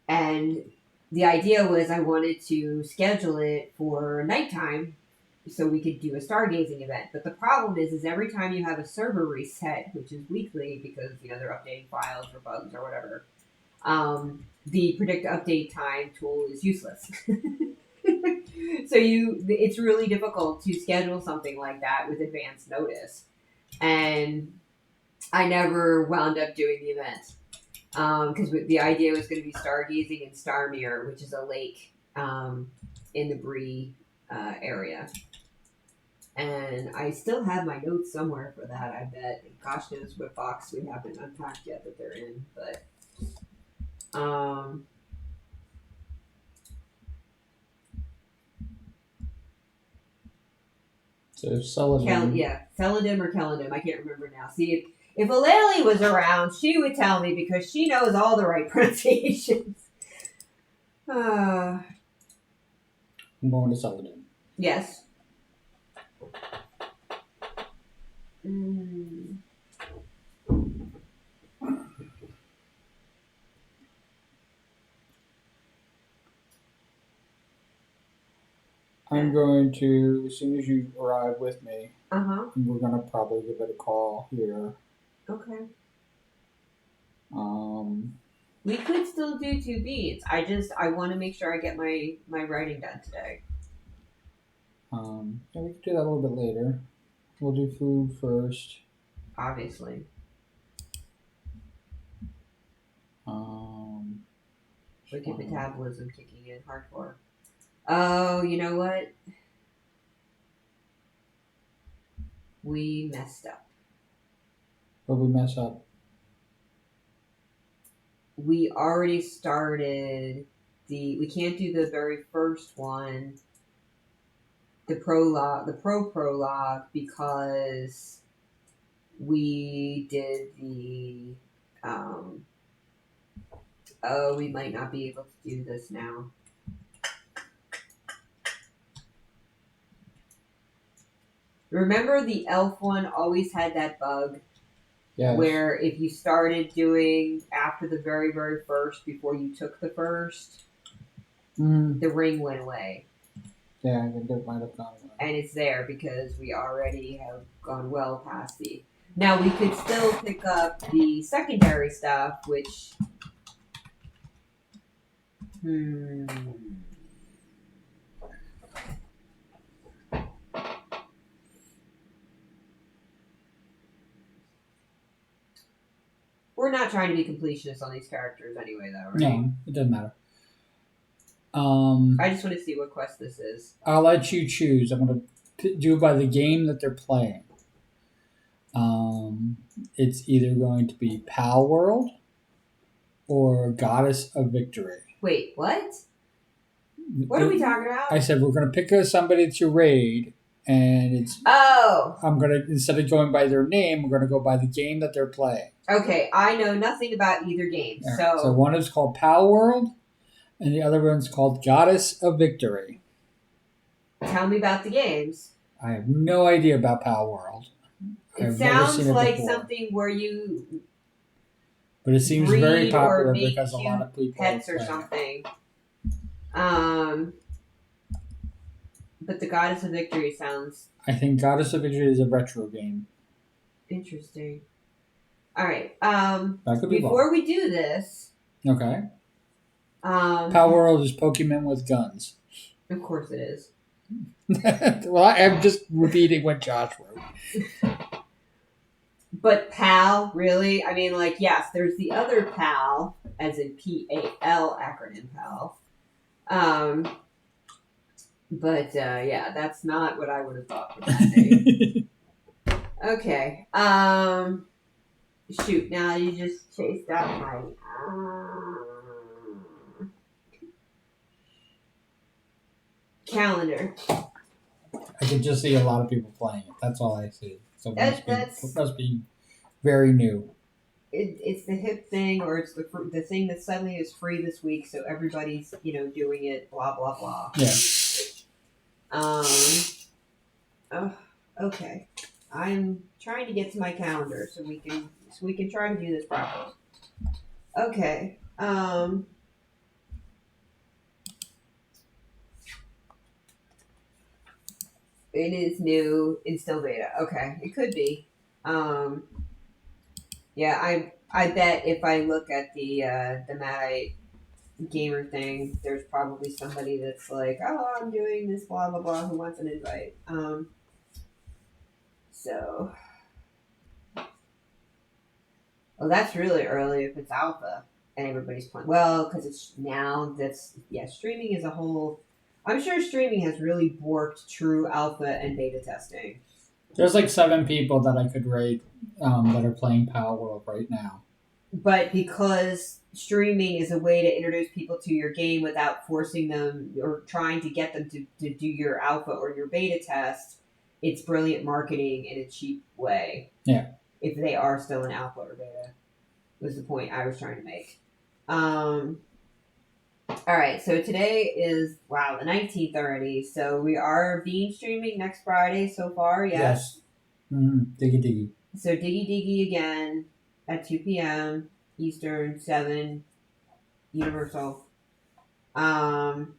Speaker 1: And the idea was I wanted to schedule it for nighttime so we could do a stargazing event. But the problem is every time you have a server reset, which is weekly because they're updating files or bugs or whatever, the predict update time tool is useless. So it's really difficult to schedule something like that with advance notice. And I never wound up doing the event because the idea was going to be stargazing in Starmere, which is a lake in the Bree area. And I still have my notes somewhere for that, I bet. Gosh knows what box we haven't unpacked yet that they're in. But
Speaker 2: so Celadon.
Speaker 1: Celadon or Celadon. I can't remember now. See, if Aleli was around, she would tell me because she knows all the right pronunciations.
Speaker 2: I'm going to Celadon.
Speaker 1: Yes.
Speaker 2: I'm going to, as soon as you arrive with me,
Speaker 1: we're
Speaker 2: going to probably give it a call here.
Speaker 1: Okay.
Speaker 2: We
Speaker 1: could still do 2 beats. I want to make sure I get my writing done today.
Speaker 2: Yeah, we can do that a little bit later. We'll do food first.
Speaker 1: Obviously. Look at metabolism kicking in hardcore. Oh, you know what? we messed up.
Speaker 2: What we mess up?
Speaker 1: We already started we can't do the very first one, the prologue, because we did the we might not be able to do this now. Remember the elf one always had that bug?
Speaker 2: Yes.
Speaker 1: Where if you started doing after the very, very first, before you took the first, the ring went away.
Speaker 2: Yeah, I think it might have gone away.
Speaker 1: And it's there because we already have gone well past the... Now, we could still pick up the secondary stuff, which... We're not trying to be completionists on these characters anyway, though, right?
Speaker 2: No, it doesn't matter.
Speaker 1: I just want to see what quest this is.
Speaker 2: I'll let you choose. I'm going to do it by the game that they're playing. It's either going to be Pal World or Goddess of Victory.
Speaker 1: Wait, what? What are we talking about?
Speaker 2: I said we're going to pick somebody to raid, and it's... I'm going to, instead of going by their name, we're going to go by the game that they're playing.
Speaker 1: Okay, I know nothing about either game,
Speaker 2: right. So one is called Pal World, and the other one's called Goddess of Victory.
Speaker 1: Tell me about the games.
Speaker 2: I have no idea about Pal World.
Speaker 1: It sounds like something where you...
Speaker 2: But it seems very popular because a lot of people
Speaker 1: pets or something. But the Goddess of Victory sounds...
Speaker 2: I think Goddess of Victory is a retro game.
Speaker 1: Interesting. All right.
Speaker 2: That could be
Speaker 1: before we do this...
Speaker 2: Okay. Pal World is Pokemon with guns.
Speaker 1: Of course it is.
Speaker 2: Well, I'm just repeating what Josh wrote.
Speaker 1: But PAL, really? I mean, like, yes, there's the other PAL, as in PAL acronym PAL. But, yeah, that's not what I would have thought for that name. Okay. Shoot, now you just chased out my... calendar.
Speaker 2: I can just see a lot of people playing it. That's all I see. So it must be very new.
Speaker 1: It's the hip thing, or it's the thing that suddenly is free this week, so everybody's doing it. Blah blah blah.
Speaker 2: Yeah.
Speaker 1: Oh, okay. I'm trying to get to my calendar so we can try to do this properly. Okay. It is new in still beta. Okay, it could be. Yeah, I bet if I look at the Madite gamer thing, there's probably somebody that's like, oh, I'm doing this, blah blah blah, who wants an invite. So, well, that's really early if it's alpha and everybody's playing. Well, because it's now streaming as a whole. I'm sure streaming has really borked true alpha and beta testing.
Speaker 2: There's like 7 people that I could rate that are playing Pal World right now.
Speaker 1: But because streaming is a way to introduce people to your game without forcing them or trying to get them to do your alpha or your beta test, it's brilliant marketing in a cheap way.
Speaker 2: Yeah.
Speaker 1: If they are still in alpha or beta, was the point I was trying to make. All right, so today is, the 19th already. So we are being streaming next Friday so far, yes?
Speaker 2: Diggy.
Speaker 1: So Diggy again at 2 p.m. Eastern, 7 Universal. And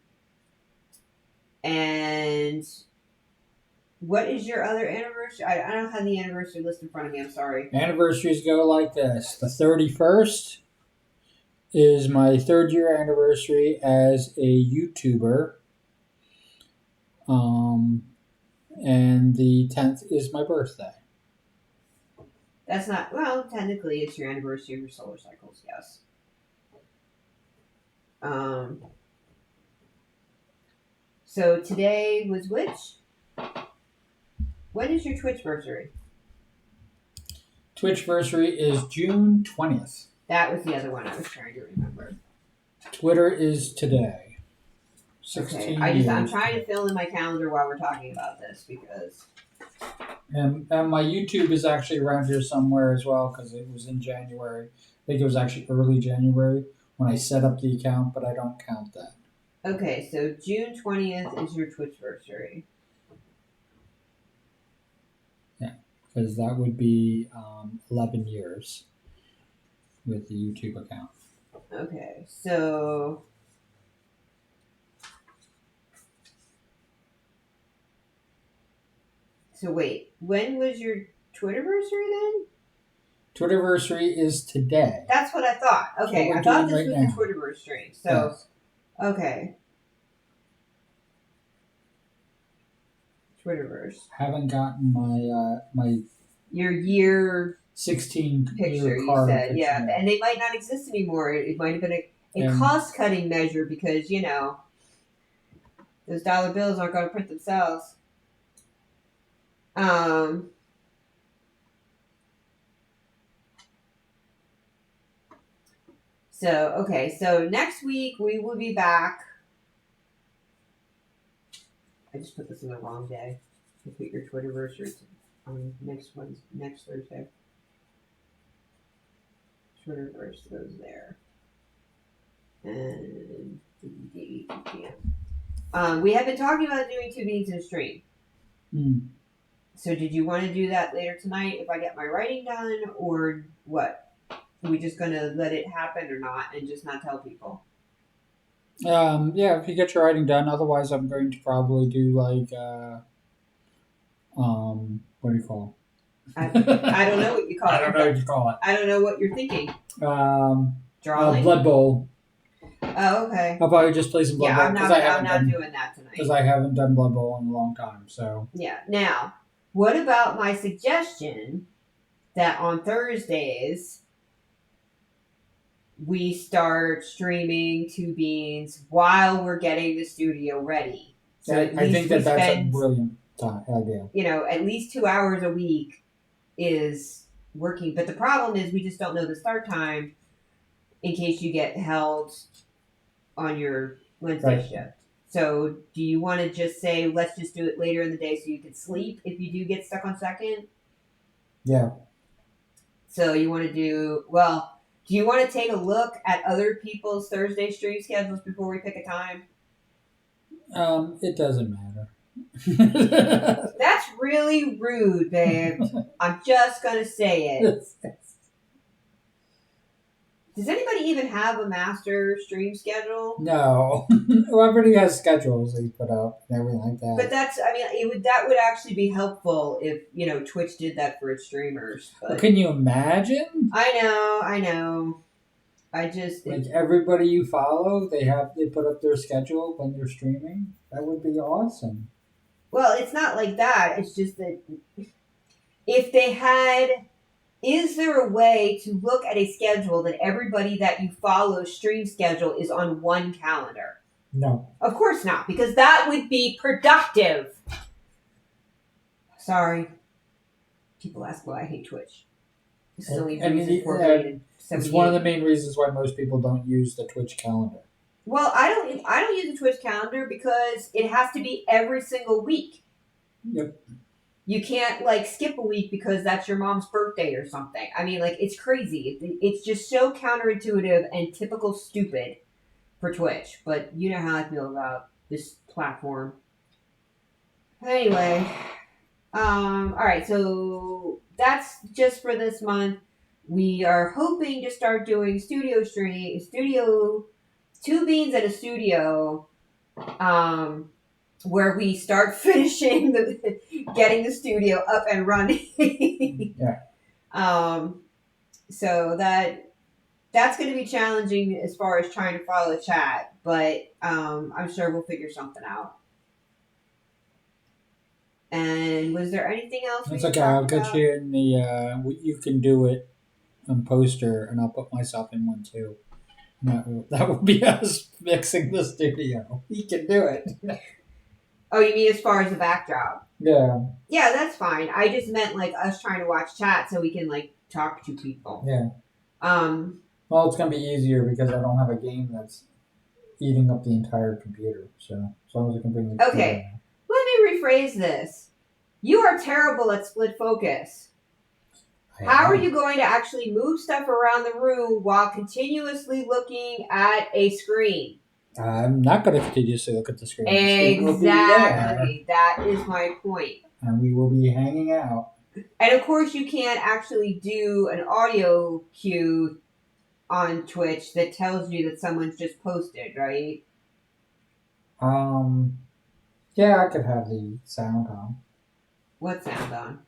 Speaker 1: what is your other anniversary? I don't have the anniversary list in front of me, I'm sorry.
Speaker 2: Anniversaries go like this. The 31st is my 3rd year anniversary as a YouTuber. And the 10th is my birthday.
Speaker 1: That's not, technically it's your anniversary of your solar cycles, yes. So today was which? When is your Twitch anniversary?
Speaker 2: Twitchversary is June 20th.
Speaker 1: That was the other one I was trying to remember.
Speaker 2: Twitter is today.
Speaker 1: 16
Speaker 2: Okay,
Speaker 1: I'm trying to fill in my calendar while we're talking about this because.
Speaker 2: And my YouTube is actually around here somewhere as well because it was in January. I think it was actually early January when I set up the account, but I don't count that.
Speaker 1: Okay, so June 20th is your Twitchversary.
Speaker 2: Yeah, because that would be 11 years with the YouTube account.
Speaker 1: Okay, so. So wait, when was your Twitterversary then?
Speaker 2: Twitterversary is today.
Speaker 1: That's what I thought. Okay, I thought this was the Twitterversary. So, yes. Okay. Twitterverse.
Speaker 2: Haven't gotten my
Speaker 1: your year
Speaker 2: 16
Speaker 1: picture. You said, yeah, and they might not exist anymore. It might have been a cost cutting measure because those dollar bills aren't going to print themselves. So next week we will be back. I just put this in the wrong day. I put your Twitterversary on next Thursday. Twitterverse goes there. And we have been talking about doing 2 beans in a stream. So did you want to do that later tonight if I get my writing done, or what? Are we just going to let it happen or not and just not tell people?
Speaker 2: Yeah, if you get your writing done. Otherwise, I'm going to probably do like, what do you call it?
Speaker 1: I don't know what you call it.
Speaker 2: I don't know what you call it.
Speaker 1: I don't know what you're thinking.
Speaker 2: Drawing? Blood Bowl.
Speaker 1: Oh, okay.
Speaker 2: I'll probably just play some Blood Bowl.
Speaker 1: I'm not doing that tonight.
Speaker 2: Because I haven't done Blood Bowl in a long time, so.
Speaker 1: Yeah. Now, what about my suggestion that on Thursdays we start streaming 2 beans while we're getting the studio ready?
Speaker 2: So I think that's a brilliant idea.
Speaker 1: At least 2 hours a week is working. But the problem is we just don't know the start time in case you get held on your Wednesday shift. So do you want to just say, let's just do it later in the day so you can sleep if you do get stuck on second?
Speaker 2: Yeah.
Speaker 1: So you want to do you want to take a look at other people's Thursday stream schedules before we pick a time?
Speaker 2: It doesn't matter.
Speaker 1: That's really rude, babe. I'm just going to say it. Does anybody even have a master stream schedule?
Speaker 2: No. Everybody has schedules they put up and everything like that.
Speaker 1: But that would actually be helpful if, Twitch did that for its streamers. But
Speaker 2: well, can you imagine?
Speaker 1: I know.
Speaker 2: Everybody you follow, they put up their schedule when they're streaming. That would be awesome.
Speaker 1: Well, it's not like that. It's just that if they had... Is there a way to look at a schedule that everybody that you follow stream schedule is on one calendar?
Speaker 2: No.
Speaker 1: Of course not, because that would be productive. Sorry. People ask why I hate Twitch. This is only
Speaker 2: it's one of the main reasons why most people don't use the Twitch calendar.
Speaker 1: Well, I don't use the Twitch calendar because it has to be every single week.
Speaker 2: Yep.
Speaker 1: You can't skip a week because that's your mom's birthday or something. I mean, it's crazy. It's just so counterintuitive and typical stupid for Twitch. But you know how I feel about this platform. Anyway, all right. So that's just for this month. We are hoping to start doing 2 beans at a studio. Where we start finishing getting the studio up and running.
Speaker 2: Yeah.
Speaker 1: So that's going to be challenging as far as trying to follow the chat, but I'm sure we'll figure something out. And was there anything else?
Speaker 2: It's okay. I'll get you in the. You can do it on poster, and I'll put myself in one too. That will be us fixing the studio. We can do it.
Speaker 1: Oh, you mean as far as the backdrop?
Speaker 2: Yeah.
Speaker 1: Yeah, that's fine. I just meant like us trying to watch chat so we can like talk to people.
Speaker 2: Yeah.
Speaker 1: Um.
Speaker 2: Well, it's gonna be easier because I don't have a game that's eating up the entire computer. So as long as I can bring the computer
Speaker 1: Okay. Let me rephrase this. You are terrible at split focus. How are you going to actually move stuff around the room while continuously looking at a screen?
Speaker 2: I'm not going to continuously look at the screen. The screen will be there,
Speaker 1: Exactly. That is my point.
Speaker 2: and we will be hanging out.
Speaker 1: And of course, you can't actually do an audio cue on Twitch that tells you that someone's just posted, right?
Speaker 2: Yeah, I could have the sound on.
Speaker 1: What sound on?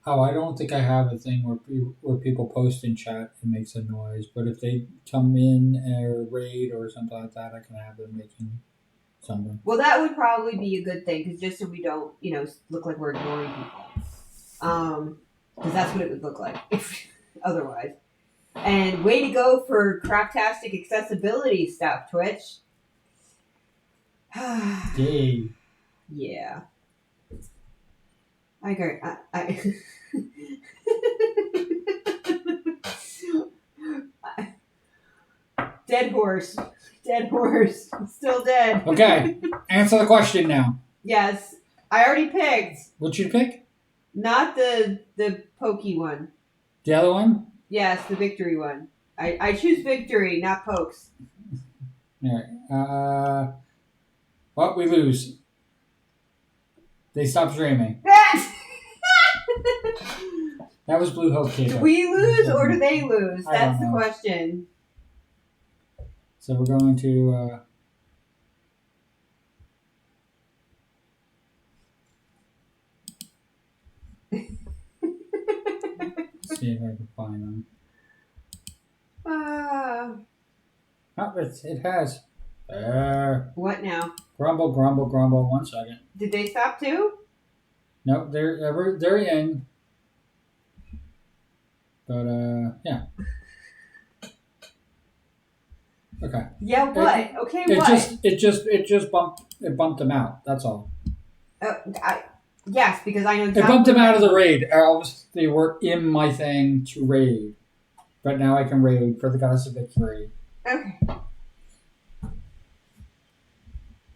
Speaker 2: Oh, I don't think I have a thing where people post in chat and makes a noise. But if they come in or raid or something like that, I can have them making something.
Speaker 1: Well, that would probably be a good thing, because just so we don't, look like we're ignoring people. Because that's what it would look like otherwise. And way to go for cracktastic accessibility stuff, Twitch.
Speaker 2: Yay.
Speaker 1: Yeah. I agree. Dead horse. Dead horse. Still dead.
Speaker 2: Okay. Answer the question now.
Speaker 1: Yes. I already picked.
Speaker 2: What'd you pick?
Speaker 1: Not the pokey one.
Speaker 2: The other one?
Speaker 1: Yes, the victory one. I choose victory, not pokes.
Speaker 2: Alright. Well, we lose. They stopped streaming. That was Blue Hope Cable.
Speaker 1: Do we lose or do they lose?
Speaker 2: I
Speaker 1: That's
Speaker 2: don't
Speaker 1: the
Speaker 2: know.
Speaker 1: question.
Speaker 2: So we're going to see if I can find them. Oh, it has.
Speaker 1: What now?
Speaker 2: Grumble, grumble, grumble. 1 second.
Speaker 1: Did they stop too?
Speaker 2: Nope, they're in. But yeah. Okay.
Speaker 1: Yeah, what? Okay,
Speaker 2: It
Speaker 1: what?
Speaker 2: just bumped them out. That's all.
Speaker 1: Yes, because I know.
Speaker 2: It bumped them out of the raid. They were in my thing to raid, but now I can raid for the goddess of victory.
Speaker 1: Okay.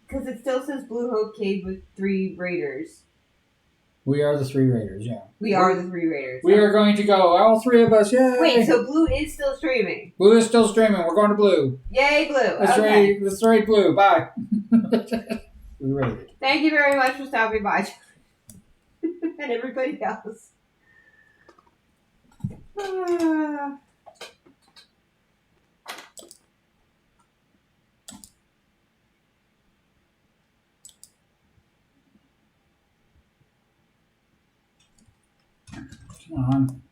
Speaker 1: Because it still says Blue Hope Cave with 3 raiders.
Speaker 2: We are the 3 raiders. Yeah.
Speaker 1: We are the 3 raiders.
Speaker 2: We are going to go. All 3 of us. Yay!
Speaker 1: Wait, so Blue is still streaming?
Speaker 2: Blue is still streaming. We're going to Blue.
Speaker 1: Yay, Blue.
Speaker 2: Let's raid Blue. Bye. We raided.
Speaker 1: Thank you very much for stopping by. And everybody else.
Speaker 2: Come on.